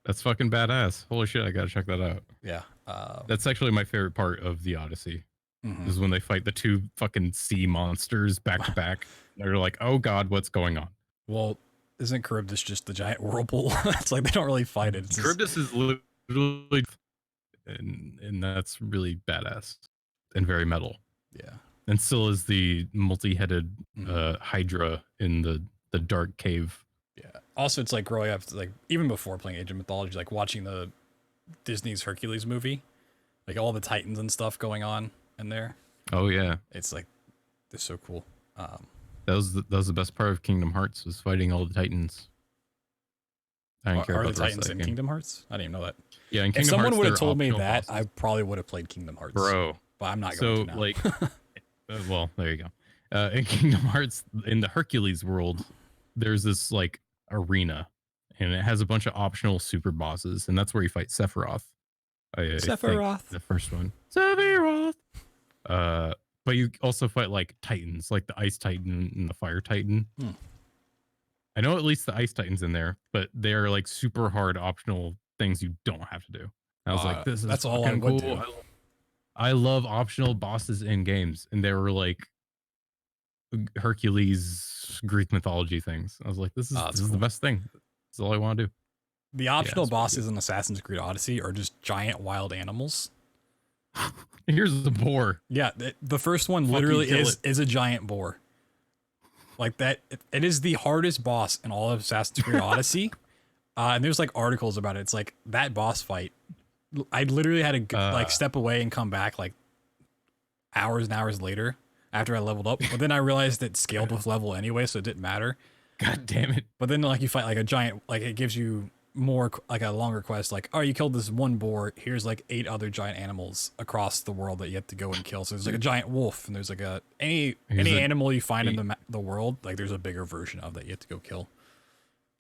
That's fucking badass. Holy shit, I gotta check that out. yeah, That's actually my favorite part of the Odyssey. mhm. Is when they fight the two fucking sea monsters back to back. They're like, oh god, what's going on? Well, isn't Charybdis just the giant whirlpool? It's like they don't really fight it. It's just, Charybdis is literally, and that's really badass and very metal. yeah. And Scylla is the multi-headed Mhm. Hydra in the dark cave. Yeah. Also, it's like growing up, like even before playing Age of Mythology, like watching the Disney's Hercules movie, like all the Titans and stuff going on in there. Oh yeah, It's like they're so cool. that was the best part of Kingdom Hearts, was fighting all the Titans. I didn't care Are the about the rest Titans of in that game. Kingdom Hearts? I didn't even know that. Yeah, in If Kingdom someone Hearts, would have they're told me optional that, bosses. I probably would have played Kingdom Hearts. Bro. But I'm not So going to now. like, well, there you go. In Kingdom Hearts, in the Hercules world, there's this like arena, and it has a bunch of optional super bosses, and that's where you fight Sephiroth. I think, Sephiroth. the first one, Sephiroth. But you also fight like Titans, like the Ice Titan and the Fire Titan. Hmm. I know at least the Ice Titan's in there, but they're like super hard optional things you don't have to do. I was like, this is that's all I fucking would cool. do. I love optional bosses in games, and they were like Hercules Greek mythology things. I was like, this is Oh, that's this is the cool. best thing. That's all I want to do. The optional it's pretty bosses in Assassin's Creed Odyssey are just giant wild animals. Here's the boar. Yeah, the first one Fucking literally kill is a giant boar. Like that, it is the hardest boss in all of Assassin's Creed Odyssey. And there's like articles about it. It's like that boss fight. I literally had to like step away and come back like hours and hours later after I leveled up. But then I realized it scaled with level anyway, so it didn't matter. God damn it. But then like you fight like a giant, like it gives you more like a longer quest. Like, oh, you killed this one boar. Here's like 8 other giant animals across the world that you have to go and kill. So there's like a giant wolf, and there's like any animal you find in the world. Like there's a bigger version of that you have to go kill.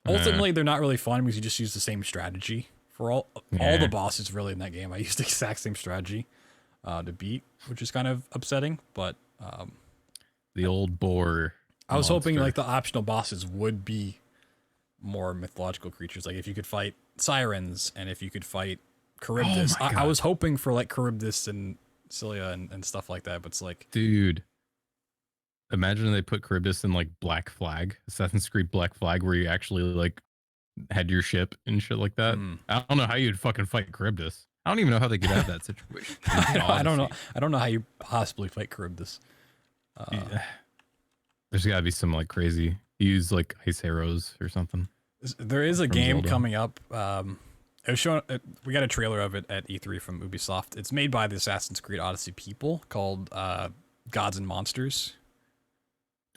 Ultimately, they're not really fun because you just use the same strategy for all the bosses really in that game. I used the exact same strategy to beat, which is kind of upsetting. But The old boar. I was hoping monster. like the optional bosses would be more mythological creatures. Like if you could fight sirens and if you could fight Charybdis. my I God. was hoping for like Charybdis and Scylla and stuff like that. But it's like, Dude, imagine they put Charybdis in like Black Flag, Assassin's Creed Black Flag, where you actually like had your ship and shit like that. I don't know how you'd fucking fight Charybdis. I don't even know how they get out of that situation. I don't know. I don't know how you possibly fight Charybdis. Yeah. There's got to be some like crazy. Use like ice arrows or something. There is a From game Zelda. coming up. It was shown. We got a trailer of it at E3 from Ubisoft. It's made by the Assassin's Creed Odyssey people called Gods and Monsters.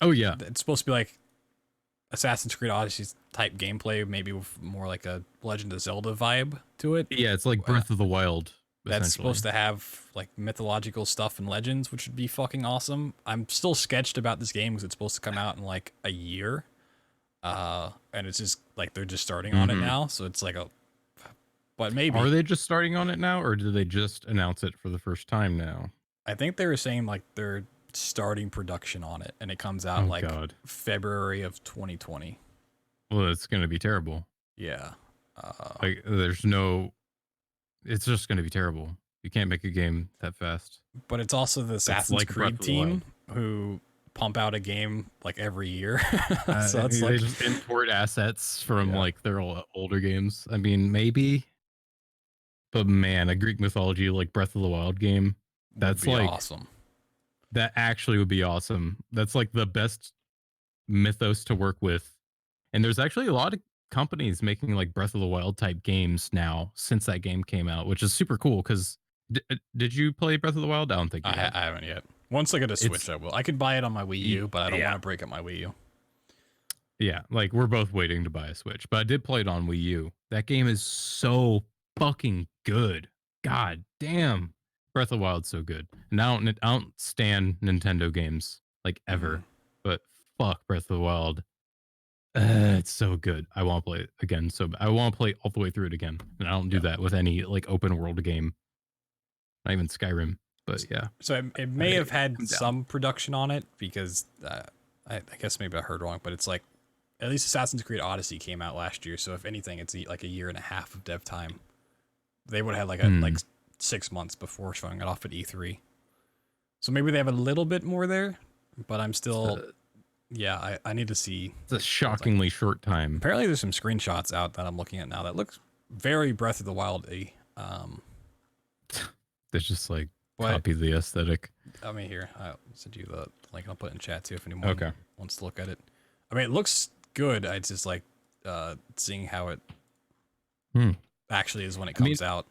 Oh yeah, It's supposed to be like Assassin's Creed Odyssey type gameplay, maybe with more like a Legend of Zelda vibe to it. yeah. It's like Breath of the Wild. That's supposed to have like mythological stuff and legends, which would be fucking awesome. I'm still sketched about this game because it's supposed to come out in like a year. And it's just like they're just starting on it now. So it's like but maybe. Are they just starting on it now, or did they just announce it for the first time now? I think they were saying like they're starting production on it and it comes out Oh, like God. February of 2020. Well, it's going to be terrible. Yeah. Like, there's no. It's just going to be terrible. You can't make a game that fast. But it's also the Assassin's like Breath Creed of the team who pump out a game like every year. So it's they like just import assets from Yeah. like their older games. I mean, maybe, but man, a Greek mythology like Breath of the Wild game, that's would be like awesome. that actually would be awesome. That's like the best mythos to work with. And there's actually a lot of companies making like Breath of the Wild type games now since that game came out, which is super cool. Because did you play Breath of the Wild? I don't think you I have. haven't yet. Once I get a Switch, I will. I could buy it on my Wii U, but I don't yeah. want to break up my Wii U. Yeah, like we're both waiting to buy a Switch, but I did play it on Wii U. That game is so fucking good. God damn. Breath of the Wild's so good. And I don't stand Nintendo games like ever, but fuck Breath of the Wild. It's so good. I want to play it again. So I want to play all the way through it again. And I don't do that with any like open world game. Not even Skyrim. But yeah. So it may have had I'm down. some production on it because I guess maybe I heard wrong, but it's like at least Assassin's Creed Odyssey came out last year. So if anything, it's like a year and a half of dev time. They would have had like 6 months before showing it off at E3. So maybe they have a little bit more there, but I'm still, I need to see. It's a shockingly short time. Apparently there's some screenshots out that I'm looking at now that looks very Breath of the Wild-y. There's just like copy the aesthetic. I mean, here, I'll send you the link. I'll put it in chat too if anyone wants to look at it. I mean, it looks good. I just like seeing how it actually is when it comes out.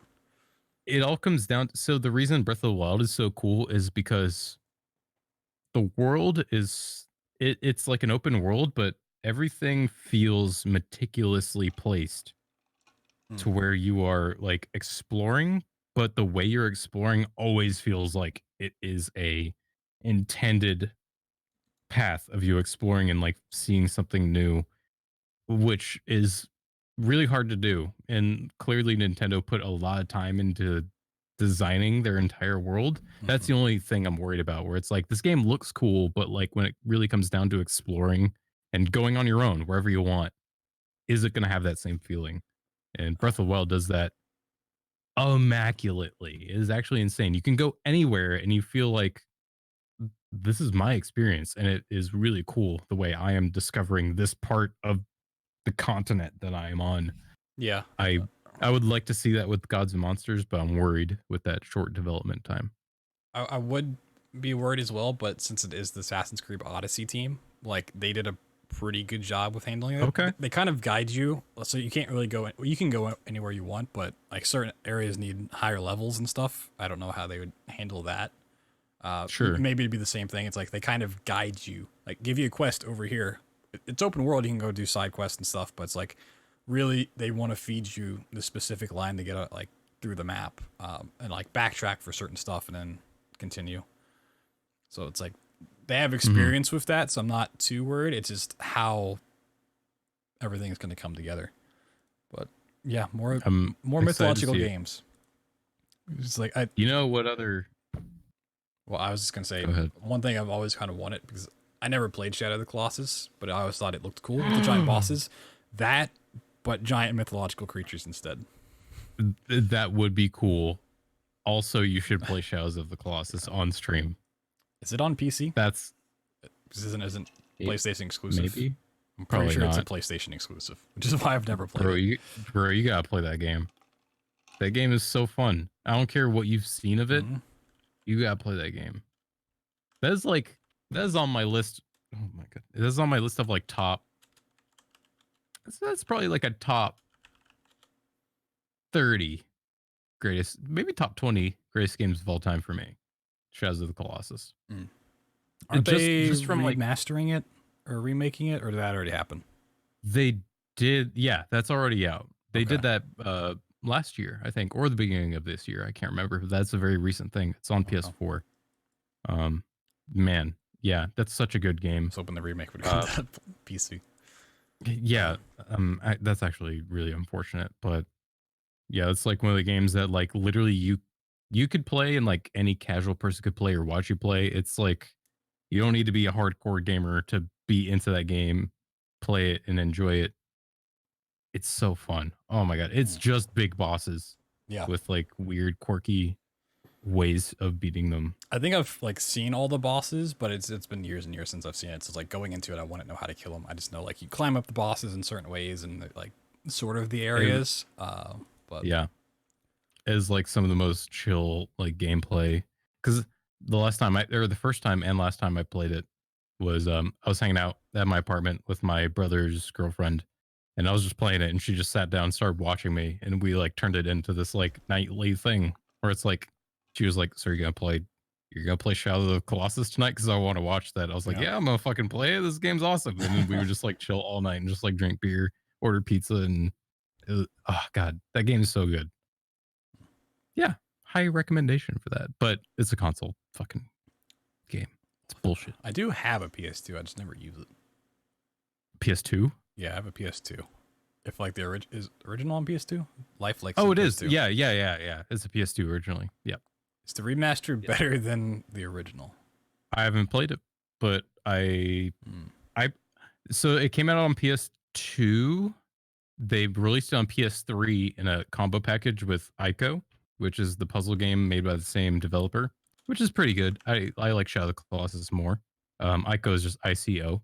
It all comes down to, so the reason Breath of the Wild is so cool is because the world is it's like an open world, but everything feels meticulously placed to where you are like exploring, but the way you're exploring always feels like it is a intended path of you exploring and like seeing something new, which is really hard to do. And clearly Nintendo put a lot of time into designing their entire world. That's the only thing I'm worried about, where it's like this game looks cool, but like when it really comes down to exploring and going on your own wherever you want, is it going to have that same feeling? And Breath of the Wild does that immaculately. It is actually insane. You can go anywhere and you feel like this is my experience, and it is really cool the way I am discovering this part of the continent that I am on. Yeah. I would like to see that with Gods and Monsters, but I'm worried with that short development time. I would be worried as well, but since it is the Assassin's Creed Odyssey team, like they did a pretty good job with handling it. Okay. They kind of guide you, so you can't really go. You can go anywhere you want, but like certain areas need higher levels and stuff. I don't know how they would handle that. Sure. Maybe it'd be the same thing. It's like they kind of guide you, like give you a quest over here. It's open world. You can go do side quests and stuff, but it's like really they want to feed you the specific line to get like through the map and like backtrack for certain stuff and then continue. So it's like they have experience with that, so I'm not too worried. It's just how everything is going to come together. But yeah, more mythological games. It's like you know what other? Well, I was just gonna say Go one thing I've always kind of wanted, because I never played Shadow of the Colossus, but I always thought it looked cool with the giant bosses. That, but giant mythological creatures instead. That would be cool. Also, you should play Shadows of the Colossus on stream. Is it on PC? That's This isn't PlayStation exclusive. Maybe. I'm pretty Probably sure it's a not. PlayStation exclusive, which is why I've never played it. Bro, you gotta play that game. That game is so fun. I don't care what you've seen of it. You gotta play that game. That is on my list. Oh my god, that is on my list of like top. That's probably like a top 30 greatest, maybe top 20 greatest games of all time for me. Shadows of the Colossus. Aren't they just from like remastering it or remaking it, or did that already happen? they did, yeah, that's already out. They did that last year, I think, or the beginning of this year. I can't remember. But that's a very recent thing. It's on PS4. Man, yeah, that's such a good game. I was hoping the remake would come to PC. Yeah, that's actually really unfortunate, but yeah, it's like one of the games that like literally you could play and like any casual person could play or watch you play. It's like you don't need to be a hardcore gamer to be into that game, play it and enjoy it. It's so fun. Oh my god, it's just big bosses. Yeah, with like weird, quirky ways of beating them. I think I've like seen all the bosses, but it's been years and years since I've seen it. So it's like going into it, I wouldn't know how to kill them. I just know like you climb up the bosses in certain ways and like sort of the areas. But yeah, is like some of the most chill like gameplay. Because the first time and last time I played it was I was hanging out at my apartment with my brother's girlfriend, and I was just playing it, and she just sat down, and started watching me, and we like turned it into this like nightly thing where it's like she was like, "So you're you're gonna play Shadow of the Colossus tonight because I want to watch that. I was like, Yeah. yeah, I'm gonna fucking play it. This game's awesome. And then we would just like chill all night and just like drink beer, order pizza, and oh god, that game is so good. Yeah, high recommendation for that. But it's a console fucking game. It's bullshit. I do have a PS2. I just never use it. PS2. Yeah, I have a PS2. If like the is original on PS2, Life like. Oh, it is. Yeah. It's a PS2 originally. Yep. Is the remastered better than the original? I haven't played it, but so it came out on PS2. They released it on PS3 in a combo package with Ico, which is the puzzle game made by the same developer, which is pretty good. I like Shadow of the Colossus more. Ico is just ICO.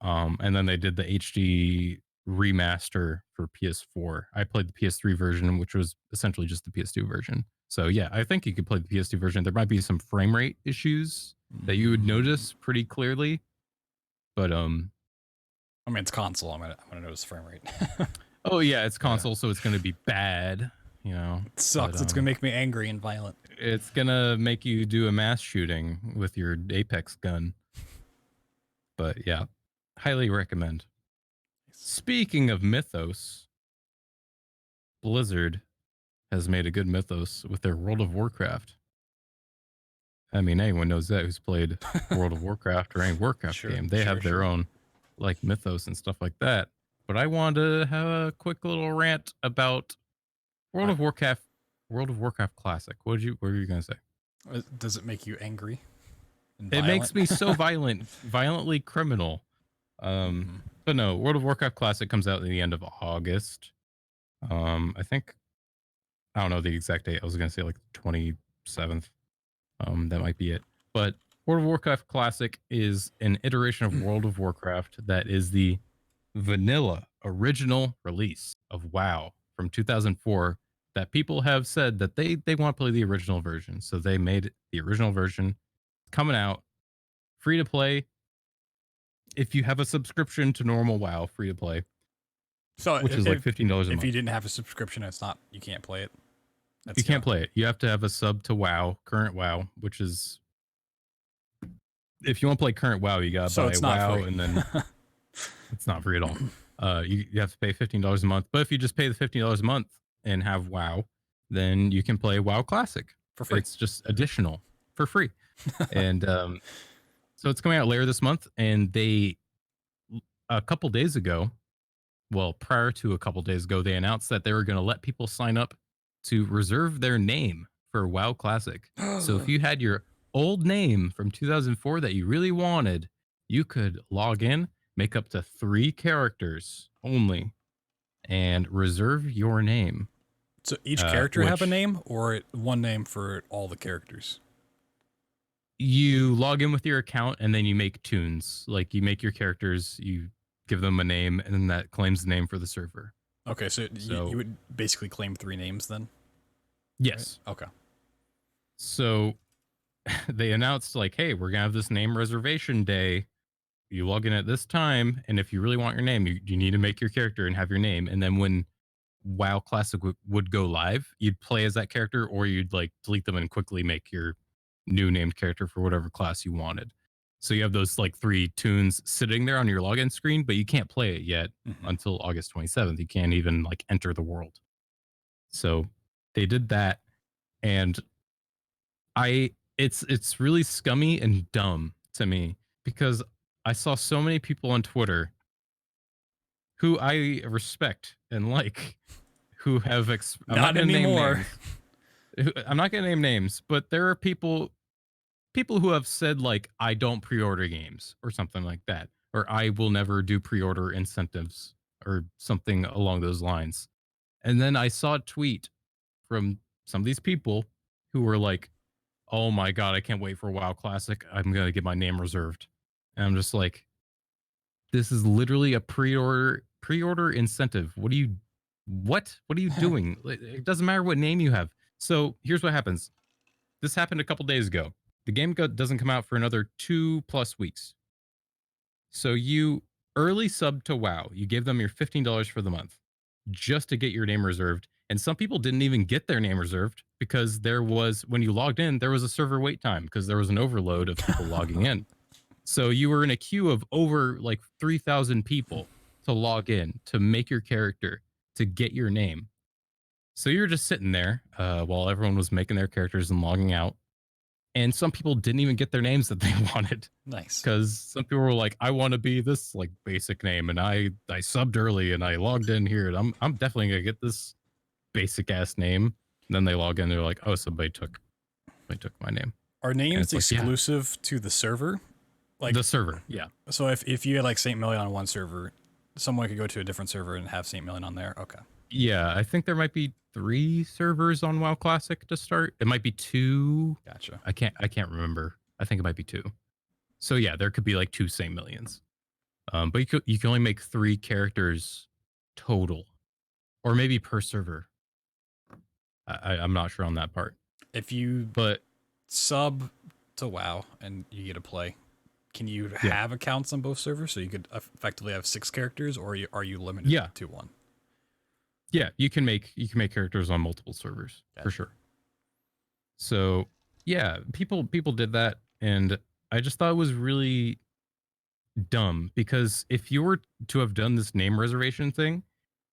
And then they did the HD remaster for PS4. I played the PS3 version, which was essentially just the PS2 version. So yeah, I think you could play the PS2 version. There might be some frame rate issues that you would notice pretty clearly, but I mean, it's console. I'm gonna notice frame rate. oh yeah, it's console, so it's gonna be bad. You know, it sucks. But, it's gonna make me angry and violent. It's gonna make you do a mass shooting with your Apex gun. But yeah, highly recommend. Speaking of mythos, Blizzard has made a good mythos with their World of Warcraft. I mean, anyone knows that who's played World of Warcraft or any Warcraft game. They have their own like mythos and stuff like that. But I wanted to have a quick little rant about World of Warcraft Classic. What were you gonna say? Does it make you angry? It makes me so violently criminal. But no, World of Warcraft Classic comes out at the end of August. I think I don't know the exact date. I was gonna say like 27th. That might be it. But World of Warcraft Classic is an iteration of World of Warcraft that is the vanilla original release of WoW from 2004 that people have said that they want to play the original version. So they made the original version coming out free to play. If you have a subscription to normal WoW, free to play. So which is like $15 a month. If you didn't have a subscription, you can't play it. You can't play it. You have to have a sub to WoW, current WoW, which is if you want to play current WoW, you gotta buy WoW, and then it's not free at all. You have to pay $15 a month. But if you just pay the $15 a month and have WoW, then you can play WoW Classic for free. It's just additional for free. And so it's coming out later this month. And they a couple days ago, well, prior to a couple days ago, they announced that they were going to let people sign up to reserve their name for WoW Classic. So if you had your old name from 2004 that you really wanted, you could log in, make up to 3 characters only, and reserve your name. So each character have a name, or one name for all the characters? You log in with your account, and then you make tunes. Like you make your characters, you give them a name, and then that claims the name for the server. Okay, so you would basically claim 3 names then? Yes. Right? Okay. So they announced like, hey, we're gonna have this name reservation day. You log in at this time, and if you really want your name, you need to make your character and have your name. And then when WoW Classic would go live, you'd play as that character, or you'd like delete them and quickly make your new named character for whatever class you wanted. So you have those like 3 tunes sitting there on your login screen, but you can't play it yet until August 27th. You can't even like enter the world. So they did that, and it's really scummy and dumb to me because I saw so many people on Twitter who I respect and like who have not anymore. I'm not gonna name names, but there are people who have said like I don't pre-order games or something like that, or I will never do pre-order incentives or something along those lines. And then I saw a tweet from some of these people who were like, oh my god, I can't wait for WoW Classic. I'm gonna get my name reserved. And I'm just like, this is literally a pre-order incentive. What are you doing? It doesn't matter what name you have. So here's what happens. This happened a couple days ago. The game doesn't come out for another 2+ weeks. So you early sub to WoW. You give them your $15 for the month just to get your name reserved. And some people didn't even get their name reserved because there was, when you logged in, there was a server wait time because there was an overload of people logging in. So you were in a queue of over like 3,000 people to log in, to make your character, to get your name. So you're just sitting there while everyone was making their characters and logging out. And some people didn't even get their names that they wanted. Nice. Because some people were like, I want to be this like basic name, and I subbed early and I logged in here, and I'm definitely gonna get this basic ass name. And then they log in, they're like, oh, somebody took my name. Are names like, exclusive to the server? Like the server, yeah. So if you had like Saintmillion on one server, someone could go to a different server and have Saintmillion on there. Okay. Yeah, I think there might be 3 servers on WoW Classic to start. It might be 2. Gotcha. I can't remember. I think it might be 2. So yeah, there could be like 2 Saintmillions. But you can only make 3 characters total, or maybe per server. I'm not sure on that part. If you But sub to WoW and you get to play, can you have accounts on both servers so you could effectively have 6 characters, or are you limited to 1? Yeah, you can make characters on multiple servers for sure. So yeah, people did that, and I just thought it was really dumb because if you were to have done this name reservation thing,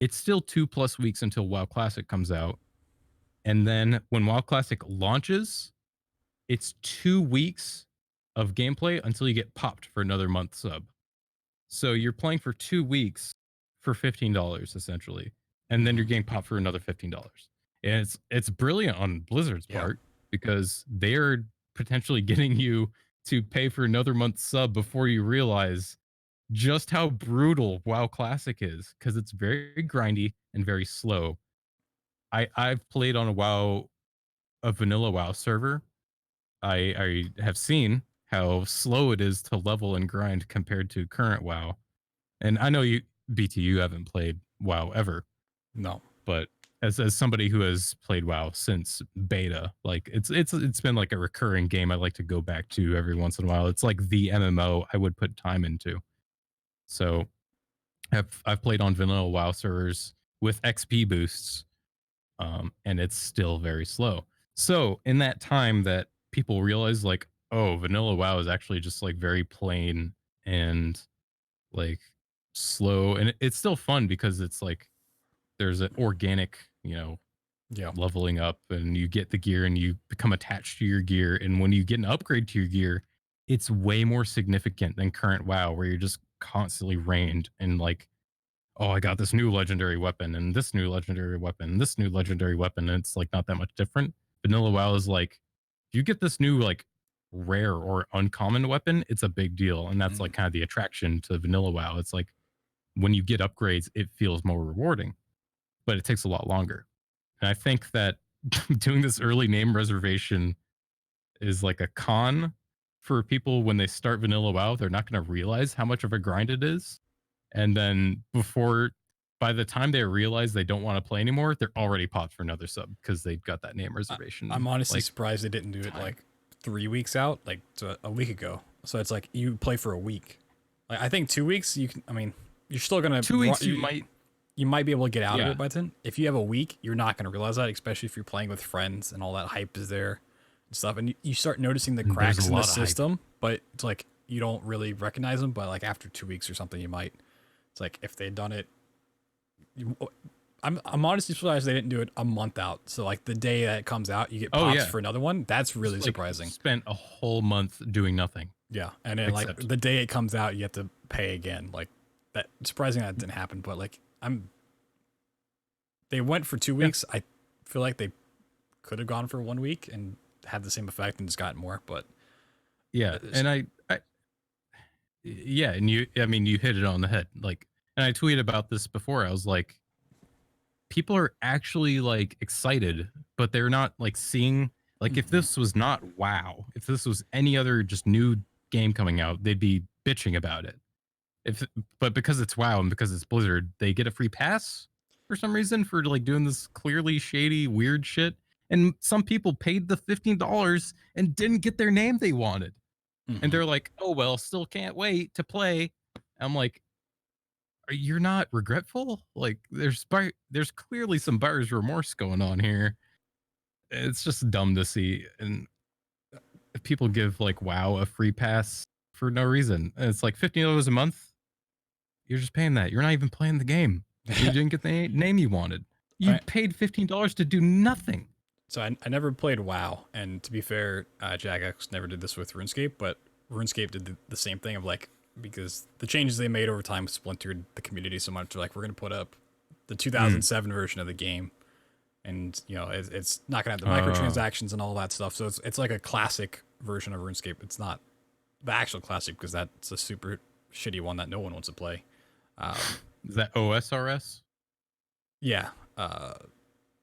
it's still 2+ weeks until WoW Classic comes out, and then when WoW Classic launches, it's 2 weeks of gameplay until you get popped for another month sub. So you're playing for 2 weeks for $15 essentially, and then you're getting popped for another $15. And it's brilliant on Blizzard's part because they're potentially getting you to pay for another month's sub before you realize just how brutal WoW Classic is, because it's very grindy and very slow. I've played on a vanilla WoW server. I have seen how slow it is to level and grind compared to current WoW. And I know BT, you haven't played WoW ever. No. But as somebody who has played WoW since beta, like it's been like a recurring game I like to go back to every once in a while. It's like the MMO I would put time into. So I've played on vanilla WoW servers with XP boosts, and it's still very slow. So in that time that people realize like, oh, vanilla WoW is actually just like very plain and like slow, and it's still fun because it's like there's an organic, leveling up, and you get the gear and you become attached to your gear. And when you get an upgrade to your gear, it's way more significant than current WoW, where you're just constantly ranged and like, oh, I got this new legendary weapon and this new legendary weapon, and this new legendary weapon. And it's like not that much different. Vanilla WoW is like, if you get this new like rare or uncommon weapon, it's a big deal. And that's like kind of the attraction to vanilla WoW. It's like when you get upgrades, it feels more rewarding, but it takes a lot longer. And I think that doing this early name reservation is like a con for people when they start vanilla WoW. They're not going to realize how much of a grind it is. And then by the time they realize they don't want to play anymore, they're already popped for another sub because they've got that name reservation. I'm honestly surprised they didn't do it like 3 weeks out, like a week ago. So it's like you play for a week. Like I think 2 weeks, you can. I mean, you're still gonna 2 weeks. You might be able to get out of it by then. If you have a week, you're not gonna realize that, especially if you're playing with friends and all that hype is there and stuff. And you start noticing the cracks in the system, but it's like you don't really recognize them. But like after 2 weeks or something, you might. It's like if they'd done it. I'm honestly surprised they didn't do it a month out. So like the day that it comes out, you get pops for another one. That's really surprising. Spent a whole month doing nothing. Yeah, and then like the day it comes out, you have to pay again. Like that, surprising that didn't happen. But like they went for 2 weeks. I feel like they could have gone for 1 week and had the same effect and just gotten more. But yeah, and and you hit it on the head. Like, and I tweeted about this before. I was like, people are actually like excited, but they're not like seeing, like, if this was not WoW, if this was any other just new game coming out, they'd be bitching about it. But because it's WoW and because it's Blizzard, they get a free pass for some reason for like doing this clearly shady, weird shit. And some people paid the $15 and didn't get their name they wanted. And they're like, oh, well, still can't wait to play. I'm like, you're not regretful? Like there's clearly some buyer's remorse going on here. It's just dumb to see. And if people give like WoW a free pass for no reason, and it's like $15 a month. You're just paying that. You're not even playing the game. You didn't get the name you wanted. You I, paid $15 to do nothing. so I never played WoW, and to be fair, Jagex never did this with RuneScape, but RuneScape did the same thing of like, because the changes they made over time splintered the community so much. They're like, we're going to put up the 2007 version of the game, and you know it's not going to have the microtransactions and all that stuff. So it's like a classic version of RuneScape. It's not the actual classic because that's a super shitty one that no one wants to play. Is that OSRS? Yeah,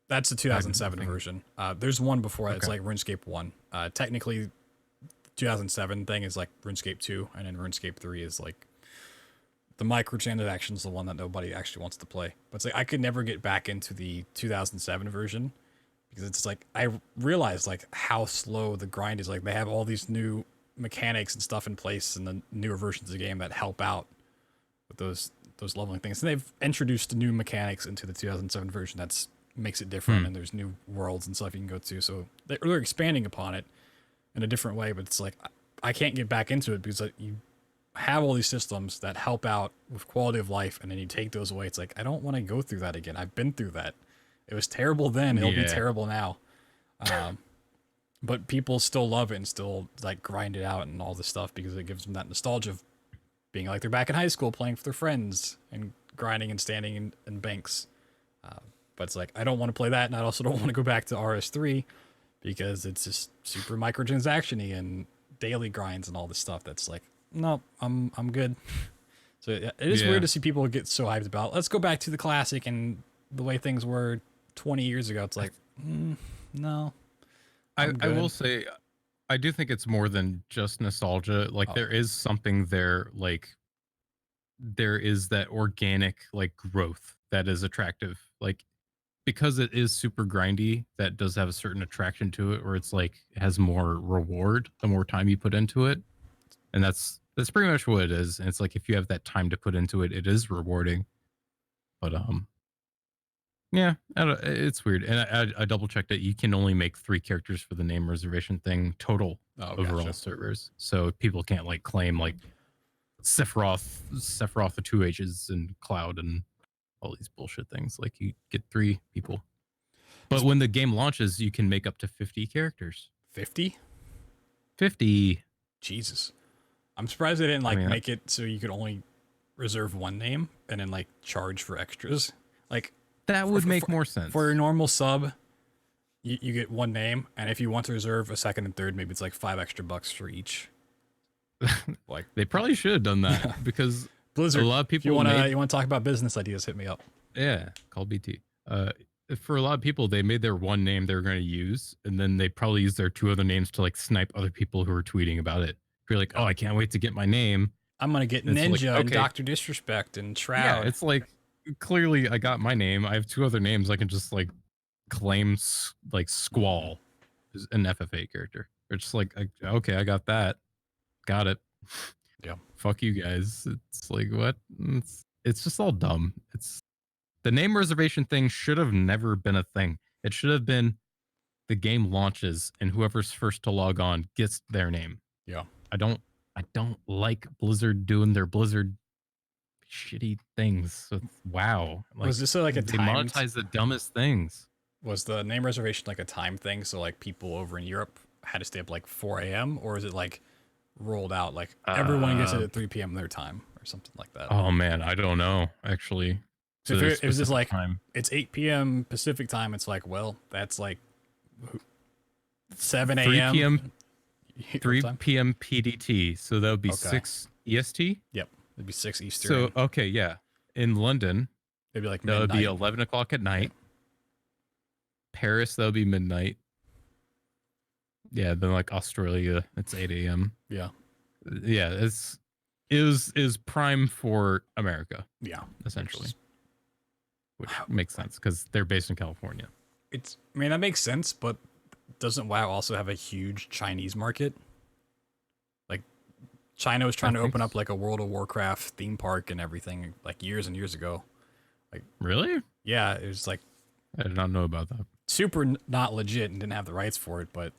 that's the 2007 version. There's one before that. It's Okay. like RuneScape 1. Technically, 2007 thing is like RuneScape 2, and then RuneScape 3 is like the microtransactions, the one that nobody actually wants to play. But it's like I could never get back into the 2007 version because it's like I realized like how slow the grind is. Like they have all these new mechanics and stuff in place in the newer versions of the game that help out with those leveling things. And they've introduced new mechanics into the 2007 version that's makes it different, and there's new worlds and stuff you can go to. So they're expanding upon it in a different way, but it's like I can't get back into it because like, you have all these systems that help out with quality of life, and then you take those away. It's like I don't want to go through that again. I've been through that. It was terrible then. It'll be terrible now. But people still love it and still like grind it out and all this stuff because it gives them that nostalgia of being like they're back in high school playing for their friends and grinding and standing in banks. But it's like I don't want to play that, and I also don't want to go back to RS3 because it's just super microtransaction-y and daily grinds and all this stuff. That's like, no, I'm good. So it is weird to see people get so hyped about. Let's go back to the classic and the way things were 20 years ago. It's like, no. I will say, I do think it's more than just nostalgia. Like there is something there. Like there is that organic like growth that is attractive. Like because it is super grindy, that does have a certain attraction to it, where it's like it has more reward the more time you put into it, and that's pretty much what it is. And it's like if you have that time to put into it, it is rewarding. But yeah, it's weird. And I double checked it. You can only make 3 characters for the name reservation thing total overall servers, so people can't like claim like Sephiroth the 2 H's and Cloud and all these bullshit things. Like you get 3 people. But when the game launches, you can make up to 50 characters. 50? 50. Jesus. I'm surprised they didn't like make it so you could only reserve one name and then like charge for extras. Like that would make more sense. For your normal sub, you get one name, and if you want to reserve a second and third, maybe it's like $5 extra for each. Like they probably should have done that because Blizzard, a lot of people you want to talk about business ideas, hit me up. Yeah, call BT. For a lot of people, they made their one name they were going to use, and then they probably use their 2 other names to like snipe other people who are tweeting about it. If you're like, oh, I can't wait to get my name. I'm gonna get Ninja and Dr. Disrespect and Shroud. Yeah, it's like clearly I got my name. I have 2 other names. I can just like claim like Squall is an FFA character. It's just like, okay, I got that. Got it. Yeah. Fuck you guys. It's like what? It's just all dumb. It's the name reservation thing should have never been a thing. It should have been the game launches and whoever's first to log on gets their name. Yeah. I don't like Blizzard doing their Blizzard shitty things. So, wow. Like, was this like a they monetize the dumbest things? Was the name reservation like a time thing? So like people over in Europe had to stay up like 4 a.m. or is it like rolled out like everyone gets it at 3 p.m. their time or something like that? Oh man, I don't know actually. So if it was just like it's 8 p.m. Pacific time, it's like, well, that's like 7 a.m. 3 p.m. PDT. So that would be 6 EST. Yep, it'd be 6 Eastern. So okay, yeah. In London, it'd be like that would be 11 o'clock at night. Paris, that would be midnight. Yeah, then like Australia, it's 8 a.m. Yeah, yeah, is prime for America. Yeah, essentially, which makes sense because they're based in California. I mean, that makes sense, but doesn't WoW also have a huge Chinese market? Like China was trying to think open up like a World of Warcraft theme park and everything like years and years ago. Really? Yeah, it was like I did not know about that. super not legit and didn't have the rights for it, but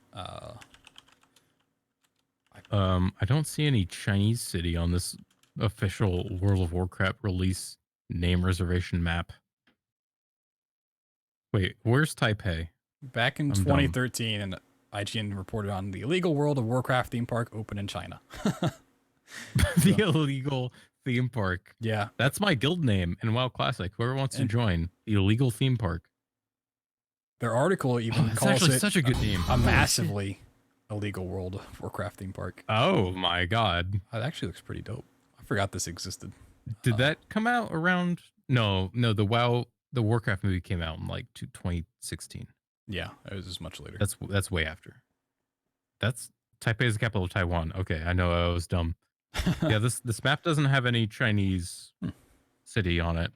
I don't see any Chinese city on this official World of Warcraft release name reservation map. Wait, where's Taipei? back in I'm dumb. 2013, and IGN reported on the illegal World of Warcraft theme park open in China. The illegal theme park. Yeah, That's my guild name in WoW Classic. Whoever wants to and join the illegal theme park. their article even It's calls actually it such a good name. a massively illegal World of Warcraft theme park. Oh my god. It actually looks pretty dope. I forgot this existed. Did that come out around? No, the Warcraft movie came out in like 2016. Yeah, it was just much later. That's way after. That's Taipei is the capital of Taiwan. Okay, I know I was dumb. Yeah, this map doesn't have any Chinese city on it.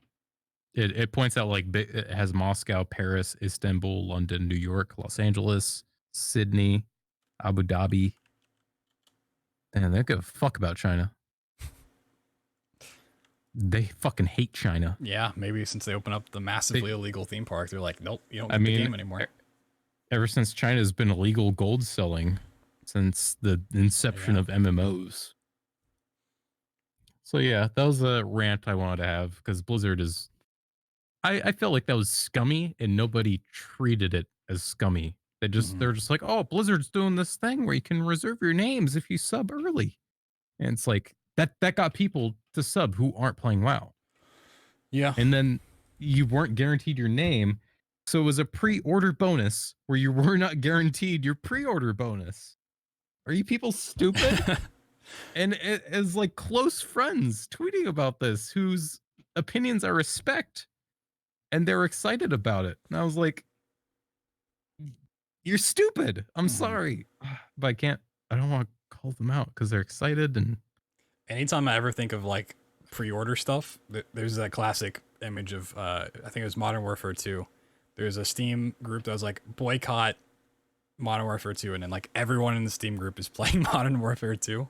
It points out like it has Moscow, Paris, Istanbul, London, New York, Los Angeles, Sydney, Abu Dhabi. Man, they don't give a fuck about China. They fucking hate China. Yeah, maybe since they open up the massively illegal theme park, they're like, nope, you don't get the game anymore. Ever since China's been illegal gold selling since the inception of MMOs. So yeah, that was a rant I wanted to have because Blizzard is. I felt like that was scummy and nobody treated it as scummy. They're just like, oh, Blizzard's doing this thing where you can reserve your names if you sub early, and it's like that got people to sub who aren't playing WoW. Yeah, And then you weren't guaranteed your name, so it was a pre-order bonus where you were not guaranteed your pre-order bonus. Are you people stupid? And it is like close friends tweeting about this whose opinions I respect, and they're excited about it. And I was like, you're stupid. I'm sorry. But I don't want to call them out because they're excited. And anytime I ever think of like pre-order stuff, there's that classic image of I think it was Modern Warfare 2. There's a Steam group that was like boycott Modern Warfare 2, and then like everyone in the Steam group is playing Modern Warfare 2.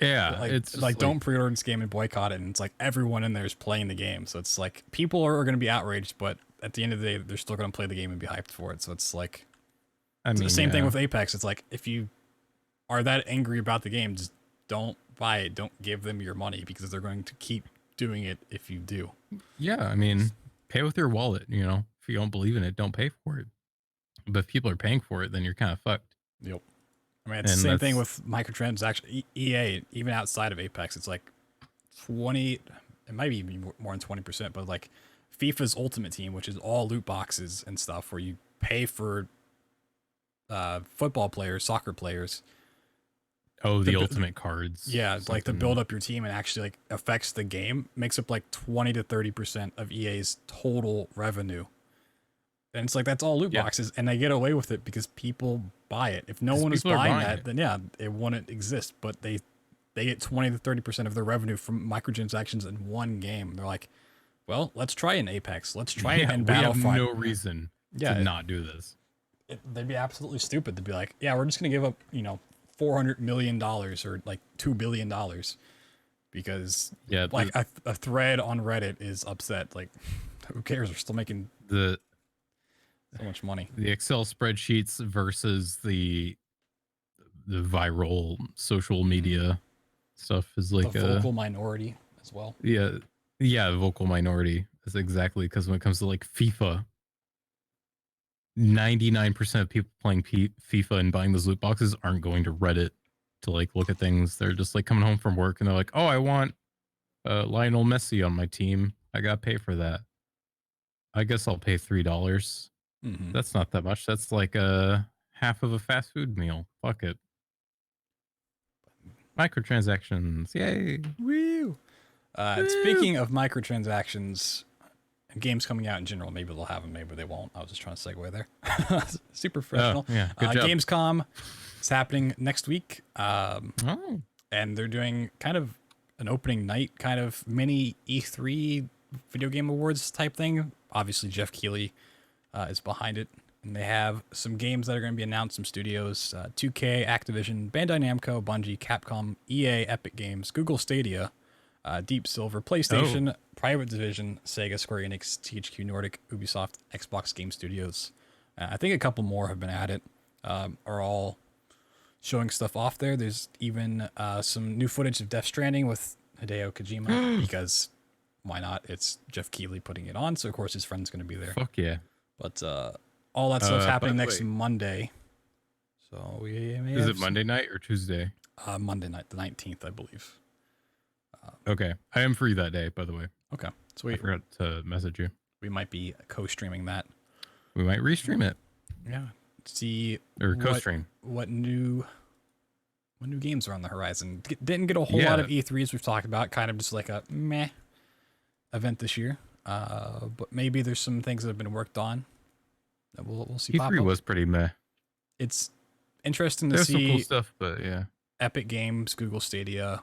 yeah, Like, it's like don't pre-order this game and boycott it, and it's like everyone in there is playing the game. So it's like people are going to be outraged, but at the end of the day, they're still going to play the game and be hyped for it. So it's like I mean, the same thing with Apex. It's like if you are that angry about the game, just don't buy it. Don't give them your money because they're going to keep doing it if you do. Yeah, I mean, pay with your wallet. You know, if you don't believe in it, don't pay for it. But if people are paying for it, then you're kind of fucked. Yep. I mean, it's the same thing with microtransactions. EA, even outside of Apex, it's like 20. It might be more than 20%, but like FIFA's Ultimate Team, which is all loot boxes and stuff, where you pay for football players, soccer players. Oh, the ultimate cards. Yeah, like to build up your team and actually like affects the game, makes up like 20 to 30% of EA's total revenue. And it's like that's all loot boxes, and they get away with it because people buy it. If no one was buying that, then yeah, it wouldn't exist. But they get 20 to 30% of their revenue from microtransactions in one game. They're like, well, let's try an Apex. Let's try it in Battlefront. We have no reason to not do this. They'd be absolutely stupid to be like, yeah, we're just gonna give up, $400 million or like $2 billion because like a thread on Reddit is upset. Like, who cares? We're still making so much money. The Excel spreadsheets versus the viral social media stuff is like a vocal minority as well. Yeah, the vocal minority is exactly because when it comes to like FIFA, 99% of people playing FIFA and buying those loot boxes aren't going to Reddit to like look at things. They're just like coming home from work and they're like, oh, I want Lionel Messi on my team. I gotta pay for that. I guess I'll pay $3. That's not that much. That's like half of a fast food meal. Fuck it. Microtransactions. Yay. Woo. Speaking of microtransactions and games coming out in general, maybe they'll have them, maybe they won't. I was just trying to segue there. Super professional. Oh, yeah, good job. Gamescom is happening next week. And they're doing kind of an opening night, kind of mini E3 video game awards type thing. Obviously, Jeff Keighley is behind it. And they have some games that are going to be announced, some studios, 2K, Activision, Bandai Namco, Bungie, Capcom, EA, Epic Games, Google Stadia, Deep Silver, PlayStation, Private Division, Sega, Square Enix, THQ Nordic, Ubisoft, Xbox Game Studios. I think a couple more have been added, are all showing stuff off there. There's even some new footage of Death Stranding with Hideo Kojima, because why not? It's Jeff Keighley putting it on, so of course his friend's going to be there. Fuck yeah. But all that stuff's happening by the next way, Monday. So we may is have it Monday night or Tuesday? Monday night, the 19th, I believe. Okay, I am free that day, by the way. Okay, so I forgot to message you. we might be co-streaming that. We might restream it Yeah, see or co-stream. what new games are on the horizon. Didn't get a whole lot of E3s we've talked about. Kind of just like a meh event this year. But maybe there's some things that have been worked on that we'll see. E3 was pretty meh. It's interesting to There's see some cool stuff, but yeah. Epic Games, Google Stadia.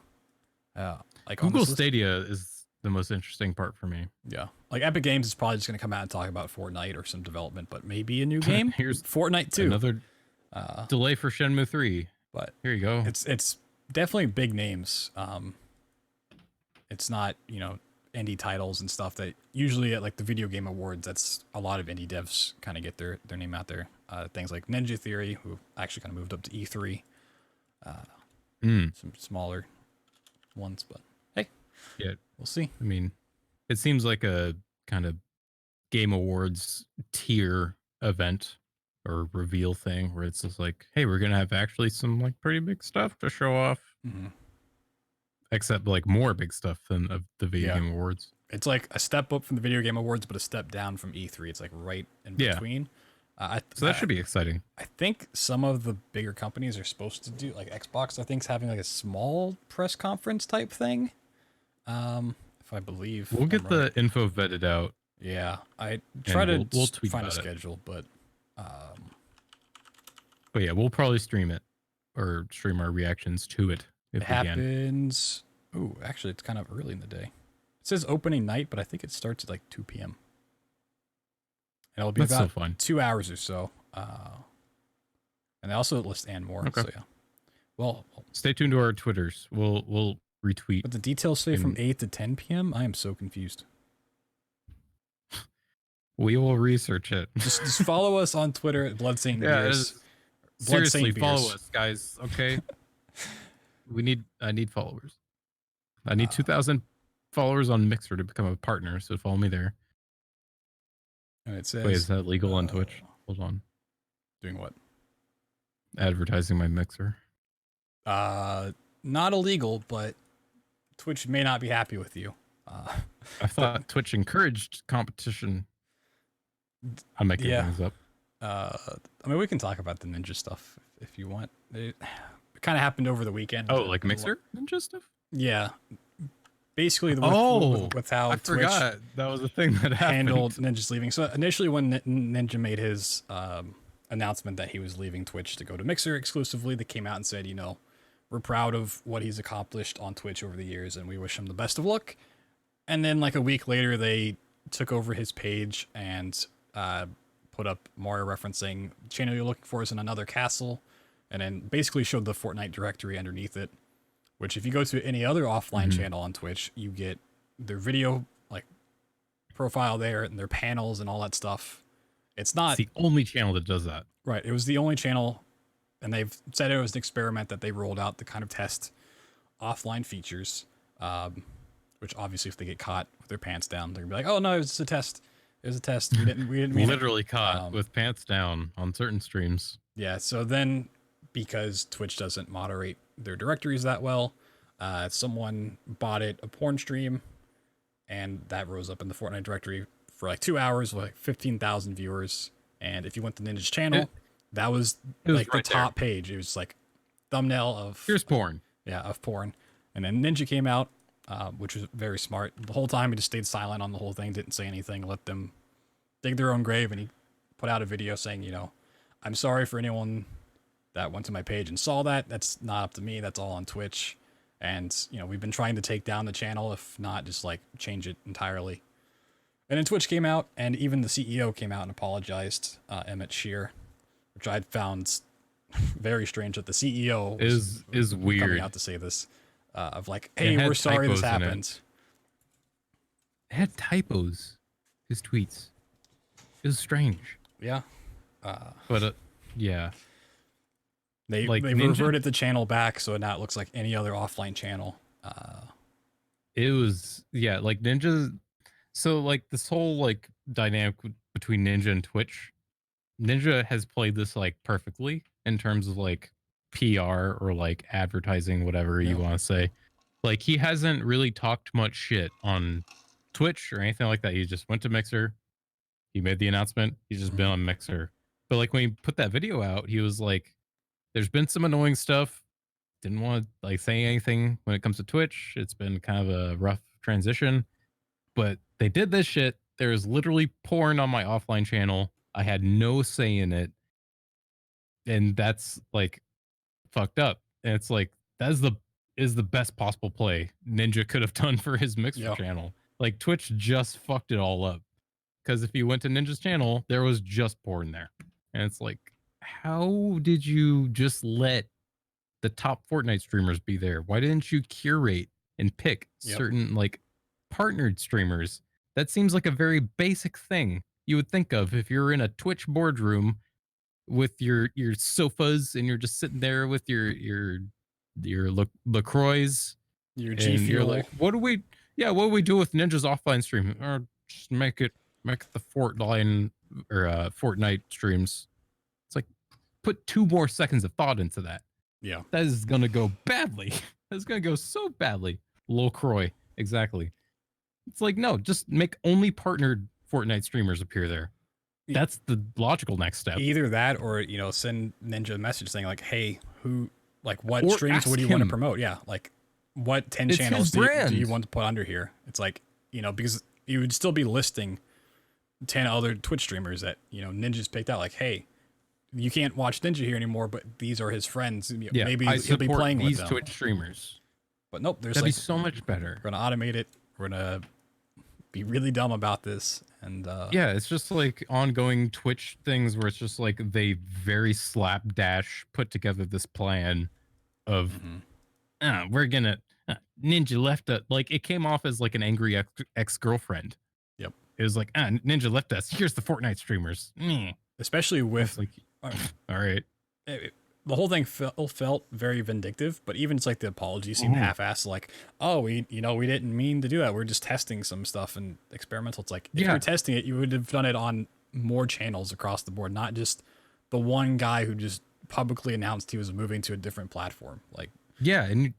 Like Google Stadia is the most interesting part for me. Yeah, like Epic Games is probably just going to come out and talk about Fortnite or some development, but maybe a new game. Here's Fortnite 2. Another delay for Shenmue 3. But here you go. It's definitely big names. It's not, indie titles and stuff that usually at like the video game awards, that's a lot of indie devs kind of get their name out there. Things like Ninja Theory, who actually kind of moved up to E3. Some smaller ones, but hey, yeah, we'll see. I mean, it seems like a kind of Game Awards tier event or reveal thing where it's just like, hey, we're gonna have actually some like pretty big stuff to show off. Mm-hmm. Except like more big stuff than of the video game awards. It's like a step up from the video game awards, but a step down from E3. It's like right in between. So that should be exciting. I think some of the bigger companies are supposed to do, like Xbox, I think, is having like a small press conference type thing. If I believe. We'll get the info vetted out. Yeah. I try to we'll tweet find a about it. schedule, but yeah, we'll probably stream it or stream our reactions to it. If it happens. Oh, actually, it's kind of early in the day. It says opening night, but I think it starts at like 2 p.m. And it'll be That's about so fun. 2 hours or so. And they also list and more. Okay. So yeah. Well, stay tuned to our Twitters. We'll retweet. But the details say from 8 to 10 p.m. I am so confused. We will research it. Just follow us on Twitter at Blood Saint Beers. Seriously, follow us, guys. Okay. I need followers. I need 2,000 followers on Mixer to become a partner, so follow me there. And it says, wait, is that legal on Twitch? Hold on. Doing what? Advertising my Mixer. Not illegal, but Twitch may not be happy with you. I thought Twitch encouraged competition. I'm making things up. I mean, we can talk about the ninja stuff if you want. It kind of happened over the weekend. Oh, like Mixer ninja stuff? Yeah. Basically, with how I Twitch forgot that was a thing that handled Ninja's leaving. So initially, when Ninja made his announcement that he was leaving Twitch to go to Mixer exclusively, they came out and said, we're proud of what he's accomplished on Twitch over the years, and we wish him the best of luck. And then, like a week later, they took over his page and put up more referencing the channel you're looking for is in another castle, and then basically showed the Fortnite directory underneath it. Which, if you go to any other offline channel on Twitch, you get their video like profile there and their panels and all that stuff. It's not the only channel that does that. Right. It was the only channel, and they've said it was an experiment that they rolled out to kind of test offline features. Which obviously, if they get caught with their pants down, they're gonna be like, "Oh no, it was just a test. It was a test. We didn't mean literally caught with pants down on certain streams." Yeah. So then, because Twitch doesn't moderate their directories that well, someone bought a porn stream, and that rose up in the Fortnite directory for like 2 hours with like 15,000 viewers. And if you went to Ninja's channel, that was like right the top page. It was like thumbnail of here's porn. Yeah, of porn. And then Ninja came out, which was very smart. The whole time he just stayed silent on the whole thing, didn't say anything, let them dig their own grave. And he put out a video saying, I'm sorry for anyone that went to my page and saw that. That's not up to me. That's all on Twitch. And, we've been trying to take down the channel, if not just like change it entirely. And then Twitch came out, and even the CEO came out and apologized, Emmett Shear, which I found very strange that the CEO is coming weird. out to say this, of like, It hey, had we're sorry this typos in it. happened. It had typos. His tweets. It was strange. Yeah. But yeah, They like they've Ninja, reverted the channel back so now it looks like any other offline channel. it was like Ninja. So like this whole like dynamic between Ninja and Twitch, Ninja has played this like perfectly in terms of like PR or like advertising, whatever you Yeah. want to say. Like he hasn't really talked much shit on Twitch or anything like that. He just went to Mixer. He made the announcement. He's just been on Mixer. But like when he put that video out, he was like, "There's been some annoying stuff. Didn't want to like say anything when it comes to Twitch. It's been kind of a rough transition, but they did this shit. There's literally porn on my offline channel. I had no say in it, and that's like fucked up. And it's like that's the best possible play Ninja could have done for his Mixer Yeah. channel. Like Twitch just fucked it all up because if you went to Ninja's channel, there was just porn there, and it's like, how did you just let the top Fortnite streamers be there? Why didn't you curate and pick certain like partnered streamers? That seems like a very basic thing you would think of if you're in a Twitch boardroom with your sofas and you're just sitting there with your LaCroix Your G and you're Fuel. like, what do we do with Ninja's offline stream? Or just make the Fortnite or Fortnite streams. It's like put 2 more seconds of thought into that. Yeah. That is gonna go badly. That's gonna go so badly. LaCroix, exactly. It's like, no, just make only partnered Fortnite streamers appear there. That's the logical next step. Either that or, send Ninja a message saying like, hey, what Or streams would you ask want to him. promote? Yeah. Like what 10 It's channels his do you brand. want to put under here? It's like, because you would still be listing 10 other Twitch streamers that, Ninja's picked out. Like, hey, you can't watch Ninja here anymore, but these are his friends. Yeah, Maybe I he'll be support playing with these them. Twitch streamers. But nope, there's That'd be like, so much better. we're going to automate it. We're going to be really dumb about this. And yeah, it's just like ongoing Twitch things where it's just like they very slapdash put together this plan of we're gonna Ninja left us. Like it came off as like an angry ex-girlfriend. Yep. It was like, Ninja left us. Here's the Fortnite streamers. especially with like, all right. The whole thing felt very vindictive, but even it's like the apology seemed half-assed. Like, oh, we didn't mean to do that. We're just testing some stuff and experimental. It's like if you were testing it, you would have done it on more channels across the board, not just the one guy who just publicly announced he was moving to a different platform. Like, yeah, and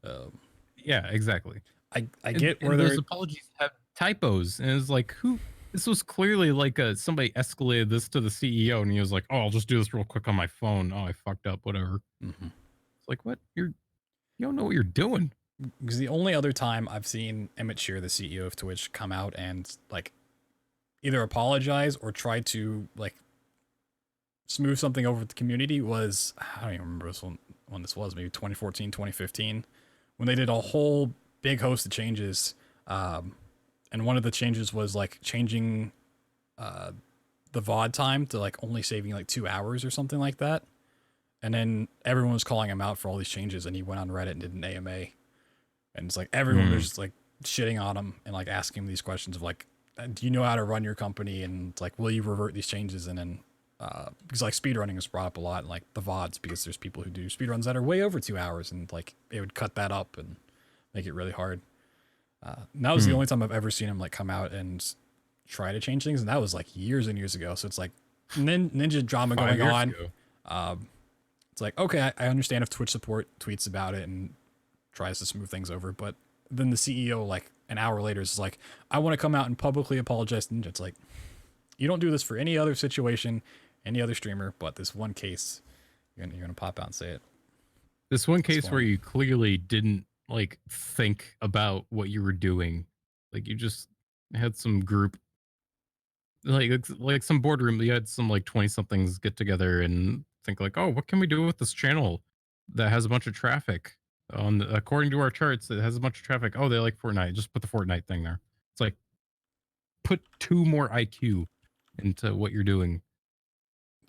yeah, exactly. I get where those apologies have typos, and it's like who. This was clearly like somebody escalated this to the CEO, and he was like, "Oh, I'll just do this real quick on my phone. Oh, I fucked up. Whatever." It's like, what? You don't know what you're doing. Because the only other time I've seen Emmett Shear, the CEO of Twitch, come out and like either apologize or try to like smooth something over with the community was, I don't even remember when this was, maybe 2014, 2015, when they did a whole big host of changes. And one of the changes was like changing the VOD time to like only saving like 2 hours or something like that. And then everyone was calling him out for all these changes, and he went on Reddit and did an AMA. And it's like everyone was just like shitting on him and like asking him these questions of like, do you know how to run your company? And like, will you revert these changes? And then because like speedrunning is brought up a lot, and like the VODs, because there's people who do speedruns that are way over 2 hours, and like it would cut that up and make it really hard. And that was the only time I've ever seen him like come out and try to change things, and that was like years and years ago. So it's like ninja drama going on. It's like, okay, I understand if Twitch support tweets about it and tries to smooth things over, but then the CEO like an hour later is like, I want to come out and publicly apologize to Ninja. It's like, you don't do this for any other situation, any other streamer, but this one case, you're gonna pop out and say it. This one case where you clearly didn't like think about what you were doing. Like you just had some group like some boardroom, you had some like 20 somethings get together and think like, oh, what can we do with this channel that has a bunch of traffic on according to our charts, it has a bunch of traffic. Oh, they like Fortnite, just put the Fortnite thing there. It's like, put 2 more IQ into what you're doing.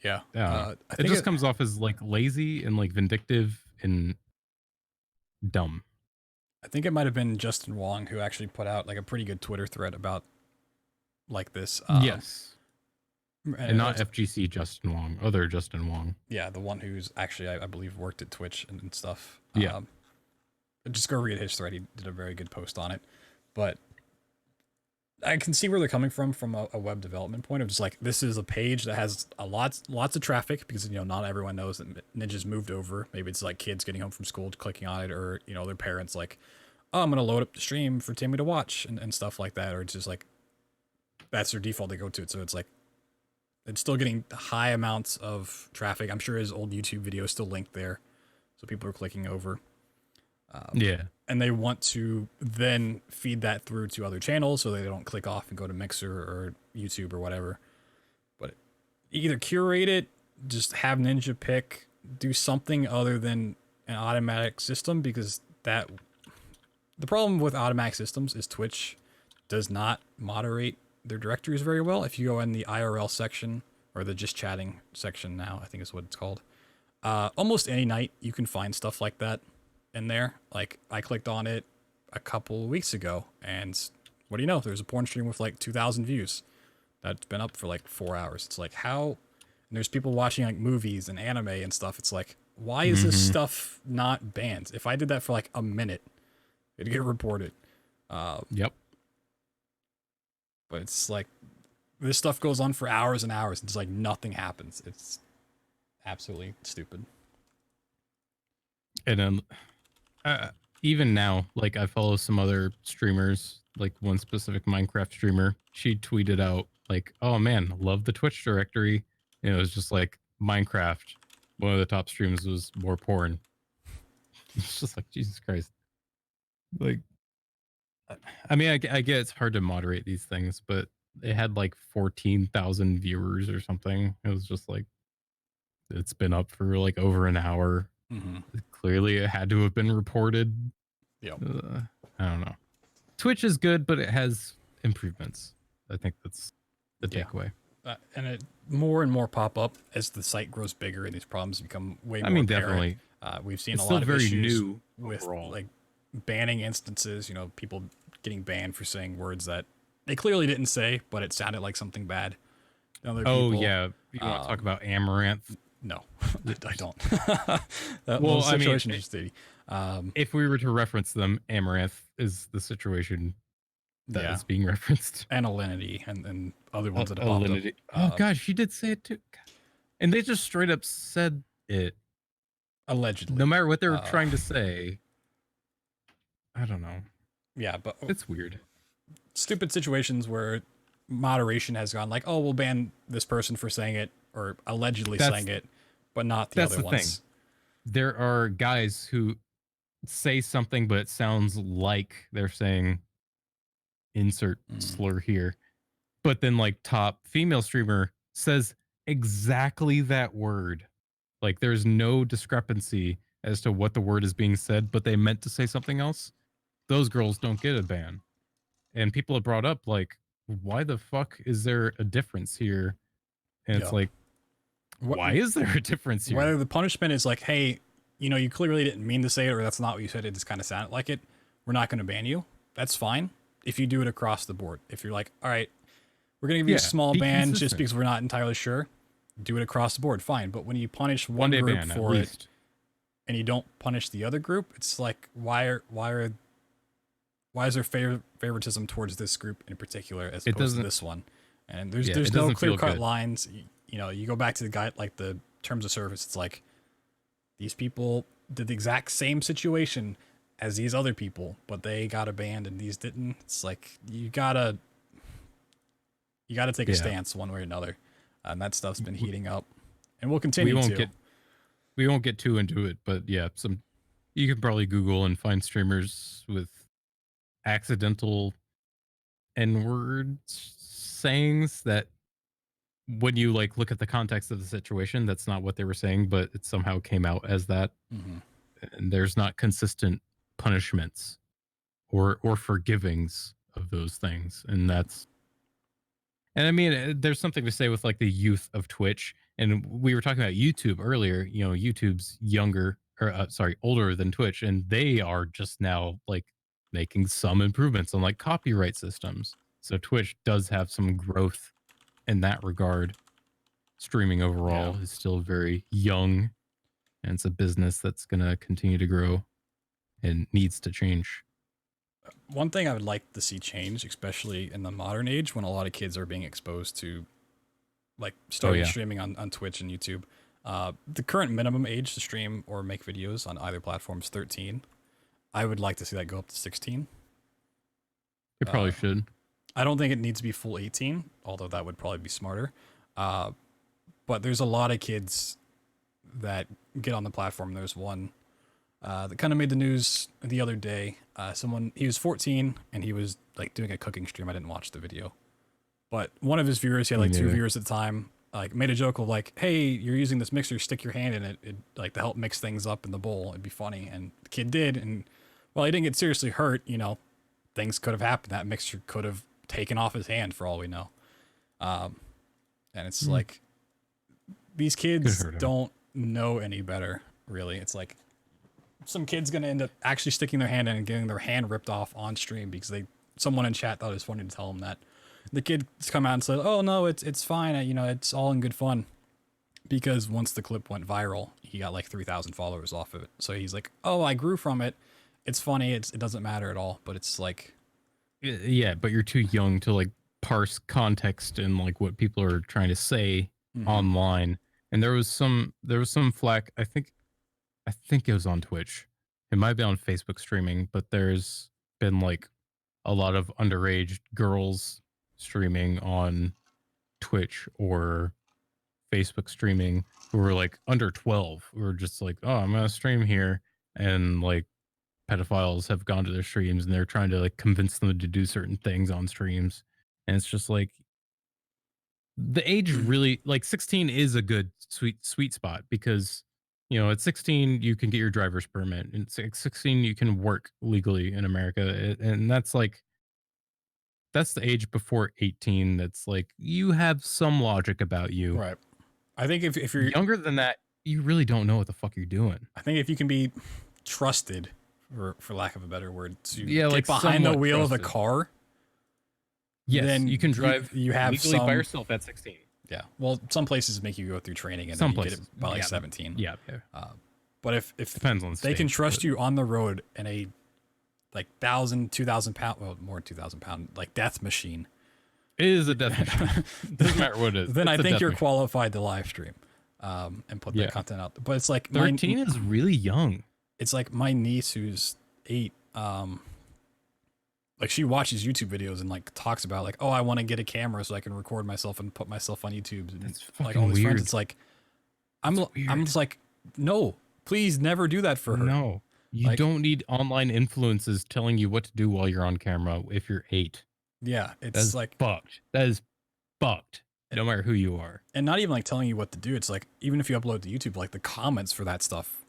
Yeah. I don't know. I It think just comes off as like lazy and like vindictive and dumb. I think it might have been Justin Wong who actually put out like a pretty good Twitter thread about like this. Yes. And And it not was, FGC Justin Wong, other Justin Wong. yeah, the one who's actually I believe worked at Twitch and stuff. Yeah. Just go read his thread. He did a very good post on it. But I can see where they're coming from a web development point of just like this is a page that has lots of traffic because not everyone knows that Ninja's moved over. Maybe it's like kids getting home from school clicking on it, or their parents like, oh, I'm gonna load up the stream for Timmy to watch and stuff like that, or it's just like that's their default they go to it. So it's like it's still getting high amounts of traffic. I'm sure his old YouTube video is still linked there, so people are clicking over. Yeah. And they want to then feed that through to other channels so they don't click off and go to Mixer or YouTube or whatever. But either curate it, just have Ninja pick, do something other than an automatic system, because the problem with automatic systems is Twitch does not moderate their directories very well. If you go in the IRL section or the just chatting section now, I think is what it's called. Almost any night you can find stuff like that in there. Like I clicked on it a couple weeks ago, and what do you know? There's a porn stream with like 2,000 views that's been up for like 4 hours. It's like how, and there's people watching like movies and anime and stuff. It's like, why is this stuff not banned? If I did that for like a minute, it'd get reported. Yep. But it's like this stuff goes on for hours and hours. And it's like nothing happens. It's absolutely stupid. And then even now, like I follow some other streamers, like one specific Minecraft streamer. She tweeted out like, "Oh man, love the Twitch directory." And it was just like Minecraft. One of the top streams was more porn. It's just like Jesus Christ. Like, I mean, I get it's hard to moderate these things, but it had like 14,000 viewers or something. It was just like it's been up for like over an hour. Mm-hmm. Clearly, it had to have been reported. Yep. I don't know. Twitch is good, but it has improvements. I think that's the takeaway. And it more and more pop up as the site grows bigger and these problems become way more I mean, apparent. definitely. We've seen It's a still lot of very issues new with overall. like banning instances, people getting banned for saying words that they clearly didn't say, but it sounded like something bad. Other people, yeah. You want to talk about Amaranth? No, I don't. Well, the I mean, situation is just shitty. if we were to reference them, Amaranth is the situation that is being referenced. And Alinity and other ones that have popped Alinity. up. Oh gosh, she did say it too. And they just straight up said it. Allegedly. No matter what they were trying to say. I don't know. Yeah, but it's weird. Stupid situations where moderation has gone like, oh, we'll ban this person for saying it or allegedly saying it, but not the other ones. Thing. There are guys who say something, but it sounds like they're saying insert slur here. But then like top female streamer says exactly that word. Like there's no discrepancy as to what the word is being said, but they meant to say something else. Those girls don't get a ban. And people have brought up like, why the fuck is there a difference here? And it's like, why is there a difference here? Whether the punishment is like, hey, you clearly didn't mean to say it, or that's not what you said, it just kind of sounded like it, we're not going to ban you. That's fine. If you do it across the board. If you're like, all right, we're going to give you a small ban just because we're not entirely sure, do it across the board, fine. But when you punish one group for it and you don't punish the other group, it's like, why is there favoritism towards this group in particular as opposed to this one? And there's no clear-cut lines. You go back to the guy, like the terms of service, it's like these people did the exact same situation as these other people, but they got a ban and these didn't. It's like you gotta take a stance one way or another, and that stuff's been heating up, and we'll continue. We won't get too into it, but yeah, you can probably Google and find streamers with accidental N-word sayings that when you like look at the context of the situation, that's not what they were saying, but it somehow came out as that. And there's not consistent punishments or forgivings of those things, and that's And I mean, there's something to say with like the youth of Twitch. And we were talking about YouTube earlier. You know, YouTube's younger, or sorry, older than Twitch, and they are just now like making some improvements on like copyright systems. So Twitch does have some growth in that regard. Streaming Yeah. overall is still very young, and it's a business that's going to continue to grow and needs to change. One thing I would like to see change, especially in the modern age when a lot of kids are being exposed to like Oh starting yeah, streaming on Twitch and YouTube. The current minimum age to stream or make videos on either platform is 13. I would like to see that go up to 16. it Uh, probably should. I don't think it needs to be full 18, although that would probably be smarter. Uh, but there's a lot of kids that get on the platform. There's one that kind of made the news the other day. He was 14 and he was like doing a cooking stream. I didn't watch the video, but one of his viewers, he had Me like two neither. viewers at the time, like made a joke of like, "Hey, you're using this mixer. Stick your hand in it, like to help mix things up in the bowl. It'd be funny." And the kid did, and while he didn't get seriously hurt, things could have happened. That mixture could have taken off his hand for all we know. Um, and it's Mm, like these could kids hurt him. don't know any better, really. It's like some kid's gonna end up actually sticking their hand in and getting their hand ripped off on stream because someone in chat thought it was funny to tell them that. The kid's come out and said, "Oh no, it's fine. It's all in good fun." Because once the clip went viral, he got like 3,000 followers off of it. So he's like, "Oh, I grew from it. It's funny. It doesn't matter at all." But it's like, Yeah, but you're too young to like parse context and like what people are trying to say mhm, online. And there was some flack. I think it was on Twitch. It might be on Facebook streaming, but there's been like a lot of underage girls streaming on Twitch or Facebook streaming who were like under 12, who were just like, "Oh, I'm gonna stream here," and like pedophiles have gone to their streams and they're trying to like convince them to do certain things on streams. And it's just like the age really, like 16 is a good sweet spot because at 16 you can get your driver's permit, and at 16 you can work legally in America. And that's the age before 18 that's like you have some logic about you. right. I think if you're, Younger than that, you really don't know what the fuck you're doing. I think if you can be trusted, for lack of a better word, to Yeah, get like behind the somewhat wheel of a trusted. car, Yes, then you can drive you have legally by some. yourself at 16. Yeah. Well, some places make you go through training and then Some you get it places. by like Yeah. 17. Yeah. Yeah. But if Depends on the they can state, trust but you on the road in a like 1,000, 2,000 pound, well, more than 2,000 pound, like death machine, it is a death machine. Doesn't matter what it is. then It's I a think death you're machine. qualified to live stream, and put that Yeah. content out. But it's like 13 is really young. it's like my niece who's 8. Like she watches YouTube videos and like talks about like, oh, I want to get a camera so I can record myself and put myself on YouTube and That's like all fucking these friends. weird. It's like That's I'm weird. just like, no, please never do that for her. No. You Like, don't need online influences telling you what to do while you're on camera if you're 8. yeah, That it's is like, fucked. That is fucked. No matter who you are. and not even like telling you what to do. It's like even if you upload to YouTube, like the comments for that stuff.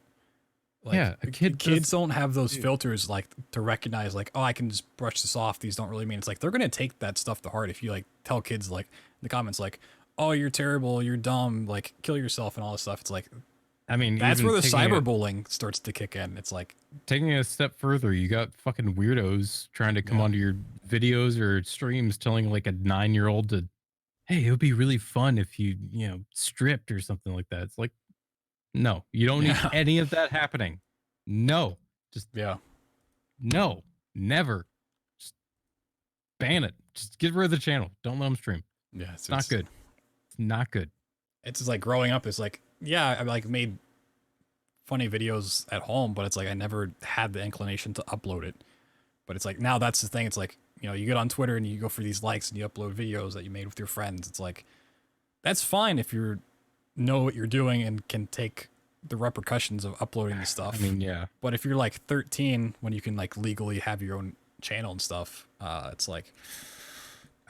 Like Yeah, a kid kids does. don't have those Dude. filters like to recognize like, oh, I can just brush this off. These don't really mean. It's like they're gonna take that stuff to heart if you like tell kids like in the comments like, oh, you're terrible, you're dumb, like kill yourself and all this stuff. It's like I mean, that's even where the taking cyberbullying starts to kick in. It's like, taking it a step further, you got fucking weirdos trying to come yeah, onto your videos or streams telling like a 9-year-old to, hey, it would be really fun if you stripped or something like that. It's like, no, you don't need yeah, any of that happening. No, just yeah, no, never. Just ban it. Just get rid of the channel. Don't let them stream. yeah. It's not good. It's not good. It's just like growing up. It's like, yeah, I like made funny videos at home, but it's like I never had the inclination to upload it. But it's like now that's the thing. It's like, you get on Twitter and you go for these likes and you upload videos that you made with your friends. It's like that's fine if you know what you're doing and can take the repercussions of uploading the stuff. I mean, yeah. But if you're like 13 when you can like legally have your own channel and stuff, it's like,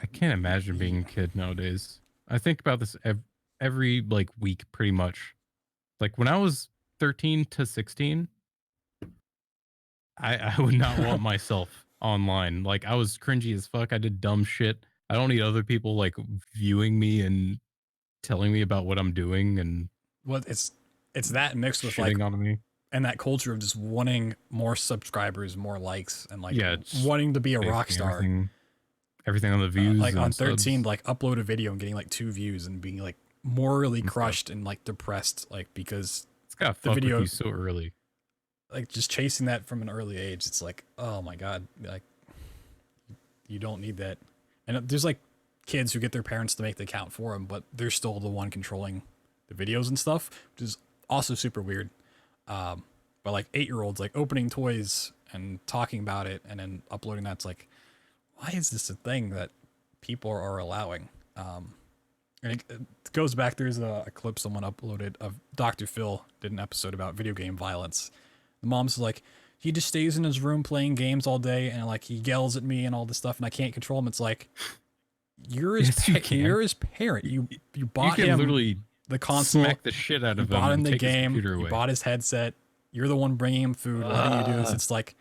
I can't imagine being a kid nowadays. I think about this every like week pretty much. Like when I was 13 to 16, I would not want myself online. Like I was cringy as fuck. I did dumb shit. I don't need other people like viewing me and telling me about what I'm doing and Well, it's that mixed with like, shitting on me. and that culture of just wanting more subscribers, more likes, and like Yeah, it's wanting to be a rock basically star. everything on the views Like on and 13, subs. like upload a video and getting like 2 views and being like morally And stuff. crushed and like depressed, like because It's gotta the fuck with video, you so early. like just chasing that from an early age. It's like, oh my God, like you don't need that. And there's like kids who get their parents to make the account for them, but they're still the one controlling the videos and stuff, which is also super weird. But like 8-year-olds like opening toys and talking about it and then uploading that's like, why is this a thing that people are allowing? And it goes back. There's a clip someone uploaded of Dr. Phil did an episode about video game violence. The mom's like, he just stays in his room playing games all day and like he yells at me and all this stuff and I can't control him. It's like, you're his Yes, you can. you're his parent. You bought you can him literally the console, smack the shit out you of him bought him and the take his game, computer you away. bought his headset. You're the one bringing him food, letting you do this. It's like,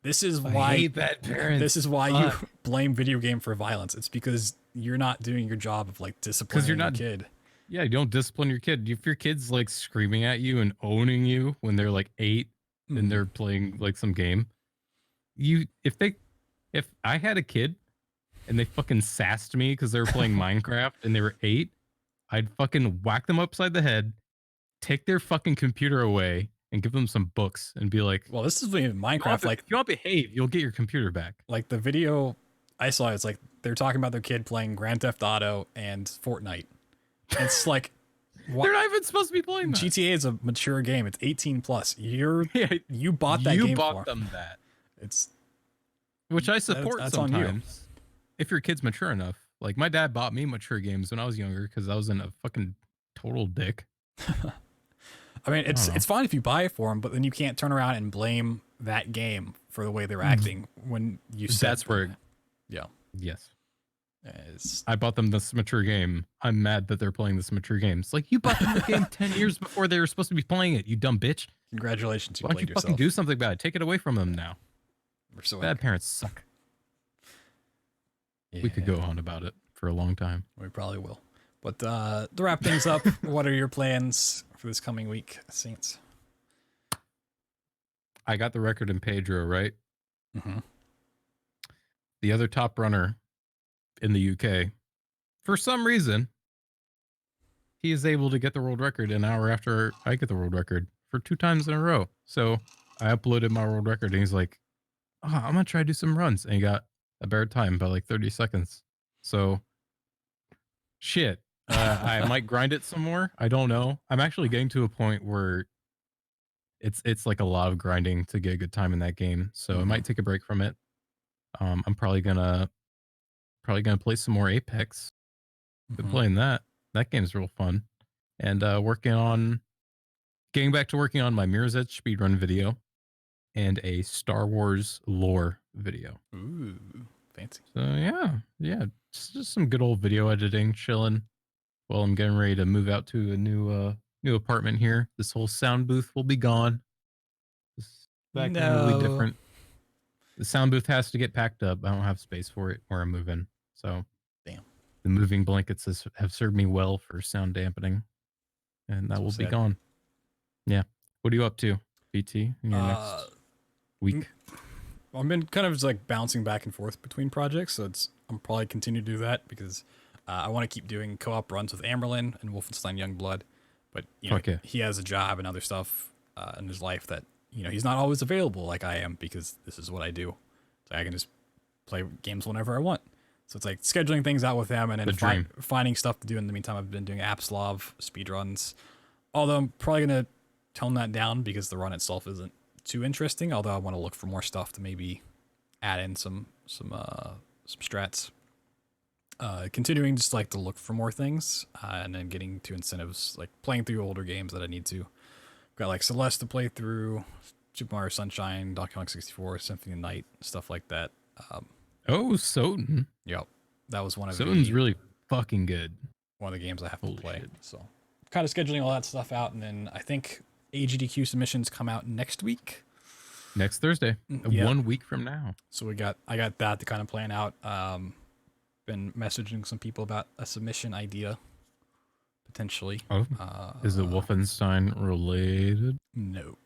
this is why I hate bad parents. this is why you blame video game for violence. It's because you're not doing your job of like disciplining you're not your kid. Yeah, you don't discipline your kid. If your kid's like screaming at you and owning you when they're like 8 and they're playing like some game, if I had a kid and they fucking sassed me because they were playing Minecraft and they were 8, I'd fucking whack them upside the head, take their fucking computer away, and give them some books and be like, Well, this is even Minecraft. Like, if you don't behave, you'll get your computer back. like the video I saw, it's like they're talking about their kid playing Grand Theft Auto and Fortnite. It's like, They're not even supposed to be playing that. GTA is a mature game. It's 18 plus. You bought that you game bought for them that. It's Which I support that's on you. sometimes. If your kid's mature enough. Like my dad bought me mature games when I was younger because I was in a fucking total dick. I mean, it's fine if you buy it for them, but then you can't turn around and blame that game for the way they're acting when you said That's where yeah. Yes. It's, I bought them this mature game. I'm mad that they're playing this mature game. It's like you bought them the game 10 years before they were supposed to be playing it, you dumb bitch. congratulations, you Why don't played you yourself. fucking do something about it? Take it away from them now. We're so Bad parents suck. yeah, We could go on about it for a long time. we probably will. But to wrap things up, what are your plans for this coming week, Saints? I got the record in Pedro, right? Mm-hmm. The other top runner in the UK, for some reason, he is able to get the world record an hour after I get the world record for 2 times in a row. So I uploaded my world record and he's like, oh, I'm going to try to do some runs. And he got a better time by like 30 seconds. So shit, I might grind it some more. I don't know. I'm actually getting to a point where it's like a lot of grinding to get a good time in that game. So I might take a break from it. I'm probably gonna play some more Apex. Been playing that. That game's real fun. And getting back to working on my Mirror's Edge speedrun video and a Star Wars lore video. Ooh, fancy. So yeah, just some good old video editing, chilling while I'm getting ready to move out to a new apartment here. This whole sound booth will be gone. This back end will be different. The sound booth has to get packed up. I don't have space for it where I'm moving. So Damn. the moving blankets have served me well for sound dampening. And that will be gone. Yeah. What are you up to, BT, in your next week? I've been kind of just like bouncing back and forth between projects, so I'm probably continue to do that because I want to keep doing co-op runs with Amerlin and Wolfenstein Youngblood, but he has a job and other stuff in his life that he's not always available like I am because this is what I do, so I can just play games whenever I want. So it's like scheduling things out with him and then finding stuff to do in the meantime. I've been doing Appslav speedruns, although I'm probably gonna tone that down because the run itself isn't too interesting, although I want to look for more stuff to maybe add in some strats. Continuing just like to look for more things and then getting to incentives, like playing through older games that I need to. Got like Celeste to play through, Super Mario Sunshine, Donkey Kong 64, Symphony of the Night, stuff like that. Soten. Yep, that was one of Soten's really fucking good. One of the games I have to play. Shit. So kind of scheduling all that stuff out, and then I think AGDQ submissions come out next week. Next Thursday, 1 week from now. So I got that to kind of plan out. been messaging some people about a submission idea, potentially. Oh, is it Wolfenstein related? No.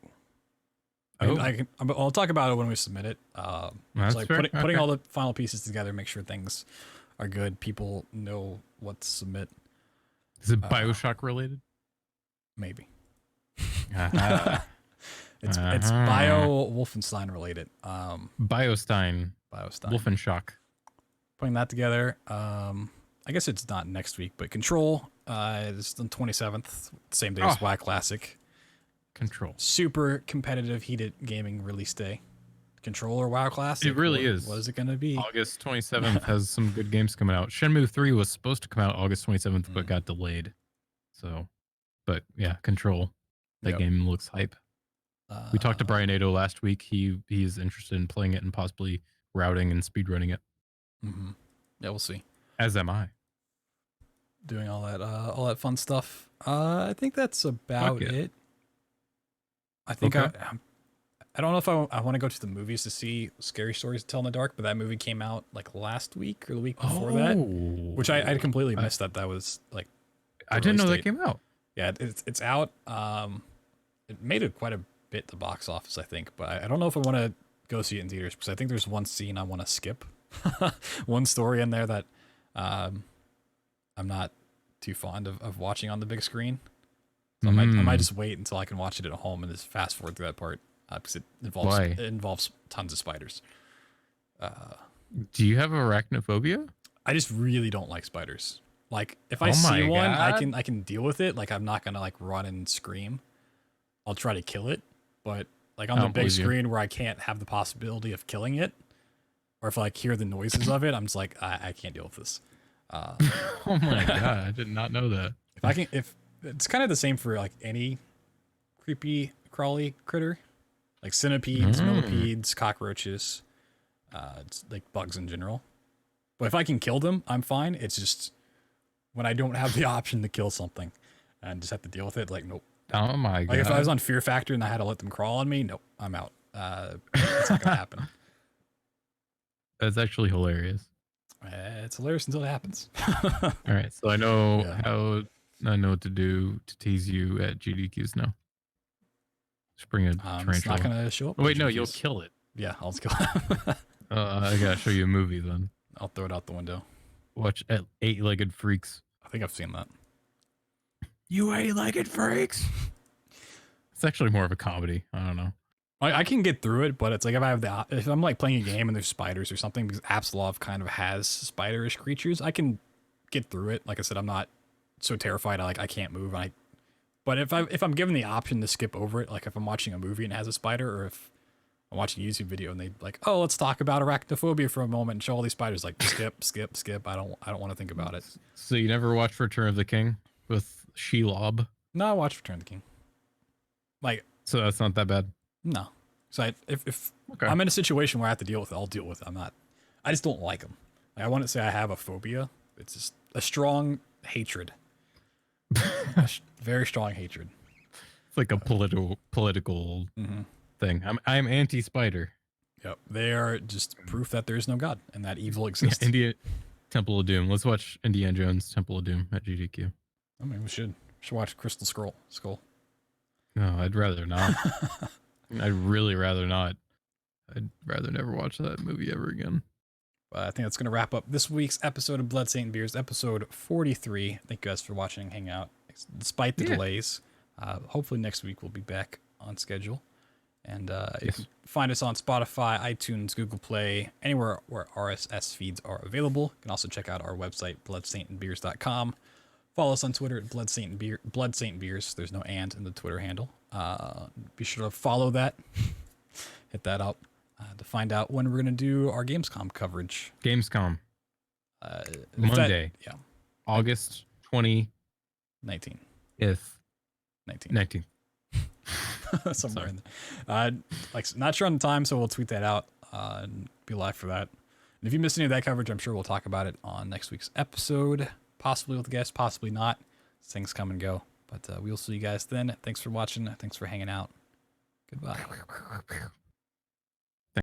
Oh, I'll talk about it when we submit it. that's like fair. putting Okay. all the final pieces together, make sure things are good. People know what to submit. Is it Bioshock related? Maybe. Uh-huh. It's Uh-huh. Bio Wolfenstein related. Biostein. Biosstein. Wolfenshock. Putting that together. I guess it's not next week, but Control is on 27th, same day as WoW Classic. Control. Super competitive, heated gaming release day. Control or WoW Classic? It really is. What is it going to be? August 27th has some good games coming out. Shenmue 3 was supposed to come out August 27th, but got delayed. So, but yeah, Control. That game looks hype. We talked to Brian Nato last week. He's interested in playing it and possibly routing and speedrunning it. Mm-hmm. Yeah, we'll see. As am I. Doing all that fun stuff. I think that's about it. I think I don't know if I want to go to the movies to see Scary Stories to Tell in the Dark, but that movie came out like last week or the week before that, which I completely missed that was like. I didn't know that came out. Yeah, it's out. It made it quite a bit at the box office, I think, but I don't know if I want to go see it in theaters because I think there's one scene I want to skip, one story in there that I'm not too fond of watching on the big screen. So I might just wait until I can watch it at home and just fast forward through that part because it involves tons of spiders. Do you have arachnophobia? I just really don't like spiders. Like if I see one, I can deal with it. Like I'm not gonna like run and scream. I'll try to kill it, but like on the big screen where I can't have the possibility of killing it, or if I like hear the noises of it, I'm just like I can't deal with this. Oh my god, I did not know that. If it's kind of the same for like any creepy crawly critter, like centipedes, millipedes, cockroaches, it's like bugs in general. But if I can kill them, I'm fine. It's just when I don't have the option to kill something and just have to deal with it, like nope. Oh my god! Like if I was on Fear Factor and I had to let them crawl on me, nope, I'm out. It's not gonna happen. That's actually hilarious. It's hilarious until it happens. All right, so I know what to do to tease you at GDQs now. Just bring a tarantula. It's not gonna show up. Oh, wait, no, you'll kill it. Yeah, I'll just kill it. I gotta show you a movie then. I'll throw it out the window. Watch Eight-Legged Freaks. I think I've seen that. You eight-legged freaks. It's actually more of a comedy. I don't know. I can get through it, but it's like if I'm like playing a game and there's spiders or something, because Absalov kind of has spiderish creatures, I can get through it. Like I said, I'm not so terrified I can't move. But if I'm given the option to skip over it, like if I'm watching a movie and it has a spider, or if I'm watching a YouTube video and they like, oh, let's talk about arachnophobia for a moment and show all these spiders, like skip. I don't want to think about it. So you never watched Return of the King with Shelob? No, I watched Return of the King. Like, so that's not that bad. No. So if I'm in a situation where I have to deal with it, I'll deal with it. I just don't like them. Like, I wouldn't say I have a phobia. It's just a strong hatred. Very strong hatred. It's like a political thing. I'm anti-spider. Yep. They are just proof that there is no God and that evil exists. Yeah, Temple of Doom. Let's watch Indiana Jones Temple of Doom at GDQ. I mean, we should watch Crystal Skull. No, I'd rather not. I'd really rather not. I'd rather never watch that movie ever again. I think that's going to wrap up this week's episode of Blood Saint Beers, episode 43. Thank you guys for watching and hanging out despite the delays. Hopefully next week we'll be back on schedule. And you can find us on Spotify, iTunes, Google Play, anywhere where RSS feeds are available. You can also check out our website, bloodsaintandbeers.com. Follow us on Twitter at Blood Saint Beers. There's no and in the Twitter handle. Be sure to follow that. Hit that up to find out when we're going to do our Gamescom coverage. Gamescom. Monday. August 20. 19. If 19. Somewhere in there. Not sure on the time, so we'll tweet that out and be live for that. And if you missed any of that coverage, I'm sure we'll talk about it on next week's episode. Possibly with a guest, possibly not. Things come and go. But we'll see you guys then. Thanks for watching. Thanks for hanging out. Goodbye.